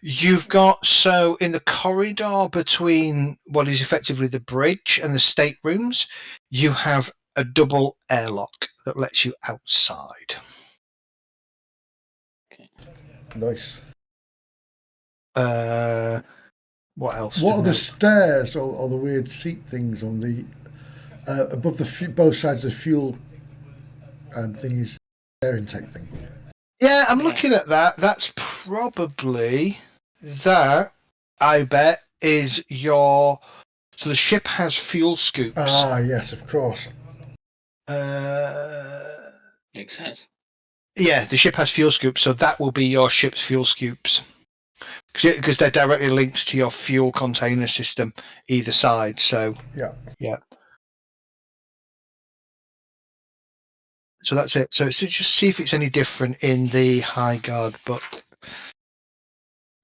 You've got, so in the corridor between what is effectively the bridge and the staterooms, you have a double airlock that lets you outside. Okay. Nice. What else? What are the stairs or the weird seat things on the above the both sides of the fuel thingies, air intake thing? Yeah, I'm looking at that. That's probably that. I bet is your. So the ship has fuel scoops. Ah, yes, of course. Makes sense. Yeah, the ship has fuel scoops, so that will be your ship's fuel scoops. Because they're directly linked to your fuel container system either side. So yeah. So that's it. So just see if it's any different in the High Guard book,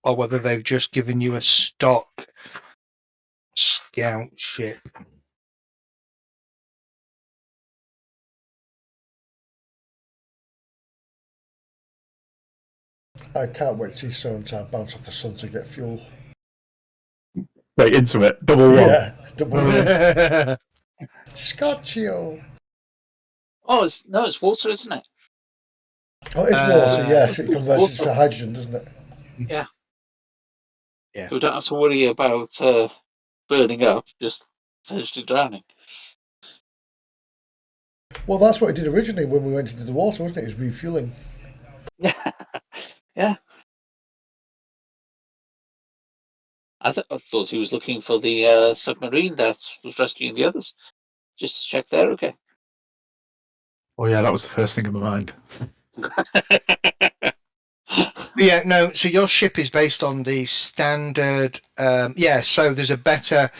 or whether they've just given you a stock scout ship. I can't wait to see so-and-so bounce off the sun to get fuel. Right into it. Double one. Yeah, double one. Scotchio. Oh, it's water, isn't it? Oh, it's water, yes. It converts Water. to hydrogen, doesn't it? Yeah. Yeah. We don't have to worry about burning up, just essentially drowning. Well, that's what it did originally when we went into the water, wasn't it? It was refueling. Yeah. I thought he was looking for the submarine that was rescuing the others, just to check they're okay. Oh yeah, that was the first thing in my mind. Yeah, no. So your ship is based on the standard. Yeah. So there's a better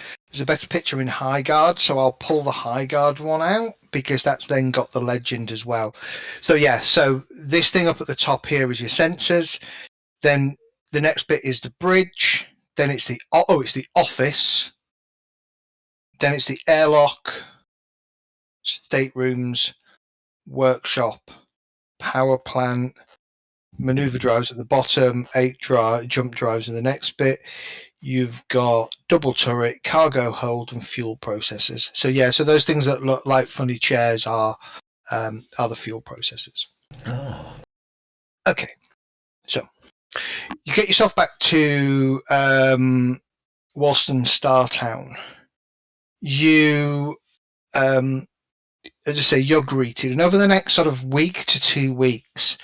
picture in High Guard. So I'll pull the High Guard one out because that's then got the legend as well. So yeah. So this thing up at the top here is your sensors. Then the next bit is the bridge. Then it's the office. Then it's the airlock, staterooms, workshop, power plant, maneuver drives at the bottom, 8 jump drives in the next bit. You've got double turret, cargo hold, and fuel processors. So yeah, so those things that look like funny chairs are the fuel processors. Oh. Okay, so you get yourself back to Walston Startown. You, as I say, you're greeted, and over the next sort of week to 2 weeks,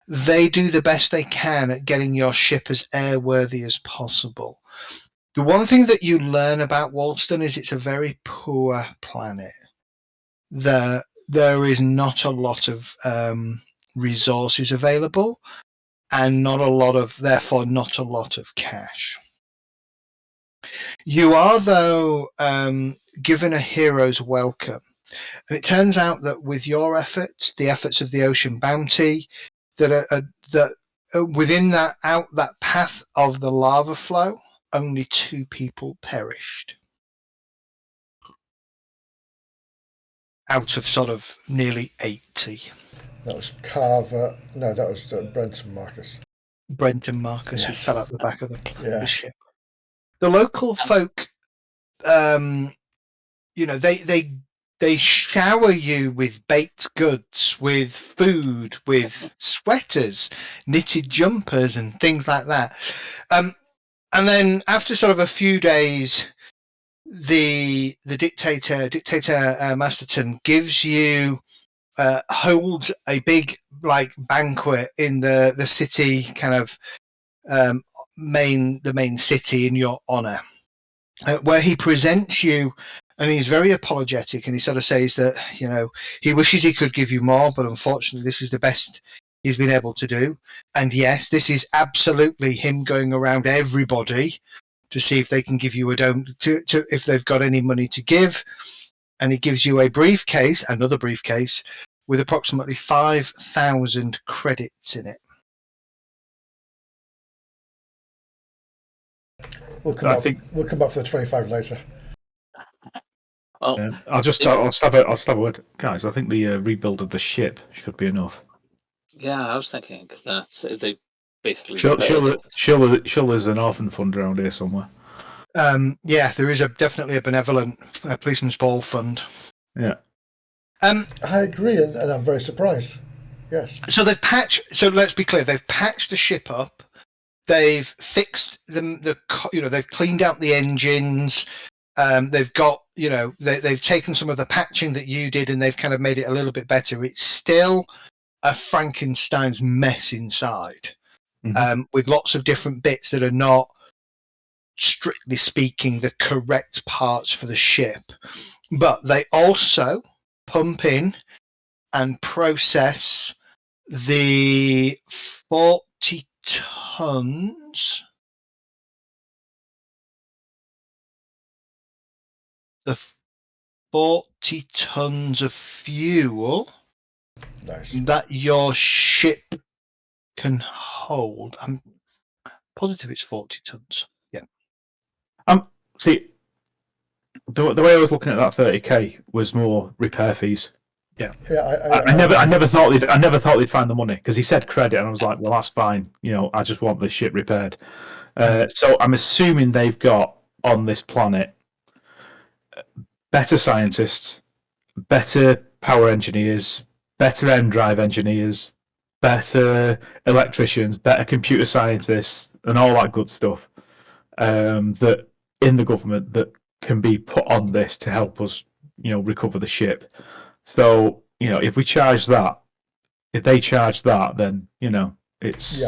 they do the best they can at getting your ship as airworthy as possible. The one thing that you learn about Walston is it's a very poor planet. There is not a lot of resources available, and therefore not a lot of cash. You are, though, given a hero's welcome. And it turns out that with your efforts, the efforts of the Ocean Bounty, that within that path of the lava flow, only 2 people perished out of sort of nearly 80. That was Carver. No, that was Brent and Marcus. Brent and Marcus, who Yes. fell out the back of the Yeah. ship. The local folk, they shower you with baked goods, with food, with sweaters, knitted jumpers, and things like that. And then after sort of a few days, the dictator Masterton gives you holds a big banquet in the city kind of main city in your honor, where he presents you, and he's very apologetic, and he sort of says that he wishes he could give you more, but unfortunately this is the best he's been able to do. And yes, this is absolutely him going around everybody to see if they can give you if they've got any money to give. And he gives you another briefcase with approximately 5,000 credits in it. We'll come back for the 25 later. Oh, I'll stab a word, guys. I think the rebuild of the ship should be enough. yeah, I was thinking that they basically. Surely there's an orphan fund around here somewhere. Yeah, there is definitely a benevolent policeman's ball fund. Yeah. I agree, and I'm very surprised. Yes. So let's be clear. They've patched the ship up. They've fixed they've cleaned out the engines. They've got, they've taken some of the patching that you did and they've kind of made it a little bit better. It's still a Frankenstein's mess inside, with lots of different bits that are not, strictly speaking, the correct parts for the ship. But they also pump in and process the 40 tons. The 40 tons of fuel that your ship can hold. I'm positive it's 40 tons. Yeah. See, the way I was looking at that 30k was more repair fees. Yeah. Yeah, I never thought they'd find the money because he said credit, and I was like, well, that's fine. I just want the ship repaired. So I'm assuming they've got on this planet better scientists, better power engineers, better end drive engineers, better electricians, better computer scientists, and all that good stuff. That in the government that can be put on this to help us, recover the ship. So, if we charge that, if they charge that, then it's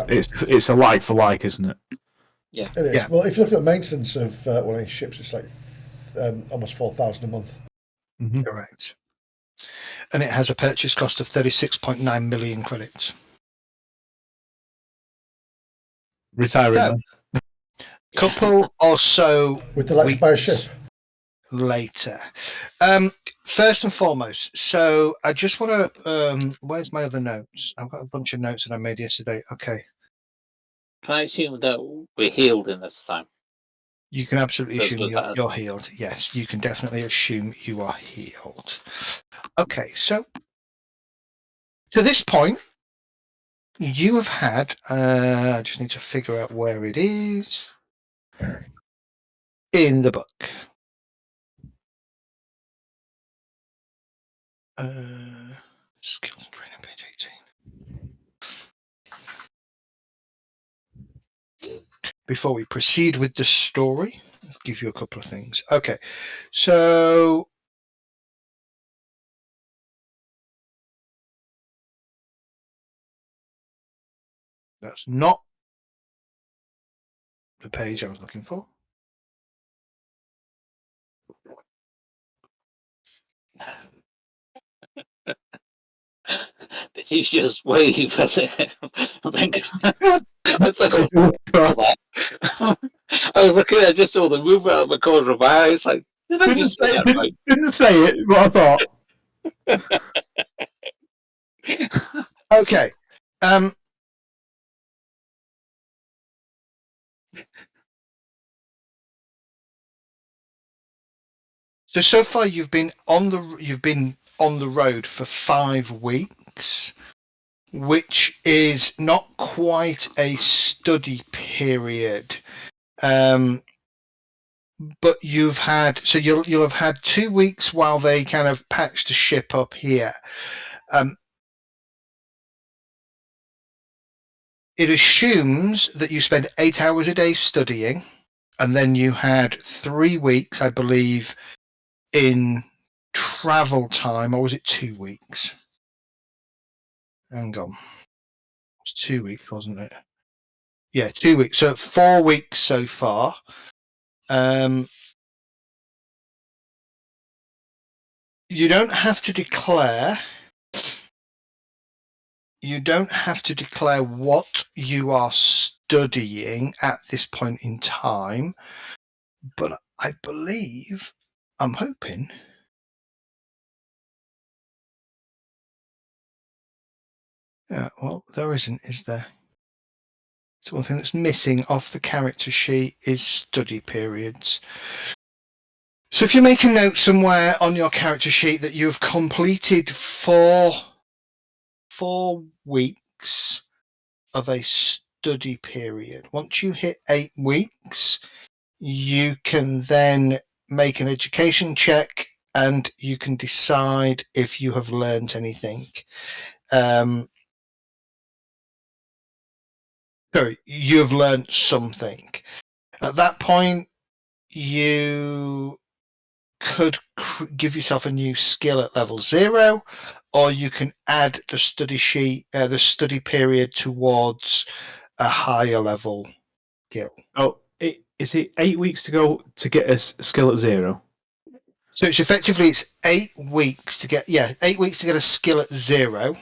a like for like, isn't it? Yeah. it is. Yeah. Well, if you look at the maintenance of one of these ships, it's like almost 4,000 a month. Mm-hmm. Correct. And it has a purchase cost of 36.9 million credits. Retiring. So, couple or so Would they like to buy a weeks ship? later. First and foremost, so I just want to. Where's my other notes? I've got a bunch of notes that I made yesterday. Okay, Can I assume that we're healed in this time? you can absolutely Does- assume does that- you're healed. Yes, you can definitely assume you are healed. Okay, so to this point, you have had. I just need to figure out where it is in the book. Skills and training, page 18. Before we proceed with the story, I'll give you a couple of things. Okay, so that's not the page I was looking for. Did you just wave at it? It's like, I was looking at it, just saw the movement out of the corner of my eye. It's like, did I just say that right? Didn't say it, but I thought. Okay. So far you've been on the road for 5 weeks, which is not quite a study period. But you've had you'll have had 2 weeks while they kind of patched the ship up here. It assumes that you spend 8 hours a day studying, and then you had 3 weeks, I believe, in travel time, or was it 2 weeks? Hang on. It was 2 weeks, wasn't it? Yeah, 2 weeks. So 4 weeks so far. You don't have to declare. You don't have to declare what you are studying at this point in time, but I believe, I'm hoping. Yeah, well, there isn't, is there? So one thing that's missing off the character sheet is study periods. So if you make a note somewhere on your character sheet that you've completed 4 weeks of a study period, once you hit 8 weeks, you can then make an education check and you can decide if you have learned anything. Sorry, you have learned something. At that point, you could give yourself a new skill at level 0, or you can add the study sheet, the study period towards a higher level skill. Oh, is it 8 weeks to go to get a skill at 0? So it's 8 weeks to get 8 weeks to get a skill at 0,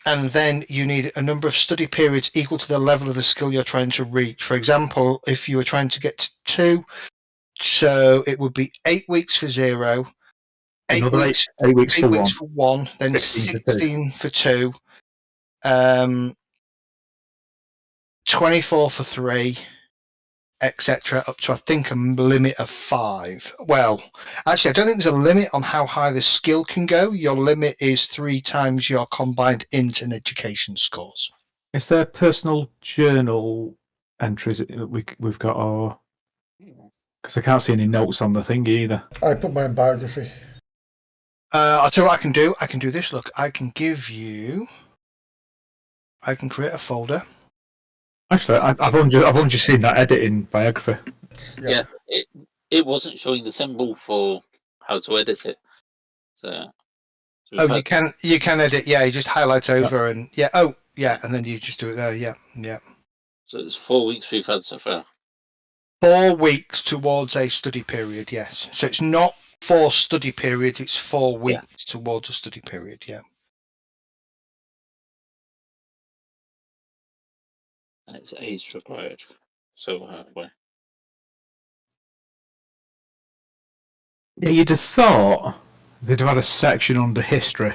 and then you need a number of study periods equal to the level of the skill you're trying to reach. For example, if you were trying to get to 2, so it would be 8 weeks for 0, 8 Another weeks, 8 weeks 8 for weeks 1. for 1, then 16 for 2, 24 for 3, etc., up to I think a limit of 5. Well, actually, I don't think there's a limit on how high the skill can go. Your limit is 3 times your combined int and education scores. Is there personal journal entries that we've got, or because I can't see any notes on the thing either? I put my own biography. I'll tell you what I can do. I can do this. Look, I can give you. I can create a folder. Actually, I've only just seen that editing biography. Yeah, it wasn't showing the symbol for how to edit it. So we've Oh, had- you can edit. Yeah, you just highlight over and yeah. Oh, yeah, and then you just do it there. Yeah, yeah. So it's 4 weeks we've had so far. 4 weeks towards a study period. Yes. So it's not 4 study periods. It's 4 weeks towards a study period. Yeah. And it's age required. So Yeah, you'd have thought they'd have had a section under history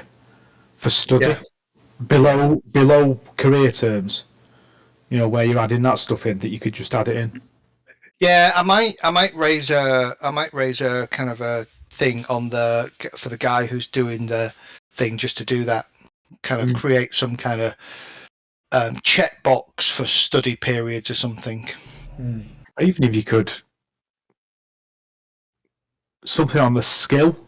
for study Yeah. below career terms. You know, where you're adding that stuff in that you could just add it in. Yeah, I might raise a kind of a thing on for the guy who's doing the thing just to do that, kind of create some kind of checkbox for study periods or something. Even if you could something on the skill,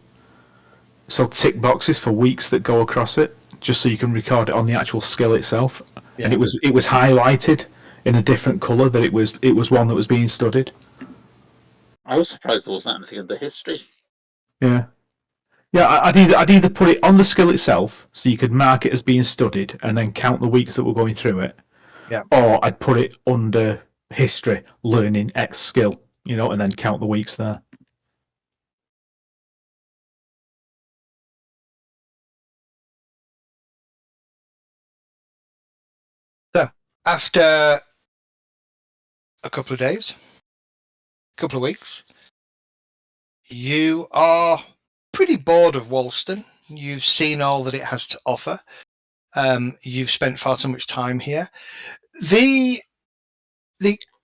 so tick boxes for weeks that go across it, just so you can record it on the actual skill itself. Yeah. And it was highlighted in a different colour that it was one that was being studied. I was surprised there wasn't anything in the history. Yeah. Yeah, I'd either put it on the skill itself, so you could mark it as being studied, and then count the weeks that were going through it. Yeah. Or I'd put it under history, learning X skill, and then count the weeks there. So after a couple of days, a couple of weeks, you are pretty bored of Wolston. You've seen all that it has to offer. You've spent far too much time here. The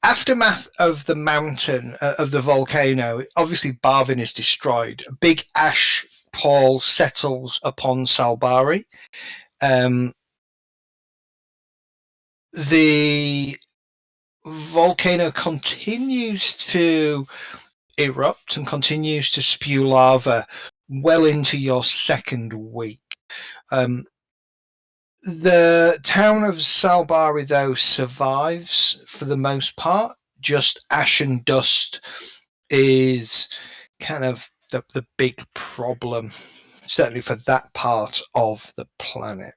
aftermath of the mountain, of the volcano, obviously Barvin is destroyed. A big ash pall settles upon Salbari. The volcano continues to erupt and continues to spew lava well into your second week. The town of Salbari, though, survives for the most part. Just ash and dust is kind of the big problem, certainly for that part of the planet.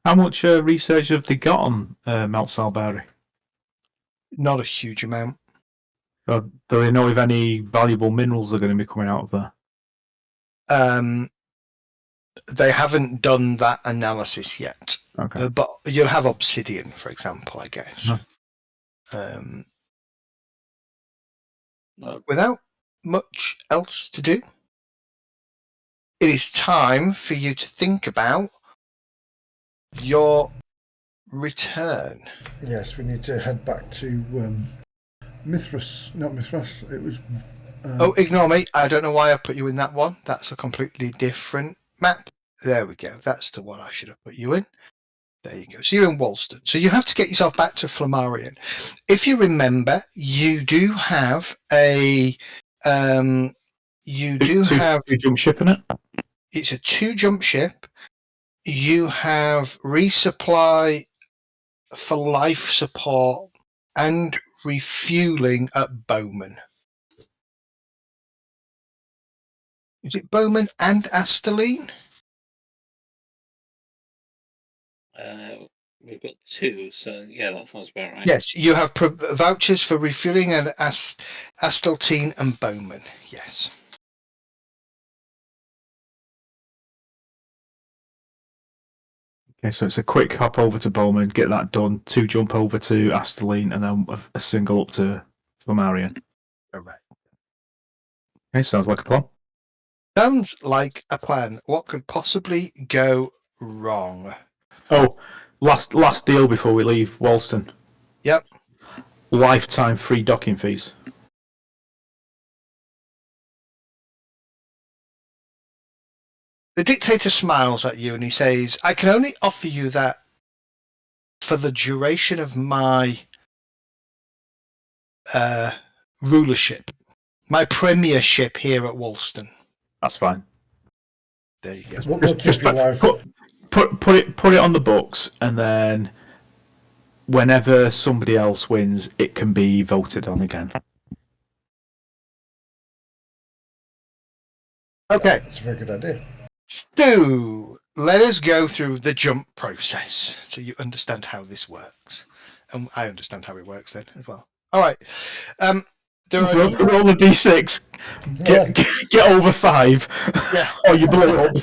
How much research have they got on Mount Salbari? Not a huge amount. Do they know if any valuable minerals are going to be coming out of there? They haven't done that analysis yet. Okay. But you'll have obsidian, for example, I guess. Without much else to do, it is time for you to think about your return. Yes, we need to head back to Mithras. Not Mithras. It was. Oh, ignore me. I don't know why I put you in that one. That's a completely different map. There we go. That's the one I should have put you in. There you go. So you're in Wolston. So you have to get yourself back to Flammarion. If you remember, you do have a. Two jump ship in it. It's a 2-jump ship. You have resupply for life support and refueling at Bowman. Is it Bowman and Astaline? We've got 2, so yeah, that sounds about right. Yes, you have vouchers for refueling at Astaltine and Bowman. Yes. Okay, so it's a quick hop over to Bowman, get that done, 2 jump over to Astaline, and then a single up to Flammarion. Correct. Okay, sounds like a plan. Sounds like a plan. What could possibly go wrong? Oh, last deal before we leave Walston. Yep. Lifetime free docking fees. The dictator smiles at you and he says, I can only offer you that for the duration of my rulership, my premiership here at Walston. That's fine. There you go. We'll keep you alive. Put it on the books, and then whenever somebody else wins, it can be voted on again. Okay. That's a very good idea. So let us go through the jump process so you understand how this works. And I understand how it works then as well. All right. There are Roll a d6. Get over 5. Yeah. Or you blow up.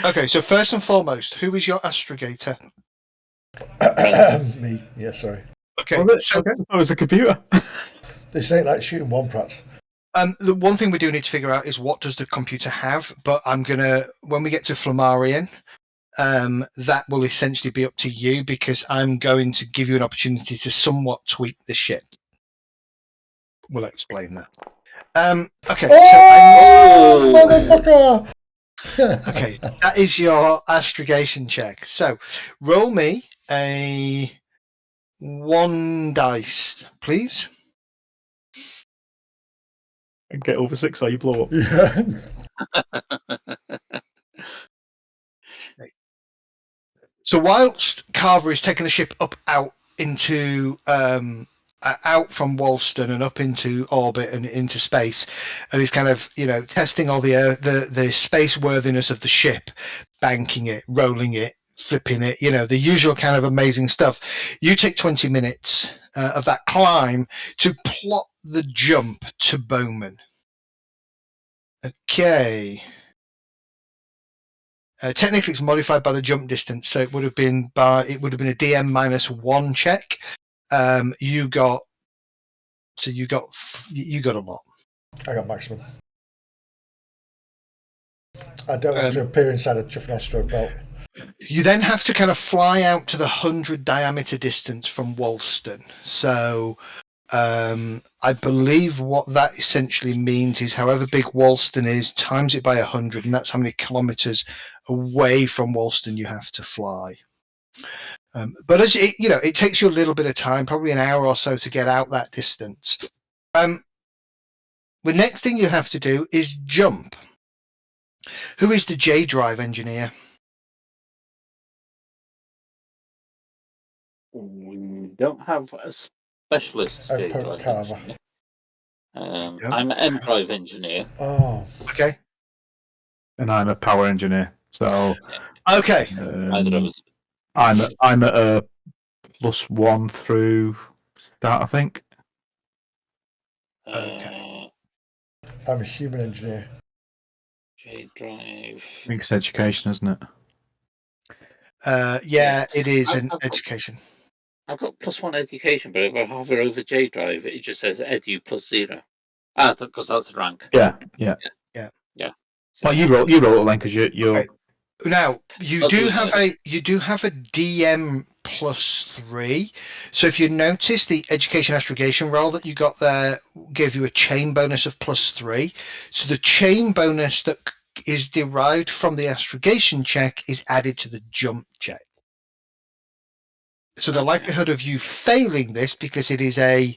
Okay, so first and foremost, who is your astrogator? Me. Yeah, sorry. Okay, so Okay. Oh, it's a computer. This ain't like shooting Womprats. the one thing we do need to figure out is what does the computer have, but I'm gonna, when we get to Flammarion, that will essentially be up to you because I'm going to give you an opportunity to somewhat tweak the ship. We'll explain that. Okay, Oh, so motherfucker! okay, that is your astrogation check. So roll me a 1 dice, please. And get over 6 or you blow up. Yeah. So whilst Carver is taking the ship out into out from Walston and up into orbit and into space, and he's kind of testing all the space worthiness of the ship, banking it, rolling it, flipping it, the usual kind of amazing stuff. You take 20 minutes of that climb to plot the jump to Bowman. Okay. Technically, it's modified by the jump distance, so it would have been a DM -1 check. You got a lot. I got maximum. I don't have to appear inside a Chuffnostro belt. You then have to kind of fly out to the 100 diameter distance from Walston. So I believe what that essentially means is however big Walston is, times it by 100, and that's how many kilometers away from Walston you have to fly. But as it takes you a little bit of time, probably an hour or so to get out that distance. The next thing you have to do is jump. Who is the J drive engineer? We don't have a specialist I J poke drive Carver. engineer. I'm an M drive engineer. Oh. Okay. And I'm a power engineer. So Okay. Neither of us. I'm at a +1 through start, I think. Okay. I'm a human engineer. J drive. I think it's education, isn't it? Yeah, it is I've an got- education. I've got +1 education, but if I hover over J drive, it just says edu +0. Because that's the rank. Yeah. So, Well, you roll it then because you're. Okay. Now you I'll do do have that. a DM +3. So if you notice, the education astrogation roll that you got there gave you a chain bonus of +3. So the chain bonus that is derived from the astrogation check is added to the jump check. So the likelihood of you failing this, because it is a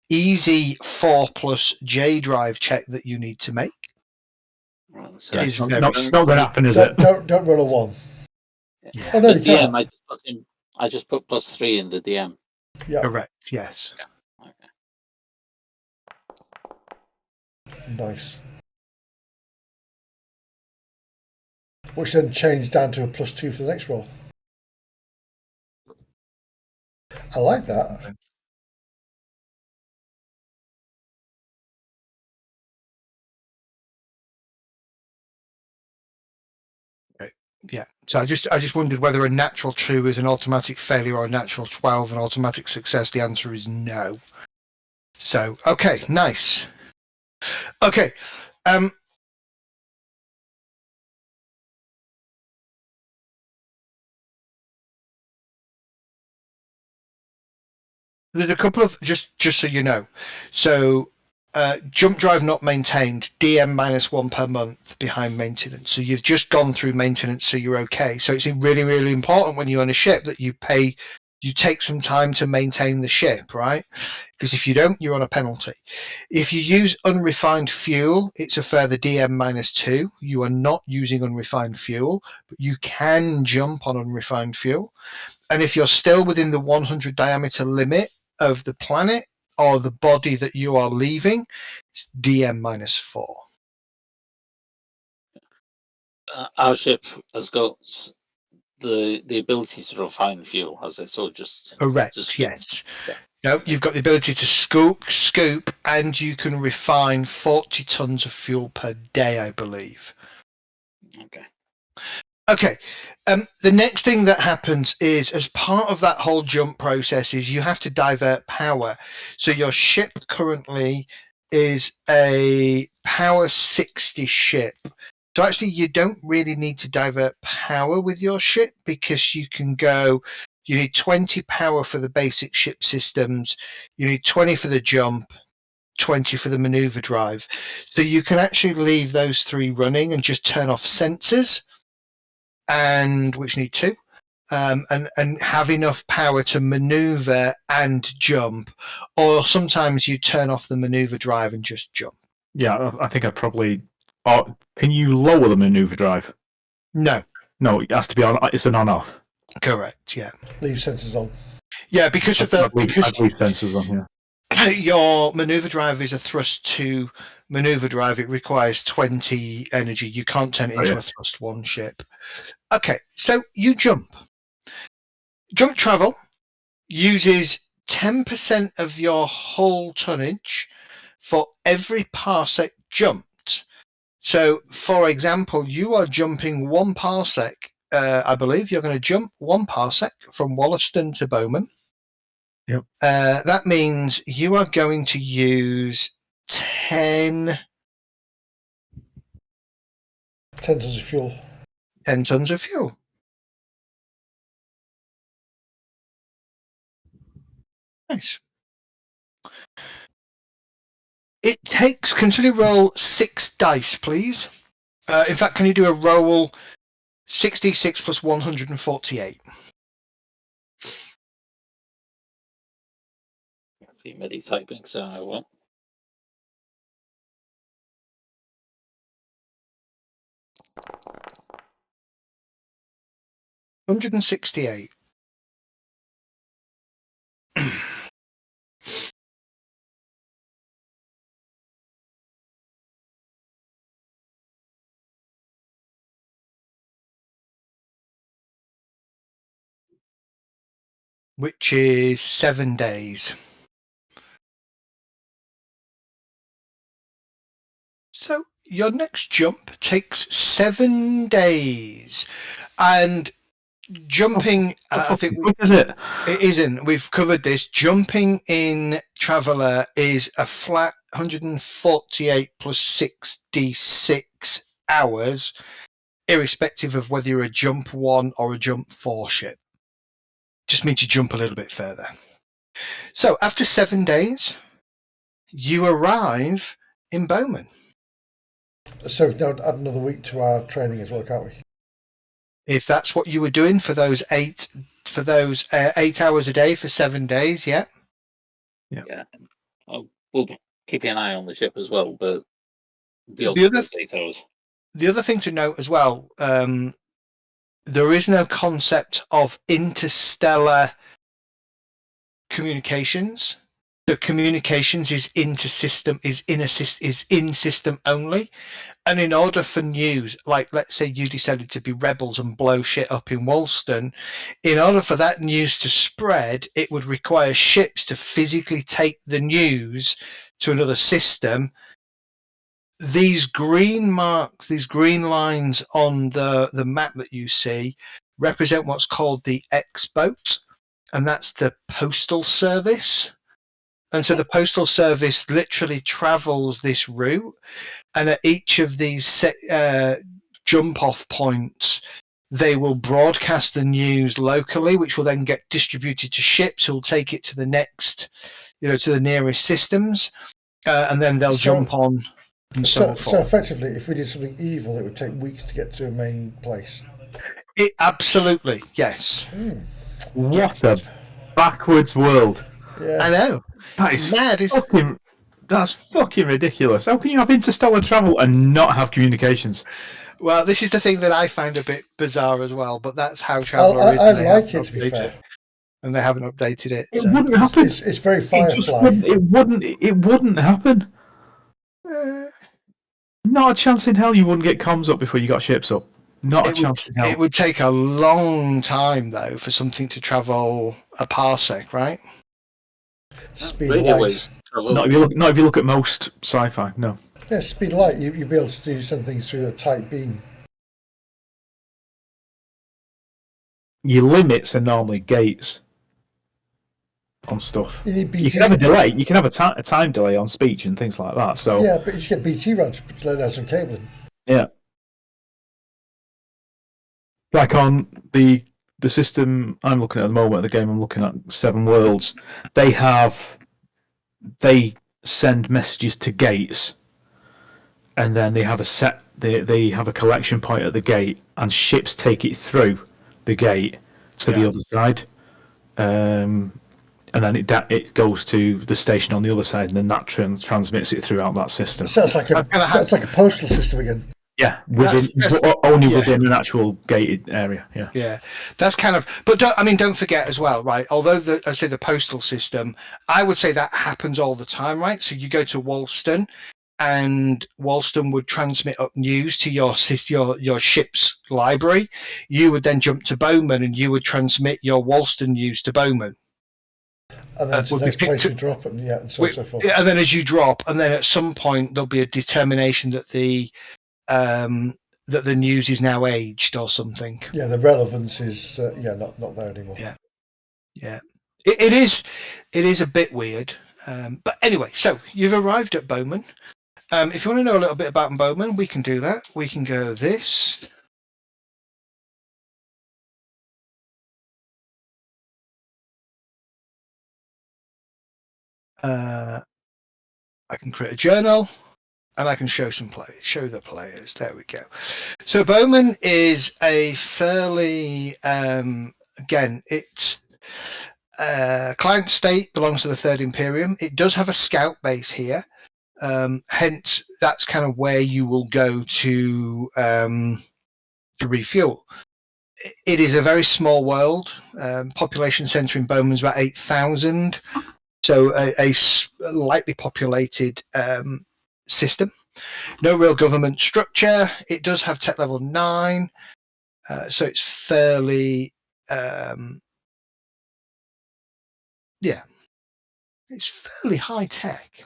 easy 4+ J drive check that you need to make. Right, so Yeah, It's it's very not going to happen, is it? Don't roll a 1. Yeah. Oh, no, the you DM, can't. I just put +3 in the DM. Yeah, Correct. Yes. Okay. nice. Which then changed down to a +2 for the next roll. I like that. Yeah. So I just wondered whether a natural 2 is an automatic failure or a natural 12 an automatic success. The answer is no. So, okay, nice. Okay. There's a couple of just so you know. So jump drive not maintained, DM -1 per month behind maintenance. So you've just gone through maintenance, so you're okay. So it's really, really important when you're on a ship that you take some time to maintain the ship, right? Because if you don't, you're on a penalty. If you use unrefined fuel, it's a further DM -2. You are not using unrefined fuel, but you can jump on unrefined fuel. And if you're still within the 100 diameter limit of the planet or the body that you are leaving, it's DM -4. Our ship has got the ability to refine fuel, has it? So just Correct, scoop. yes. Yeah. No, you've got the ability to scoop, and you can refine 40 tons of fuel per day, I believe. Okay. Okay. The next thing that happens is, as part of that whole jump process, is you have to divert power. So your ship currently is a power 60 ship. So actually, you don't really need to divert power with your ship, because you can go. You need 20 power for the basic ship systems. You need 20 for the jump, 20 for the maneuver drive. So you can actually leave those 3 running and just turn off sensors, and which need 2, and have enough power to maneuver and jump. Or sometimes you turn off the maneuver drive and just jump. Yeah, I think I probably. Oh, can you lower the maneuver drive? No, No, it has to be on. It's an on-off. correct. Yeah, Leave sensors on. yeah, because of I'd leave sensors on here. your maneuver drive is a thrust 2 maneuver drive. It requires 20 energy. You can't turn it into a thrust 1 ship. Okay, so you jump. Jump travel uses 10% of your hull tonnage for every parsec jumped. So, for example, you are jumping 1 parsec. I believe you're going to jump 1 parsec from Wollaston to Bowman. Yep. That means you are going to use 10 tons of fuel. 10 tons of fuel. Nice. It takes. Can you roll 6 dice, please? In fact, can you do a roll 66 plus 148? See MIDI typing, so I won't. 168. Which is 7 days. So your next jump takes 7 days. And jumping, I think What is it? it isn't. We've covered this. Jumping in Traveller is a flat 148 plus 66 hours, irrespective of whether you're a jump 1 or a jump 4 ship. Just means you jump a little bit further. So after 7 days, you arrive in Bowman. So now add another week to our training as well, can't we? If that's what you were doing for those 8 hours a day for 7 days, yeah. Yeah. We'll be keeping an eye on the ship as well, but beyond The other those 8 hours. The other thing to note as well, there is no concept of interstellar communications. The communications is inter-system, is in system only. And in order for news, like let's say you decided to be rebels and blow shit up in Wollaston, in order for that news to spread, it would require ships to physically take the news to another system. These green marks, these green lines on the map that you see represent what's called the X-boat, and that's the postal service. And so the Postal Service literally travels this route, and at each of these jump-off points, they will broadcast the news locally, which will then get distributed to ships who will take it to the next, to the nearest systems, and then they'll jump on and so forth. So effectively, if we did something evil, it would take weeks to get to a main place. Absolutely, yes. What a backwards world. Yeah. I know. That It's is mad, that's fucking ridiculous. How can you have interstellar travel and not have communications? Well, this is the thing that I find a bit bizarre as well, but that's how Traveller is. I like it, to be fair. And they haven't updated it. It wouldn't happen. It's very Firefly. It wouldn't happen. Not a chance in hell you wouldn't get comms up before you got ships up. Not a chance in hell. It would take a long time, though, for something to travel a parsec, right? Speed of light. Not if you look at most sci-fi. No. Yeah, speed of light. You'd be able to do some things through a tight beam. Your limits are normally gates on stuff. You need BT. You can have a delay. You can have a time delay on speech and things like that. So yeah, but you should get BT round to let down some cabling. Yeah. Like on the system I'm looking at the moment, the game I'm looking at, Seven Worlds, they send messages to gates, and then they have they have a collection point at the gate, and ships take it through the gate to the other side, and then it goes to the station on the other side, and then that transmits it throughout that system. So it's like a postal system again. Yeah, within an actual gated area. Yeah, that's kind of. But don't forget as well, right? Although I say the postal system, I would say that happens all the time, right? So you go to Woolston, and Woolston would transmit up news to your ship's library. You would then jump to Bowman, and you would transmit your Woolston news to Bowman. And then to the next place you drop, and so forth. And then as you drop, and then at some point there'll be a determination that the news is now aged or something. Yeah, the relevance is not there anymore. Yeah. It is a bit weird, but anyway. So you've arrived at Bowman. If you want to know a little bit about Bowman, we can do that. We can go this. I can create a journal. And I can show the players. There we go. So Bowman is a fairly, again, it's client state, belongs to the Third Imperium. It does have a scout base here. Hence, that's kind of where you will go to refuel. It is a very small world. Population centre in Bowman is about 8,000. So a lightly populated system. No real government structure. It does have tech level 9, so it's fairly it's fairly high tech,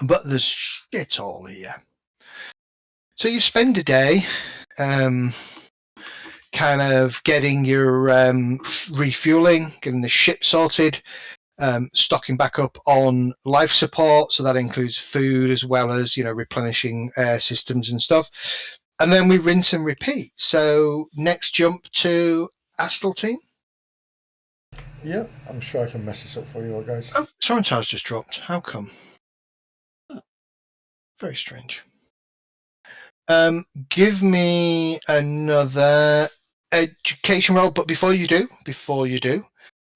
but there's shit all here. So you spend a day kind of getting your refueling, getting the ship sorted, stocking back up on life support, so that includes food as well as replenishing systems and stuff, and then we rinse and repeat. So next jump to Astal team. Yeah, I'm sure I can mess this up for you all guys. Oh, Sorrentine's just dropped. How come? Very strange. Give me another education roll, but before you do,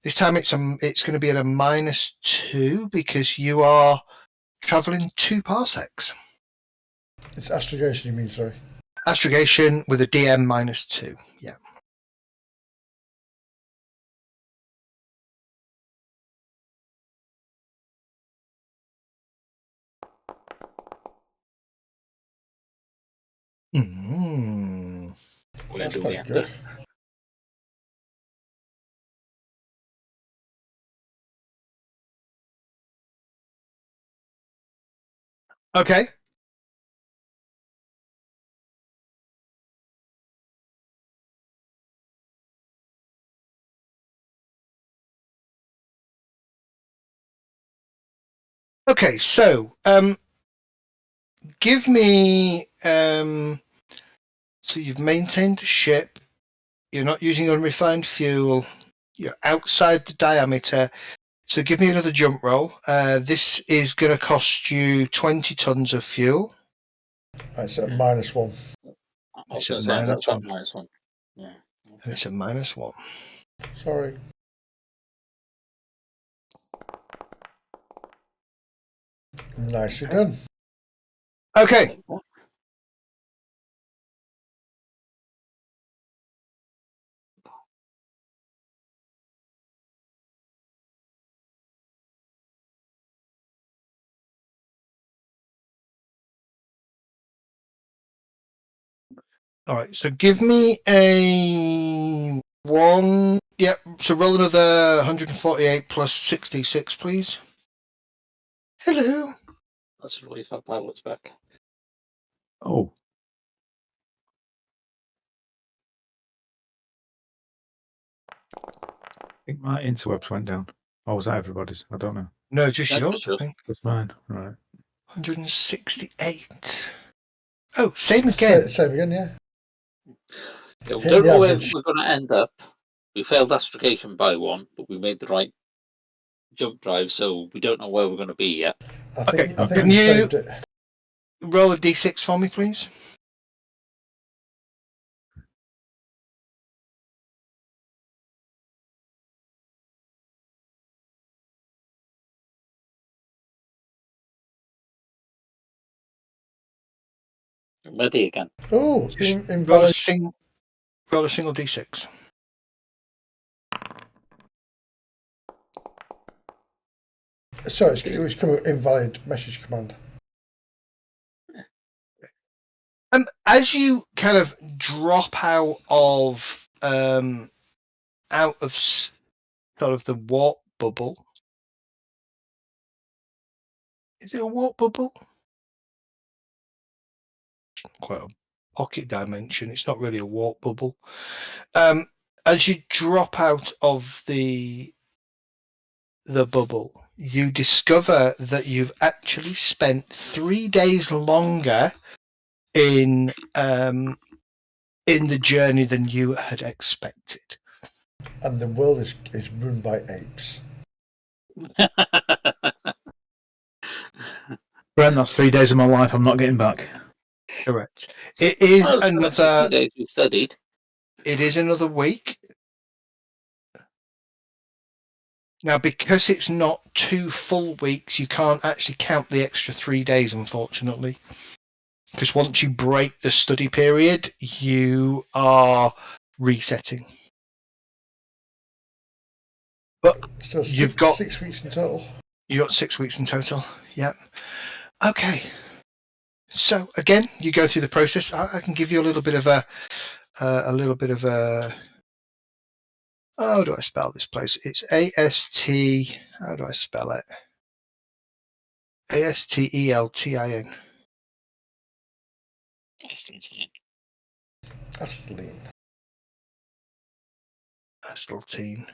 this time it's going to be at a -2 because you are traveling 2 parsecs. It's astrogation, you mean? Sorry. Astrogation with a DM -2. Yeah. That's quite good. Okay. Okay, so give me. So you've maintained the ship. You're not using unrefined fuel. You're outside the diameter. So give me another jump roll. This is going to cost you 20 tons of fuel. It's at -1. I was It's going a to say, I've got -1. -1. Yeah. And Okay. it's a -1. Sorry. Nicely done. Okay. All right. So give me a 1. Yep. So roll another 148 plus 66, please. Hello. That's really far pilots back. Oh. I think my interwebs went down. Or was that everybody's? I don't know. No, just Yeah, yours, just I yours. think. It's mine. Right. 168. Oh, same again. Same again, yeah. Yeah, we Hit don't the know where average. we're going to end up. We failed astrogation by 1, but we made the right jump drive, so we don't know where we're going to be yet. I Okay, think can we you- saved it. Roll a d6 for me, please. I'm ready again. Oh, Just roll a, invalid. roll a single d6. Sorry, it was coming invalid message command. As you kind of drop out of sort of the warp bubble. Is it a warp bubble? Quite a pocket dimension. It's not really a warp bubble. As you drop out of the bubble, you discover that you've actually spent 3 days longer in the journey than you had expected. And the world is run by apes. Brent, that's 3 days of my life I'm not getting back. Correct. It is Well, it's been 60 another. days we studied. It is another week. Now, because it's not 2 full weeks, you can't actually count the extra 3 days, unfortunately. Because once you break the study period, you are resetting. But So you've got 6 weeks in total. you got 6 weeks in total. Yep. Okay. So again, you go through the process. I can give you a little bit of a how do I spell this place? It's AST. How do I spell it? ASTELTIN. Asteline. Asteltine.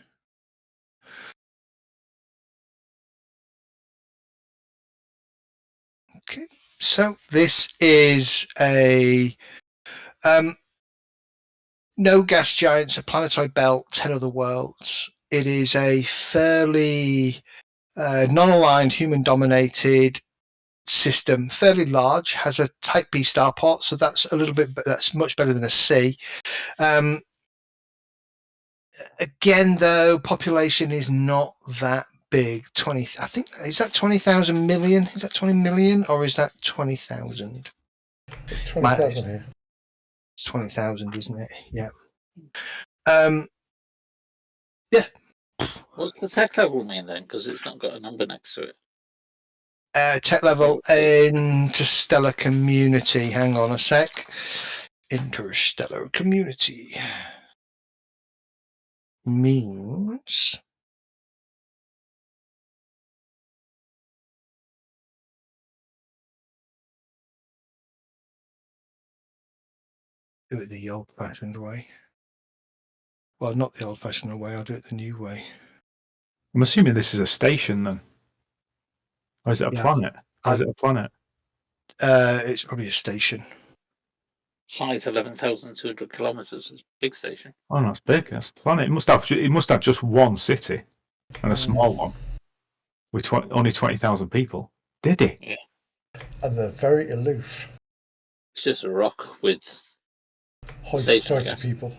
Okay. So this is a no gas giants, a planetoid belt, 10 other worlds. It is a fairly non-aligned, human-dominated system, fairly large, has a Type B starport, so that's much better than a C. Again, though, population is not that big. 20, I think, is that 20,000 million? Is that 20 million or is that 20,000? It's 20,000 here. It's 20,000, isn't it? Yeah. What's the tech level mean then? Because it's not got a number next to it. Tech level interstellar community. Hang on a sec. Interstellar community means do it the old-fashioned way. Well, not the old-fashioned way. I'll do it the new way. I'm assuming this is a station then. Or is it a Yeah. planet? Or is it a planet? It's probably a station. Size 11,200 kilometers. It's a big station. Oh, no, it's big. That's a planet. It must have just one city and a small one with only 20,000 people. Did he? Yeah. And they're very aloof. It's just a rock with station, I Hoity-toity guess. people.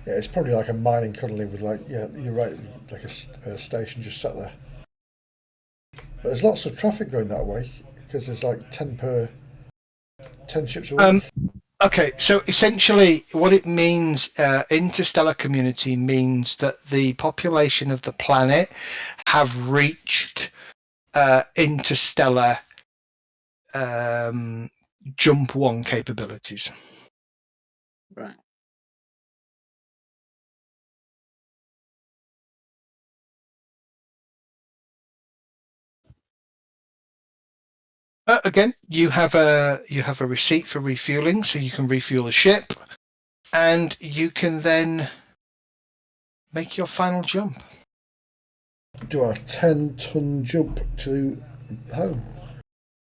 Yeah, it's probably like a mining colony with you're right, like a station just sat there. But there's lots of traffic going that way because there's like 10 ships a week. Okay, so essentially what it means, interstellar community means that the population of the planet have reached interstellar jump one capabilities. Right. Again, you have a receipt for refueling, so you can refuel a ship, and you can then make your final jump. Do a 10-ton jump to home.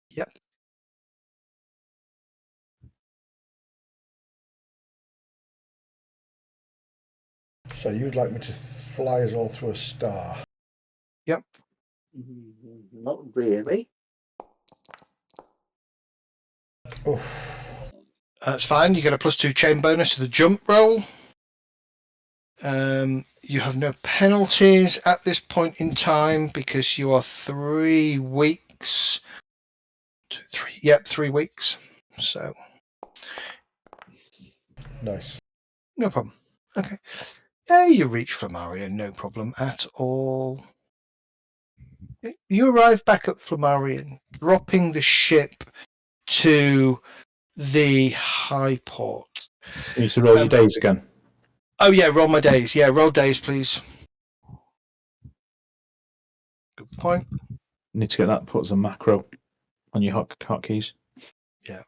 Yep. So you'd like me to fly us all through a star? Yep. Not really. Oof. That's fine. You get a +2 chain bonus to the jump roll. You have no penalties at this point in time because you are 3 weeks. 2, 3. Yep, 3 weeks. So Nice. no problem. Okay. There you reach Flamaria, no problem at all. You arrive back at Flamarian, dropping the ship to the high port. You need to roll your days again. Oh yeah, roll my days. Yeah, roll days, please. Good point. You need to get that put as a macro on your hotkeys. Yeah.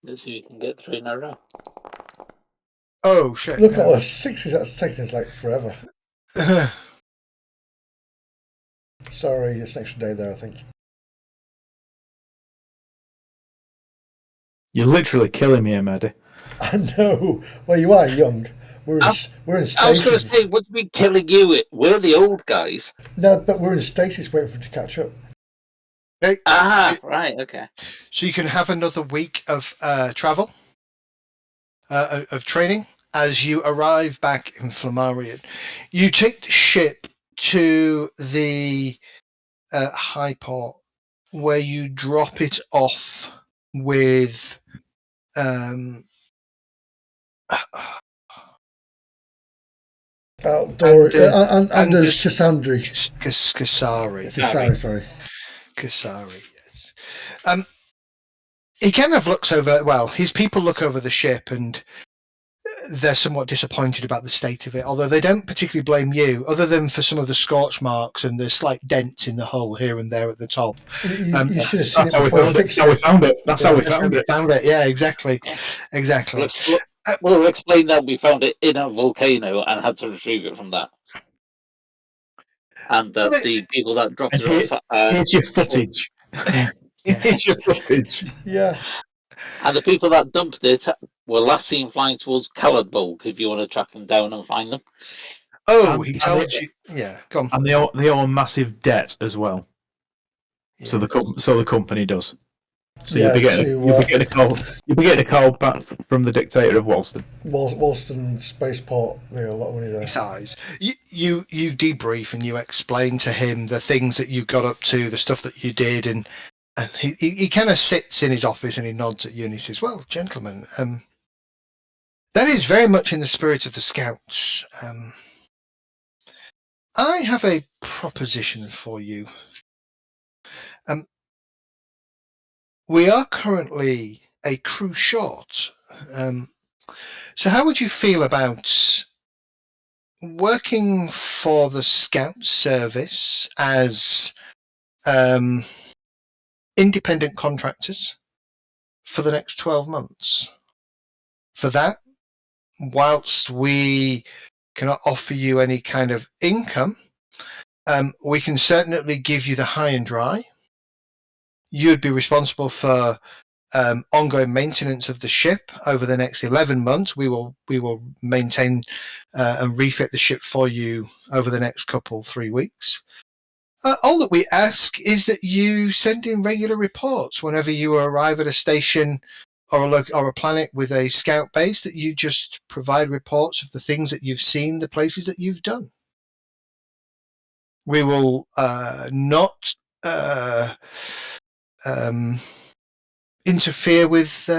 Let's see if we can get 3 in a row. Oh shit. Look at all the sixes that's taking us like forever. Sorry, it's an extra day there, I think. You're literally killing me, Maddie. I know. Well, you are young. We're in I was going to stasis. say, what do we mean killing you? We're the old guys. No, but we're in stasis waiting for it to catch up. Okay. Right, okay. So you can have another week of travel, of training, as you arrive back in Flamarian. You take the ship to the high port, where you drop it off with Anders Cassandri. Kasari. Sorry. Kasari, yes. He kind of looks over, well, his people look over the ship and they're somewhat disappointed about the state of it, although they don't particularly blame you, other than for some of the scorch marks and the slight dents in the hull here and there at the top. You should have seen it That's before you fixed it. That's how we found it. Yeah, exactly. We'll explain that we found it in a volcano and had to retrieve it from that. And that the people that dropped it off... Here's your footage. Here's your footage. Yeah. And the people that dumped it were last seen flying towards Caladbolg, if you want to track them down and find them. Oh, he told you. Yeah, come on. And they owe a massive debt as well. Yeah. So the company does. So yeah, you'll be getting a call back from the dictator of Walston. Walston Spaceport. They owe a lot of money there. Besides, you debrief and you explain to him the things that you got up to, the stuff that you did, and he kind of sits in his office and he nods at you and he says, "Well, gentlemen, that is very much in the spirit of the Scouts. I have a proposition for you. We are currently a crew short. So how would you feel about working for the Scout Service as independent contractors for the next 12 months? For that, whilst we cannot offer you any kind of income, we can certainly give you the high and dry. You'd be responsible for ongoing maintenance of the ship over the next 11 months. We will maintain and refit the ship for you over the next 3 weeks. All that we ask is that you send in regular reports whenever you arrive at a station or a planet with a scout base, that you just provide reports of the things that you've seen, the places that you've done. We will not interfere with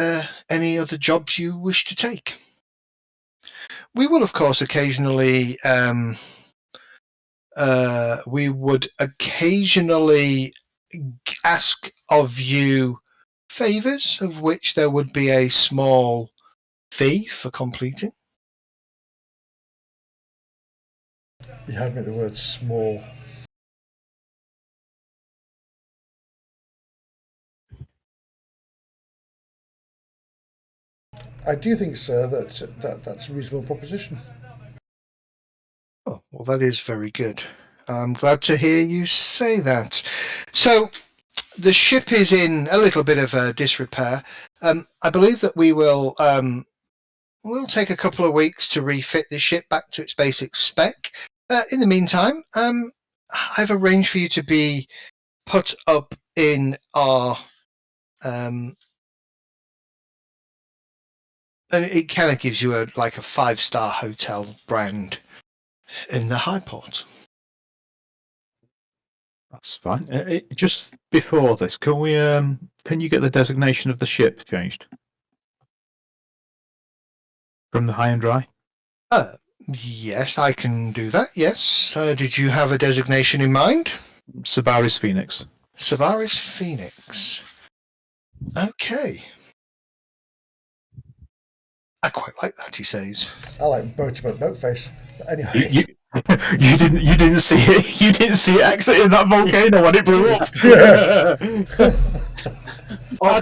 any other jobs you wish to take. We will, of course, occasionally ask of you favours, of which there would be a small fee for completing. You had me at the word small. I do think, sir, that's a reasonable proposition. Oh, well, that is very good. I'm glad to hear you say that. So, the ship is in a little bit of disrepair. I believe that we'll take a couple of weeks to refit the ship back to its basic spec. In the meantime, I've arranged for you to be put up in our and it kind of gives you a 5-star hotel brand in the High Port. That's fine. Just before this, can you get the designation of the ship changed from the high and dry? Yes, I can do that. Yes. Did you have a designation in mind? Sabaris Phoenix. Sabaris Phoenix. Okay. I quite like that, he says. I like Motorboat Boatface. But anyway. You didn't see it. You didn't see it exiting that volcano when it blew up.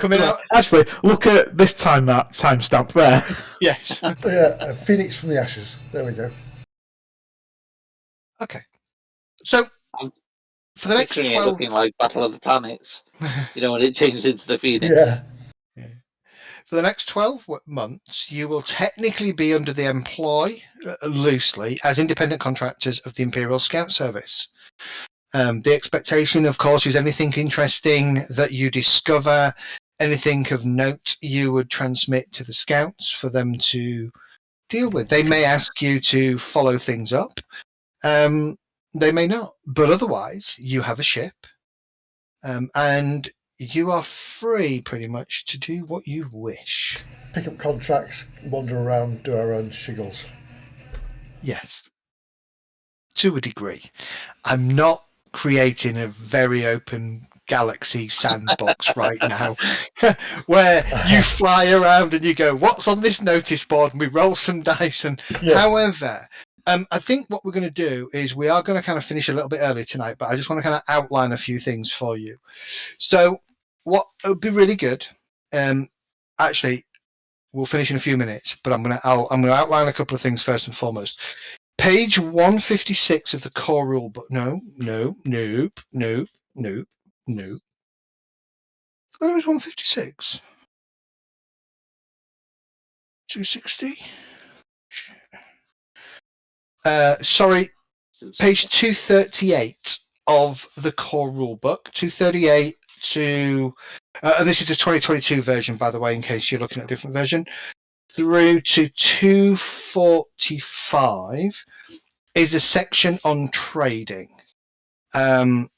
Coming out. Actually, look at this timestamp there. Yes. Yeah, Phoenix from the ashes. There we go. Okay. So, for the next 12... looking like Battle of the Planets. You know, when it changed into the Phoenix. Yeah. For the next 12 months, you will technically be under the employ, loosely, as independent contractors of the Imperial Scout Service. The expectation, of course, is anything interesting that you discover, anything of note, you would transmit to the Scouts for them to deal with. They may ask you to follow things up. They may not. But otherwise, you have a ship. And you are free, pretty much, to do what you wish. Pick up contracts, wander around, do our own shiggles. Yes. To a degree. I'm not creating a very open galaxy sandbox right now where you fly around and you go, what's on this notice board? And we roll some dice. And however, I think what we're going to do is we are going to kind of finish a little bit early tonight, but I just want to kind of outline a few things for you. So what would be really good, actually, we'll finish in a few minutes, but I'm going to outline a couple of things first and foremost. Page 156 of the core rule book. No. I thought it was 156. 260. Sorry, page 238 of the core rule book. 238 to, and this is a 2022 version, by the way, in case you're looking at a different version, through to 245 is a section on trading. And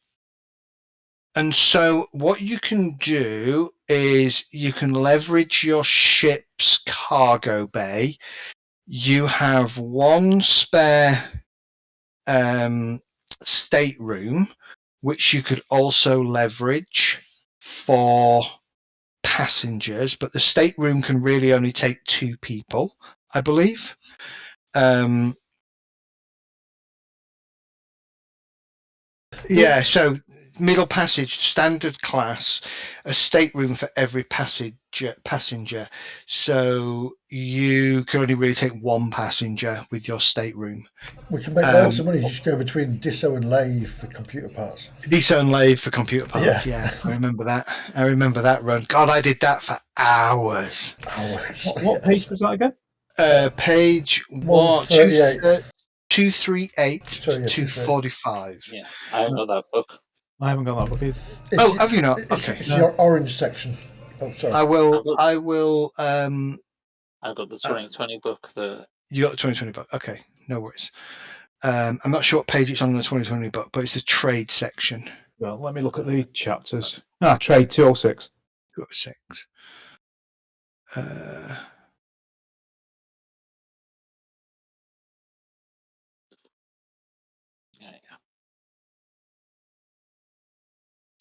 so what you can do is you can leverage your ship's cargo bay. You have one spare stateroom, which you could also leverage for passengers, but the stateroom can really only take 2 people, I believe. So middle passage, standard class, a stateroom for every passenger passenger. So you can only really take one passenger with your stateroom. We can make loads of money just go between Disso and Lave for computer parts. Disso and Lave for computer parts. Yeah, I remember that. I remember that run. God, I did that for hours. What page was that again? Page 138. 238 Sorry, yeah, 245. Yeah, I haven't got that book. I haven't got that book. It's- Have you not? It's, Okay. it's your orange section. Oh, sorry. I will. I've got the 2020 book. You got the 2020 book. Okay, no worries. I'm not sure what page it's on the 2020 book, but it's the trade section. Well, let me look at the chapters. Trade 206. 206.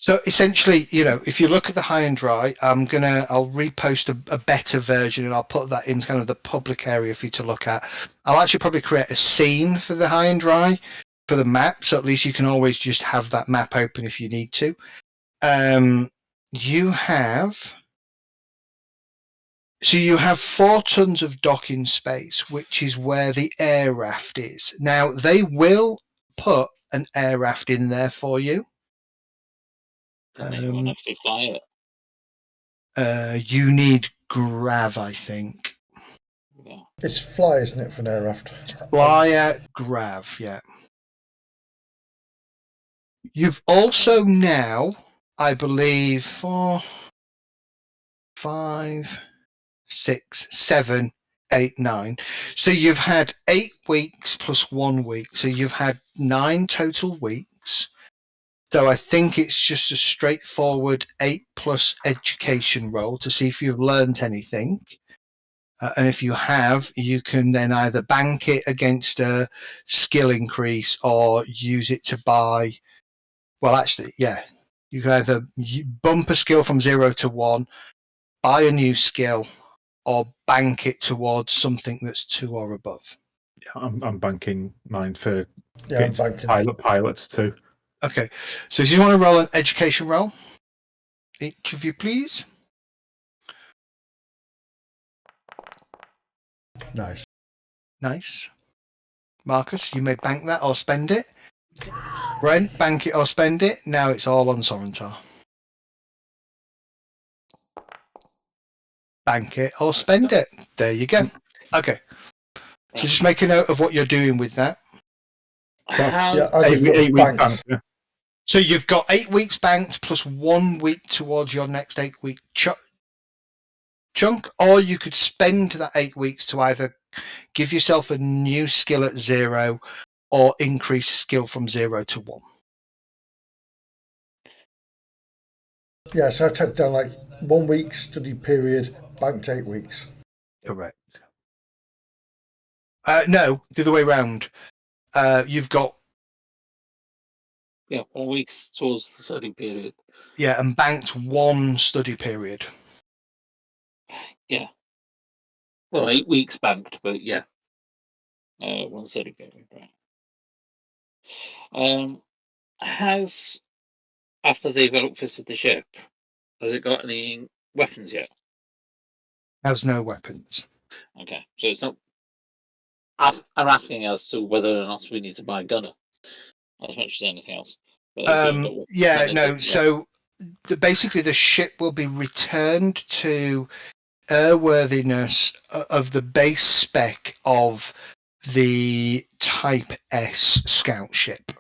So essentially, if you look at the high and dry, I'll repost a better version and I'll put that in kind of the public area for you to look at. I'll actually probably create a scene for the high and dry for the map, so at least you can always just have that map open if you need to. You have 4 tons of docking space, which is where the air raft is. Now they will put an air raft in there for you. And then you won't actually fly it. You need grav, I think. Yeah. It's fly, isn't it, for an air raft? Flyer grav, yeah. You've also now, I believe, 4, 5, 6, 7, 8, 9. So you've had 8 weeks plus 1 week. So you've had 9 total weeks. So I think it's just a straightforward 8 plus education roll to see if you've learned anything. And if you have, you can then either bank it against a skill increase or use it to buy. Well, actually, yeah. You can either bump a skill from 0 to 1, buy a new skill, or bank it towards something that's 2 or above. Yeah, I'm banking mine for I'm banking. pilots too. Okay, so if you want to roll an education roll, each of you, please. Nice. Marcus, you may bank that or spend it. Brent, bank it or spend it. Now it's all on Sorentar. Bank it or spend it. There you go. Okay. So just make a note of what you're doing with that. Yeah, I 8 week bank. Yeah. So you've got 8 weeks banked plus 1 week towards your next 8 week chunk, or you could spend that 8 weeks to either give yourself a new skill at 0 or increase skill from 0 to 1. Yeah, so I took down like 1 week study period, banked 8 weeks. Correct. No, the other way around. You've got 1 week towards the study period. Yeah, and banked 1 study period. Yeah. Well, 8 weeks banked, but yeah. 1 study period, right. After they've outfitted the ship, has it got any weapons yet? Has no weapons. Okay, so it's not. I'm asking as to whether or not we need to buy a gunner, as much as anything else. So basically the ship will be returned to airworthiness of the base spec of the Type S scout ship.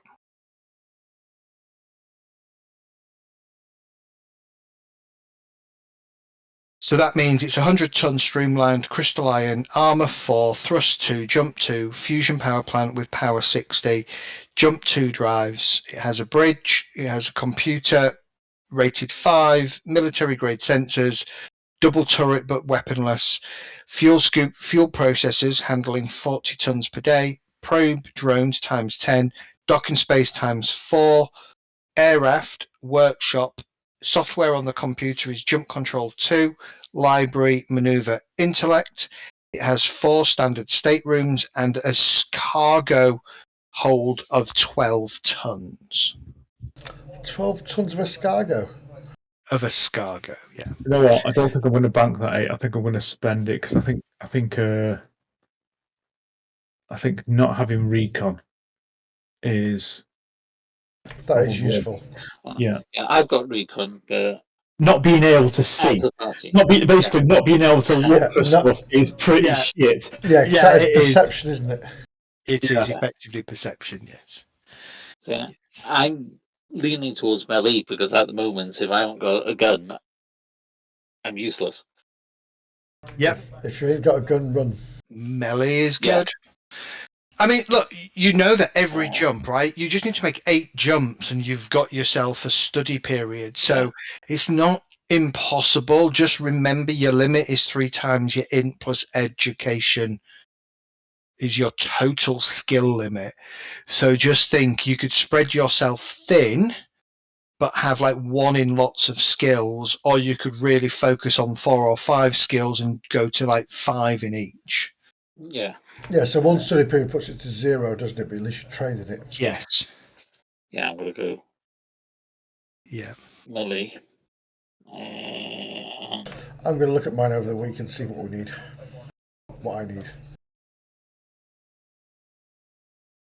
So that means it's 100-ton streamlined crystal iron, armor 4, thrust 2, jump 2, fusion power plant with power 60, jump 2 drives. It has a bridge, it has a computer rated 5, military grade sensors, double turret but weaponless, fuel scoop, fuel processors handling 40 tons per day, probe drones times 10, docking space times 4, air raft, workshop, software on the computer is jump control 2, library, maneuver, intellect. It has 4 standard staterooms and a cargo hold of 12 tons. 12 tons of escargot. of escargot. Yeah. You know what? I don't think I'm going to bank that 8. I think I'm going to spend it because I think not having recon is That is probably useful. yeah. Yeah, I've got recon, but Not being able to out see, of party. basically not being able to look Yeah, for stuff is pretty shit. Yeah, 'cause Yeah, that is it is. perception, isn't it? It Yeah. is effectively perception. Yes. So Yes. I'm leaning towards melee because at the moment, if I haven't got a gun, I'm useless. Yep. If you ain't got a gun, run. Melee is Yeah. good. I mean, look, you know that every jump, right? You just need to make 8 jumps and you've got yourself a study period. So it's not impossible. Just remember your limit is 3 times your int plus education is your total skill limit. So just think you could spread yourself thin, but have like 1 in lots of skills, or you could really focus on 4 or 5 skills and go to like 5 in each. Yeah. Yeah, so one study period puts it to 0, doesn't it? But at least you're training it. Yes. Yeah, I'm going to go Yeah. melee. I'm going to look at mine over the week and see what we need. What I need.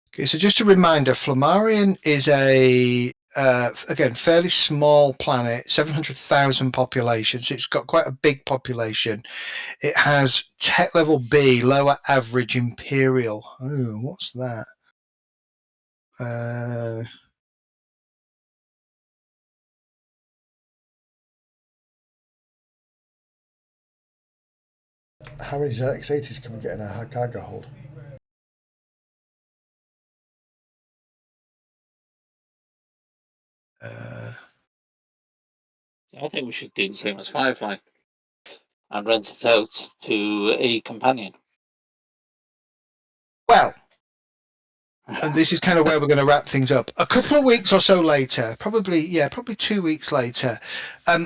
Okay, so just a reminder, Flammarion is a again fairly small planet, 700,000 population. So it's got quite a big population. It has tech level B, lower average imperial. Oh, what's that? How many ZX80s can we get in our cargo hold? I think we should do the same as Firefly and rent it out to a companion. Well, and this is kind of where we're going to wrap things up. A couple of weeks or so later, probably 2 weeks later,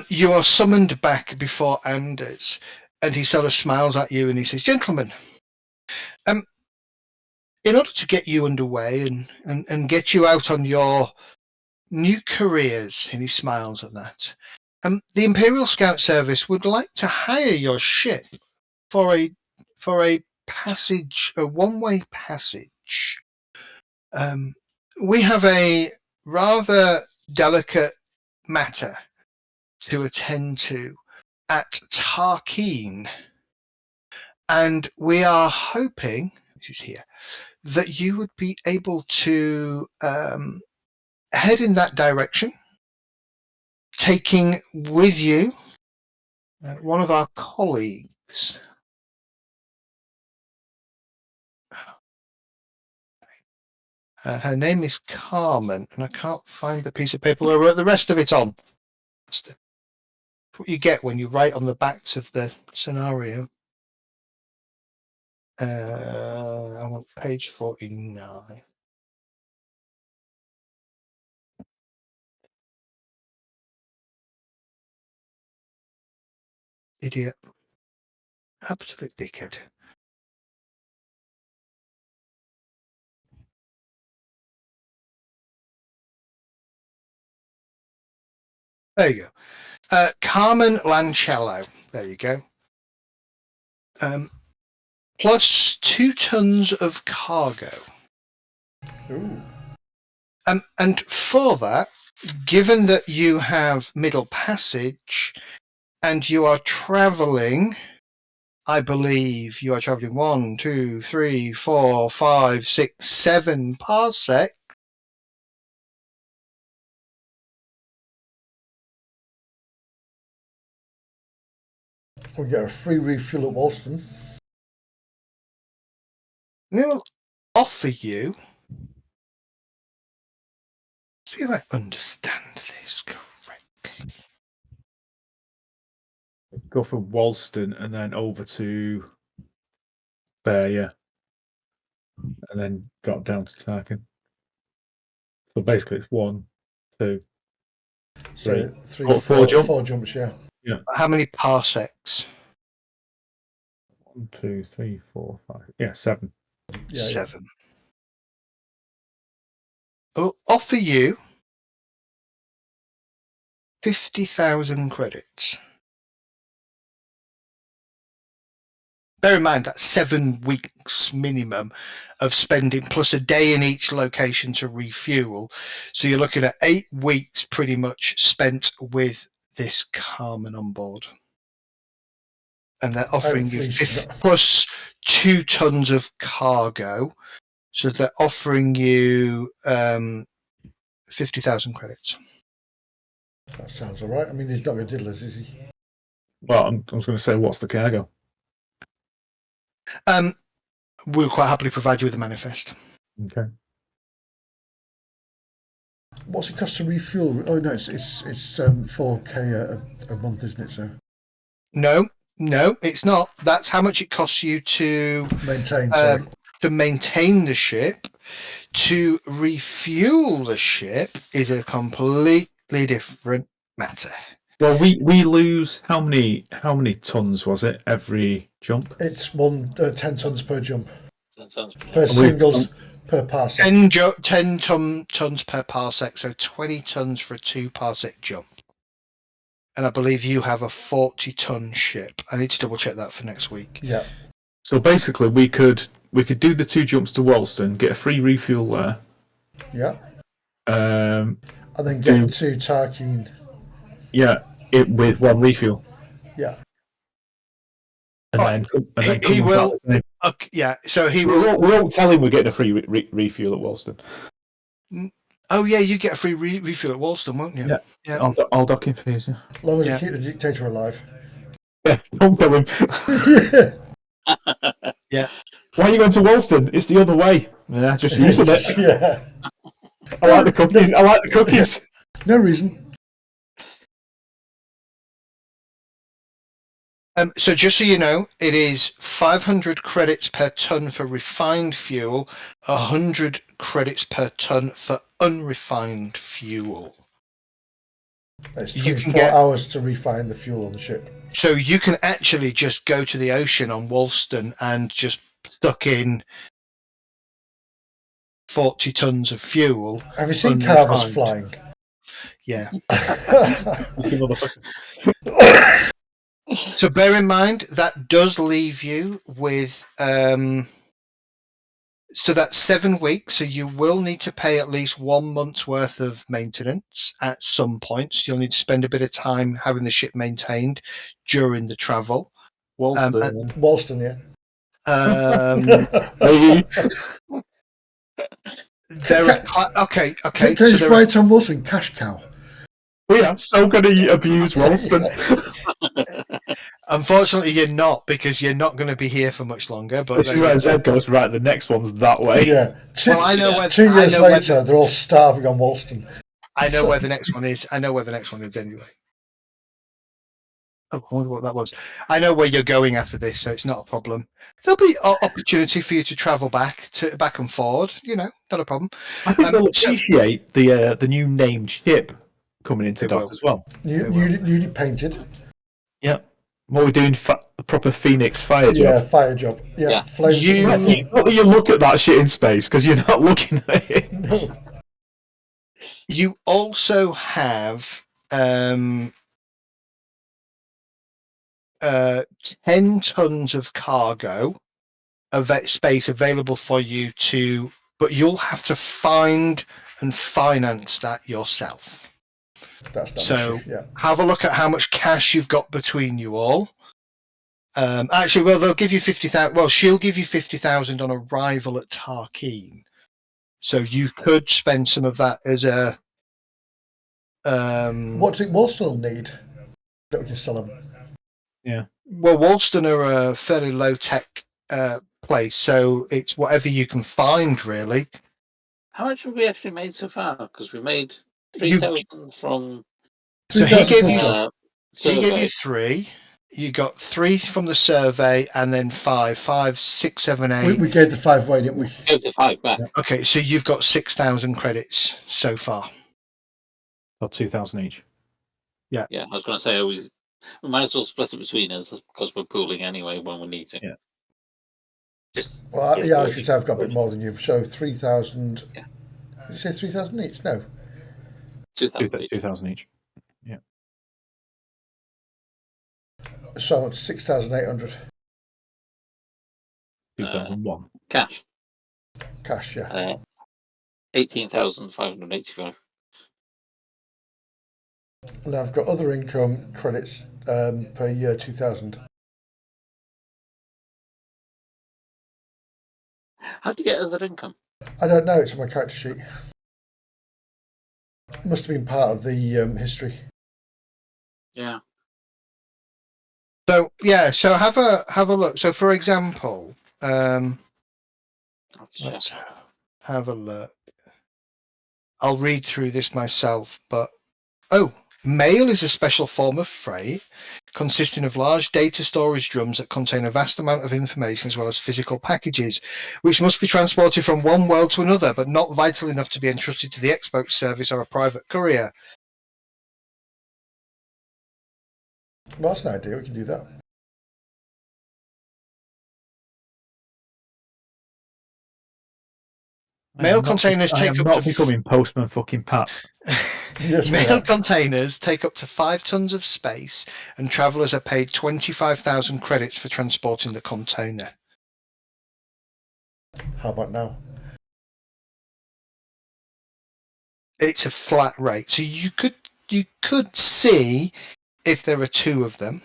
you are summoned back before Anders, and he sort of smiles at you and he says, "Gentlemen, in order to get you underway and get you out on your new careers," and he smiles at that, the Imperial Scout Service would like to hire your ship for a passage, a one-way passage. We have a rather delicate matter to attend to at Tarkeen, and we are hoping, which is here, that you would be able to head in that direction, taking with you one of our colleagues. Her name is Carmen, and I can't find the piece of paper where I wrote the rest of it on. That's what you get when you write on the backs of the scenario. I want page 49. Idiot. Absolute dickhead. There you go. Carmen Lancello. There you go. Plus 2 tons of cargo. Ooh. And for that, given that you have middle passage and you are traveling, I believe you are traveling 1, 2, 3, 4, 5, 6, 7 parsec. We get a free refuel at Walston. They will offer you. See if I understand this correctly. Go for Walston and then over to there, yeah. And then drop down to Tarkin. So basically it's 1, 2, So 3, 4 jump. 4 jumps, yeah. Yeah. How many parsecs? 1, 2, 3, 4, 5. Yeah, 7. Yeah, 7. I will offer you 50,000 credits. Bear in mind that's 7 weeks minimum of spending plus a day in each location to refuel. So you're looking at 8 weeks pretty much spent with this Carmen on board. And they're offering you plus 2 tons of cargo. So they're offering you 50,000 credits. That sounds all right. I mean, he's not going to diddle us, is he? Well, I was going to say, what's the cargo? We'll quite happily provide you with a manifest. Okay. What's it cost to refuel? Oh no, it's 4K a month, isn't it? So No, it's not. That's how much it costs you to maintain the ship. To refuel the ship is a completely different matter. Well, we lose how many tons was it every jump? It's 10 tons per jump. 10 tons per singles per parsec. 10 tons per parsec, so 20 tons for a 2 parsec jump. And I believe you have a 40-ton ship. I need to double check that for next week. Yeah. So basically, we could do the 2 jumps to Walston, get a free refuel there. Yeah. And then get to Tarkeen. Yeah, with 1 refuel. Yeah. And then he will. Okay, yeah. So he will. We won't tell him we're getting a free refuel at Walston. Oh yeah, you get a free refuel at Walston, won't you? Yeah. I'll dock him for you. As long as you keep the dictator alive. Yeah, don't kill him. Yeah. Why are you going to Walston? It's the other way. Yeah, just using it. Yeah. I like the cookies. I like the cookies. No reason. So just so you know, it is 500 credits per ton for refined fuel, 100 credits per ton for unrefined fuel. It's 24 hours to refine the fuel on the ship. So you can actually just go to the ocean on Walston and just stuck in 40 tons of fuel. Have you seen carvers flying? Yeah. So bear in mind that does leave you with so that's 7 weeks. So you will need to pay at least 1 month's worth of maintenance at some point. You'll need to spend a bit of time having the ship maintained during the travel. Walston, yeah. Okay. Can I just write on Walston, cash cow? We are so going to abuse Walston. Unfortunately, you're not, because you're not going to be here for much longer. But this is where Zed goes, right, the next one's that way. Yeah. I know 2 years later, they're all starving on Walston. I know where the next one is. Anyway. Oh, I wonder what that was. I know where you're going after this, so it's not a problem. There'll be opportunity for you to travel back and forward. Not a problem. I think they'll appreciate the new named ship coming into dock as well. Newly painted. Yeah. What we're doing, proper Phoenix fire job. Yeah, fire job. Yeah. You look at that shit in space, because you're not looking at it. No. You also have 10 tons of cargo space available for you but you'll have to find and finance that yourself. That's have a look at how much cash you've got between you all. Actually, they'll give you 50,000. Well, she'll give you 50,000 on arrival at Tarkeen, so you could spend some of that as a. What does Walston need that we can sell them? Yeah. Well, Walston are a fairly low tech place, so it's whatever you can find, really. How much have we actually made so far? Because we made 3,000 from. So he gave you. He gave you 3. You got 3 from the survey, and then 5, 6, 7, 8. We gave the 5 away, didn't we? We gave the 5 back. Okay, so you've got 6,000 credits so far. About 2,000 each. Yeah, I was going to say we might as well split it between us because we're pooling anyway when we need to. Yeah. I was going to say I've got a bit more than you. So 3,000. Yeah. Did you say 3,000 each? No. 2,000 each. 2,000 each. So it's 6,800 2001. Cash. cash. Yeah. 18,585. And I've got other income credits per year 2,000. How do you get other income? I don't know. It's on my character sheet. Must have been part of the history. Yeah. So yeah, so have a look. So for example, That's let's have a look. I'll read through this myself, but mail is a special form of freight consisting of large data storage drums that contain a vast amount of information as well as physical packages, which must be transported from one world to another, but not vital enough to be entrusted to the export service or a private courier. Well, that's an idea. We can do that. Mail containers I take am up not to becoming Postman fucking Pat. Yes, we mail are. containers take up to 5 tons of space, and travellers are paid 25,000 credits for transporting the container. How about now? It's a flat rate, so you could see if there are 2 of them.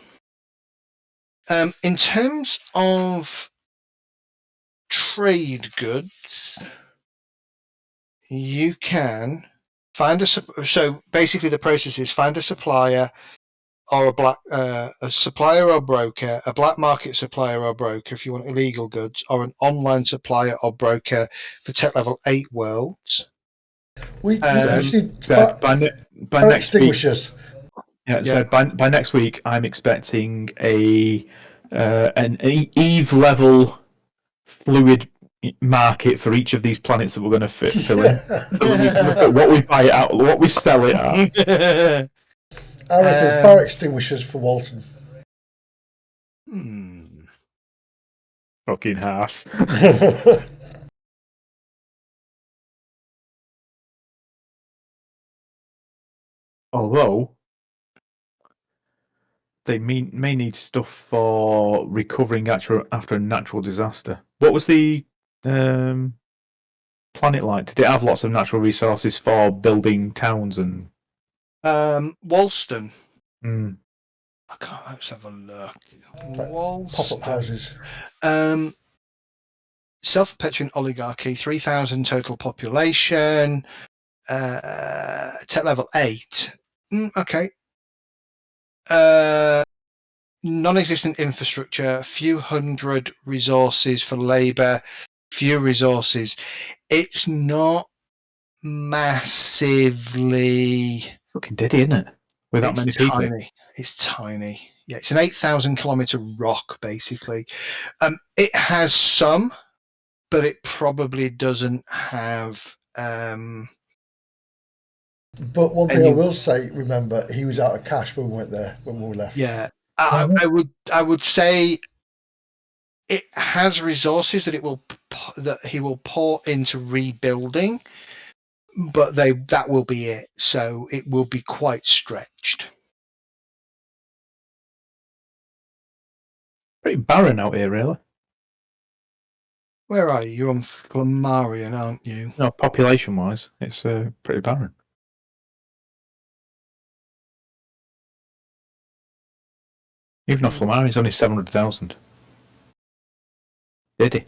In terms of trade goods, you can find so basically the process is find a supplier or a supplier or broker, a black market supplier or broker if you want illegal goods, or an online supplier or broker for tech level 8 worlds. We just need So by fire next week, extinguishers. So by next week, I'm expecting an Eve level fluid market for each of these planets that we're going to fill in. So we need to look at what we buy it out, what we sell it at. I reckon fire extinguishers for Walton. Fucking half. Although they may need stuff for recovering after a natural disaster. What was the planet like? Did it have lots of natural resources for building towns and? Wollston. I can't. Let's have a look. Pop-up houses. Self-perpetuating oligarchy. 3,000 total population. Tech level 8. Okay. Non-existent infrastructure, a few hundred resources for labour, few resources. It's not massively fucking diddy, isn't it? With that many people. It's tiny. Yeah, it's an 8,000 kilometre rock, basically. It has some, but it probably doesn't have. But one thing I will say, remember, he was out of cash when we went there, when we left. Yeah, I would say it has resources that he will pour into rebuilding, but that will be it. So it will be quite stretched. Pretty barren out here, really. Where are you? You're on Flammarion, aren't you? No, population-wise, it's pretty barren. Even though Flammarion's only 700,000. Diddy.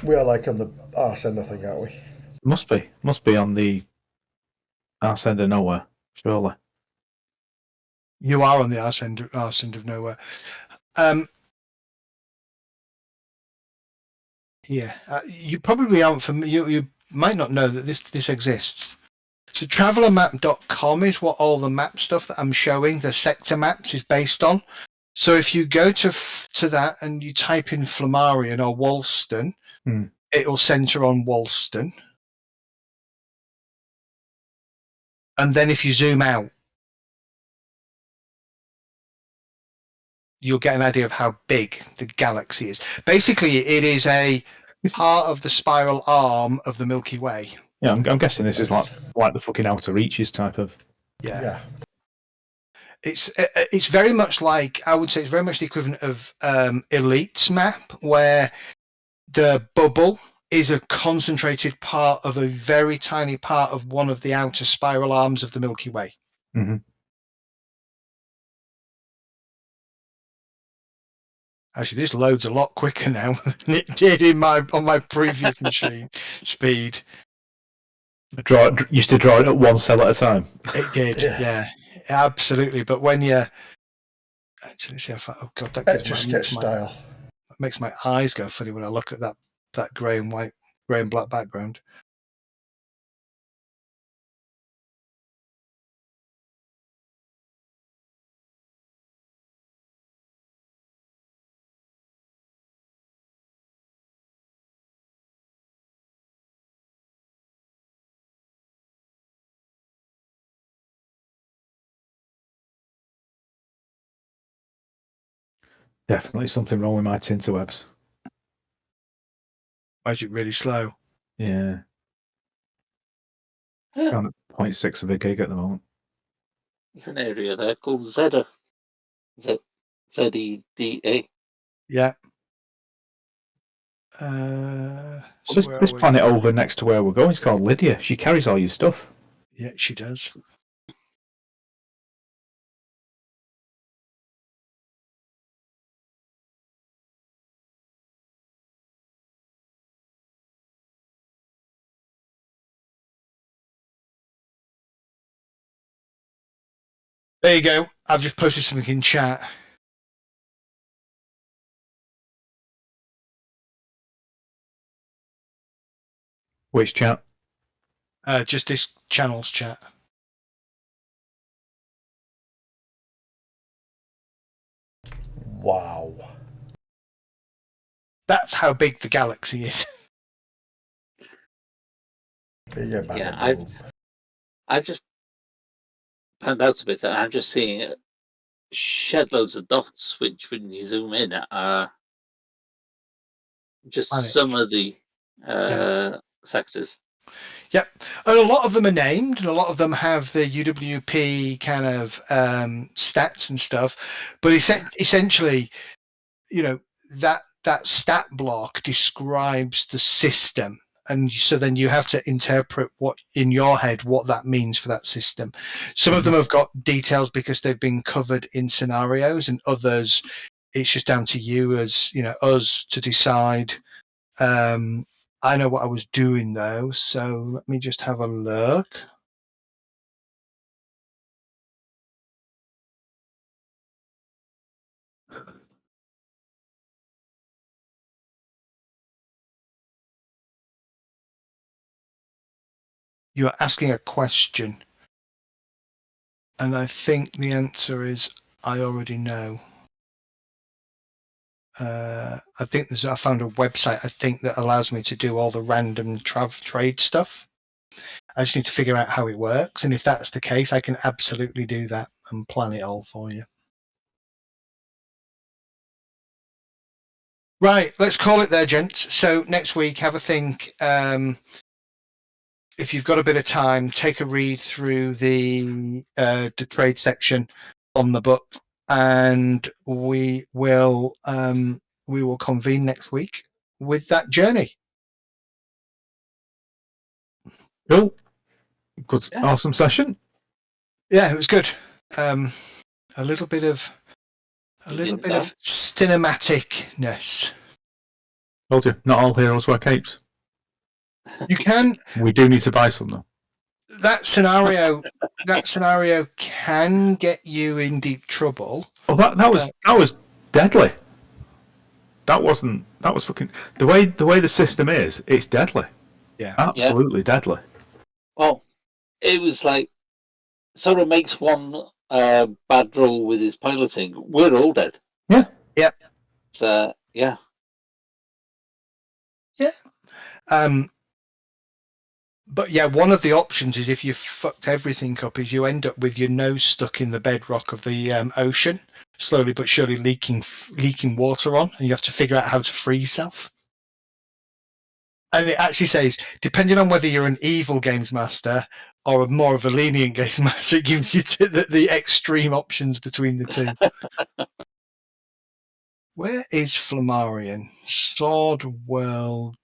We are like on the arse end, I think, aren't we? Must be on the arse end of nowhere, surely. You are on the arse end of nowhere. Yeah, you probably aren't familiar. You might not know that this exists. So travelermap.com is what all the map stuff that I'm showing, the sector maps, is based on. So if you go to that and you type in Flammarion or Wollston, it will centre on Wollston. And then if you zoom out, you'll get an idea of how big the galaxy is. Basically, it is a part of the spiral arm of the Milky Way. Yeah, I'm guessing this is like the fucking Outer Reaches type of. Yeah. It's very much like, I would say it's very much the equivalent of Elite's map, where the bubble is a concentrated part of a very tiny part of one of the outer spiral arms of the Milky Way. Mm-hmm. Actually, this loads a lot quicker now than it did on my previous machine speed. Used to draw it at one cell at a time. It did, Yeah. yeah, absolutely. But when you actually see how far, oh god, that gives Etch-a-sketch style. makes my eyes go funny when I look at that grey and black background. Definitely something wrong with my tinterwebs. Why is it really slow? Yeah. I'm at 0.6 of a gig at the moment. There's an area there called Zeta. Z-E-D-A. Yeah. Well, So where this are we? planet over next to where we're going is called Lydia. She carries all your stuff. Yeah, she does. There you go. I've just posted something in chat. Which chat? Just this channel's chat. Wow. That's how big the galaxy is. Bigger, badder, Yeah, boom. I've just found out a bit, and I'm just seeing shed loads of dots, which when you zoom in are just Planets. some of the Yeah. sectors. Yep. And a lot of them are named, and a lot of them have the UWP kind of stats and stuff. But essentially, you know, that stat block describes the system. And so then you have to interpret what in your head what that means for that system. Some of them have got details because they've been covered in scenarios, and others it's just down to you as us to decide. I know what I was doing though, so let me just have a look. You're asking a question, and I think the answer is I already know. I think I found a website I think that allows me to do all the random trade stuff. I just need to figure out how it works, and if that's the case, I can absolutely do that and plan it all for you. Right, let's call it there, gents. So next week, have a think. If you've got a bit of time, take a read through the trade section on the book, and we will convene next week with that journey. Cool. Good, Yeah. awesome session. Yeah, it was good. A little bit of cinematicness. Told you, not all heroes wear capes. You can. We do need to buy some though. That scenario can get you in deep trouble. Oh, that was deadly. That was fucking the way the system is. It's deadly. Yeah, absolutely deadly. Well, it was like sort of makes one bad roll with his piloting. We're all dead. Yeah. Yeah. So yeah. Yeah. But yeah, one of the options is if you fucked everything up, is you end up with your nose stuck in the bedrock of the ocean, slowly but surely leaking water on, and you have to figure out how to free yourself. And it actually says, depending on whether you're an evil games master or more of a lenient games master, it gives you the extreme options between the two. Where is Flammarion? Sword World.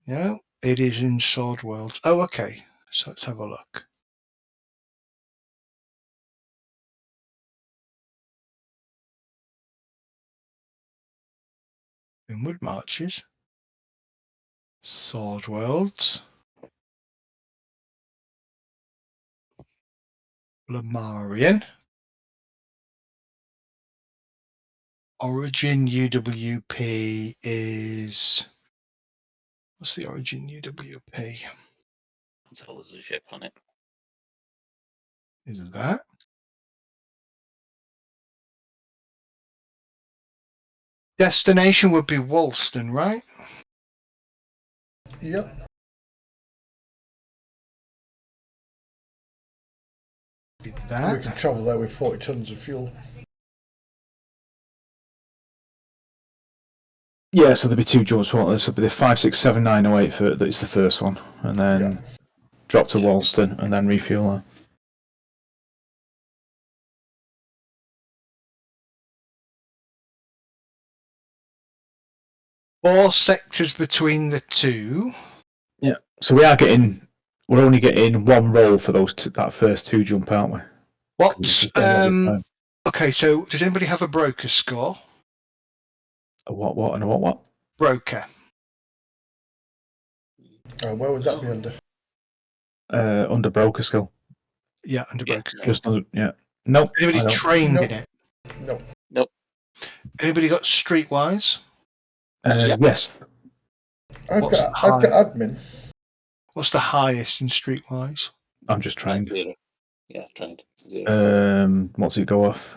No, it is in Sword World. Oh, okay. So let's have a look. Inward Marches. Sword World. Flammarion. Origin UWP is... What's the Origin UWP? So there's a ship on it. Is that? Destination would be Woolston, right? Yep. Did We that? can travel there with 40 tons of fuel. Yeah, so there'll be 2 jumps. So there'll be the 567908 for that is the first one, and then drop to Walston and then refuel there. Four sectors between the two. Yeah. So we're only getting 1 roll for those that first 2 jump, aren't we? What's okay? So does anybody have a broker score? A what and a what? Broker. Where would that be under? Under broker skill. Yeah, under Yeah. broker. Just under, yeah. Nope. Anybody trained in it? No. Nope. Anybody got streetwise? Yes. I've What's got high? admin. What's the highest in streetwise? I'm just trained. 0. Yeah, trained. 0. What's it go off?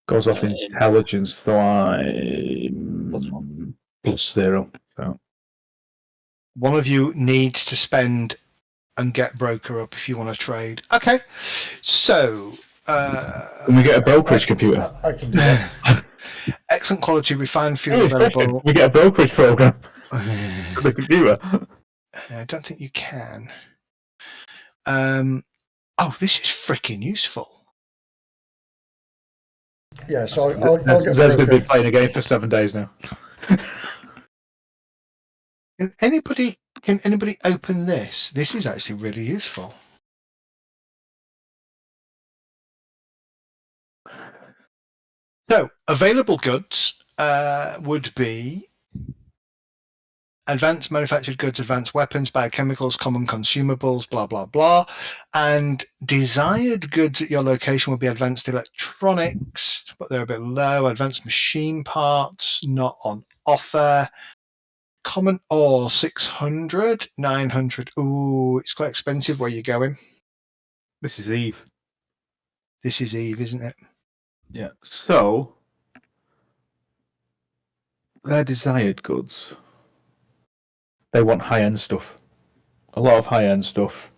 Goes off intelligence, so I'm +0. So. One of you needs to spend and get broker up if you want to trade. Okay, so can we get a brokerage computer? I can do that. Excellent quality refined fuel available. We get a brokerage program for the computer. I don't think you can. Oh, this is freaking useful. Yeah, so I'll get Zed's going to be broker. playing a game for 7 days now. Can anybody open this? This is actually really useful. So available goods would be advanced manufactured goods, advanced weapons, biochemicals, common consumables, blah, blah, blah. And desired goods at your location would be advanced electronics, but they're a bit low. Advanced machine parts, not on offer. Common ore, 600, 900. Ooh, it's quite expensive where you're going. This is Eve. This is Eve, isn't it? Yeah. So, their desired goods. They want high-end stuff. A lot of high-end stuff.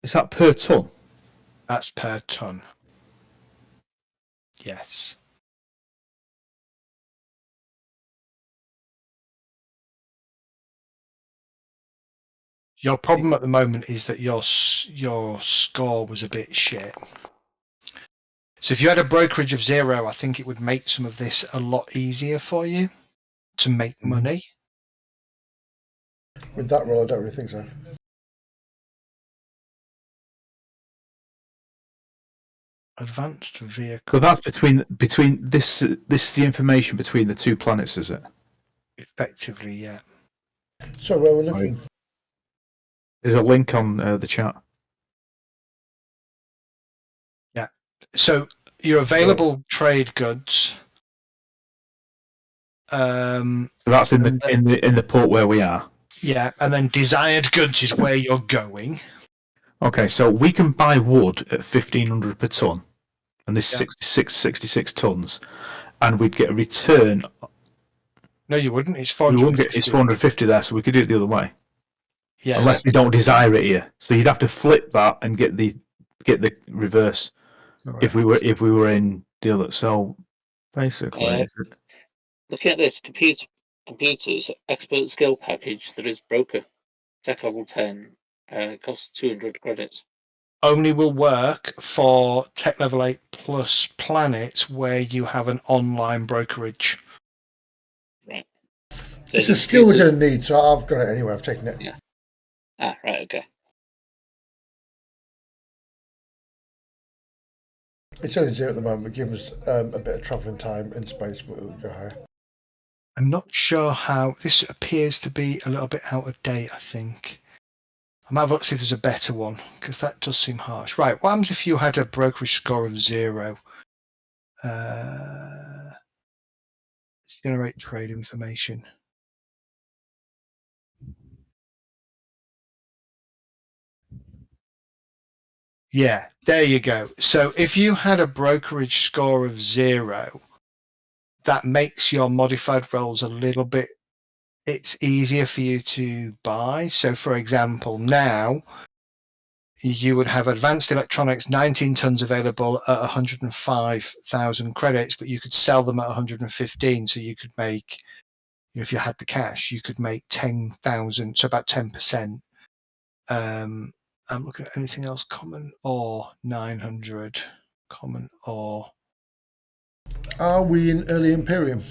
Is that per ton? That's per ton. Yes. Your problem at the moment is that your score was a bit shit. So if you had a brokerage of 0, I think it would make some of this a lot easier for you to make money. With that roll, I don't really think so. Advanced vehicle. So that's between this is the information between the 2 planets, is it? Effectively, yeah. So where we're looking? There's a link on the chat. Yeah. So your available trade goods. So that's in the port where we are. Yeah, and then desired goods is where you're going. Okay, so we can buy wood at 1,500 per ton, and this is 66 tons, and we'd get a return. No, you wouldn't. It's We 450. wouldn't get. It's 450 there, so we could do it the other way. Yeah. Unless they don't desire it here, so you'd have to flip that and get the get the reverse if we were in the other. So basically, Looking at this computers expert skill package, there is broker tech level 10, costs 200 credits. Only will work for tech level 8 plus planets where you have an online brokerage. Right. So It's the a skill we're computer- going to need, so I've got it anyway. I've taken it. Yeah. Ah, right. Okay. It's only 0 at the moment, but give us a bit of travelling time in space, but it'll go higher. I'm not sure how this appears to be a little bit out of date. I think I might have a look see if there's a better one because that does seem harsh. Right, what happens if you had a brokerage score of 0? Let's generate trade information. Yeah, there you go. So if you had a brokerage score of 0, that makes your modified rolls a little bit, it's easier for you to buy. So for example, now you would have advanced electronics 19 tons available at 105,000 credits, but you could sell them at 115. So you could make, if you had the cash, you could make 10,000, so about 10%. I'm looking at anything else. Common or 900. Common or. Are we in early Imperium?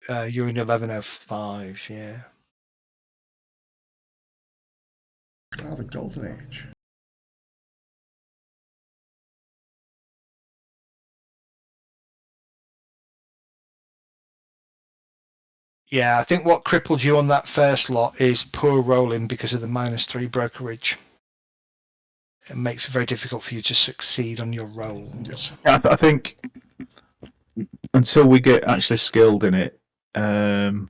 You're in 1105, yeah. Oh, the Golden Age. Yeah, I think what crippled you on that first lot is poor rolling because of the -3 brokerage. It makes it very difficult for you to succeed on your rolls. I think until we get actually skilled in it, I'm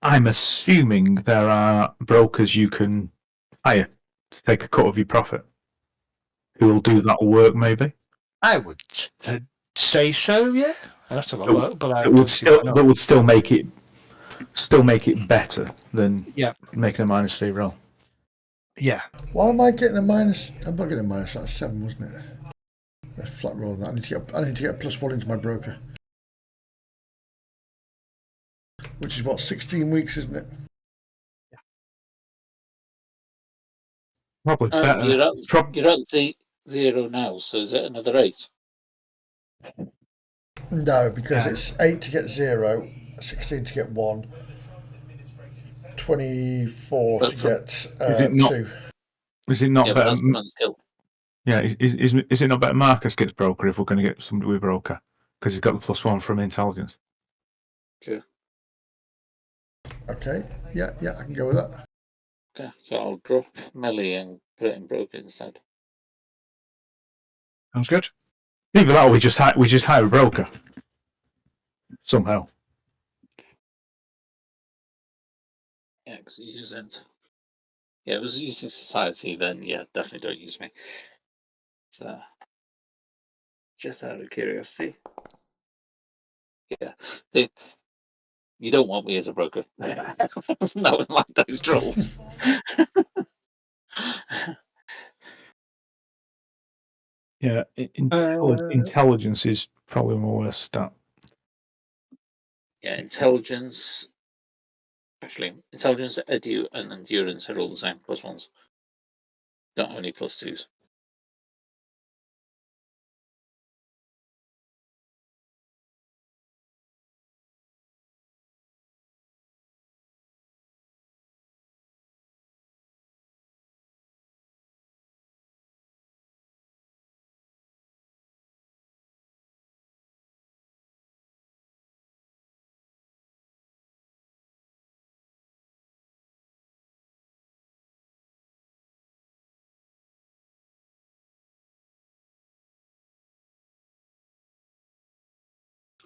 assuming there are brokers you can hire to take a cut of your profit who will do that work, maybe. I would say so, yeah. I'd have to have a look, but I That don't would see why not. still make it better than Yeah. making a -3 roll. Yeah. Why am I getting a minus? I'm not getting a minus. That's 7, wasn't it? A flat roll. That I need to get a +1 into my broker, which is what 16 weeks, isn't it? Probably better. You're at the 0 now, so is it another 8? No, because it's 8 to get 0, 16 to get 1, 24 to get Is it not? 2. Is it not Yeah, but better? that's one skill. Yeah, is it not better Marcus gets broker if we're going to get somebody with broker because he's got the +1 from intelligence? True. Okay, yeah, I can go with that. Okay, so I'll drop melee and put it in broker instead. Sounds good. Either that, or we just hire a broker somehow. Yeah, because you isn't. Yeah, it was using society, then yeah, definitely don't use me. So, just out of curiosity. Yeah, you don't want me as a broker. Not with my dice rolls. Yeah, intelligence is probably my worst stat. Yeah, intelligence. Actually, intelligence, edu, and endurance are all the same +1s. Not only +2s.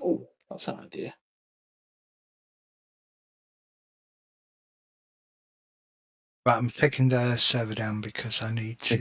Oh, that's an idea. Right, I'm taking the server down because I need to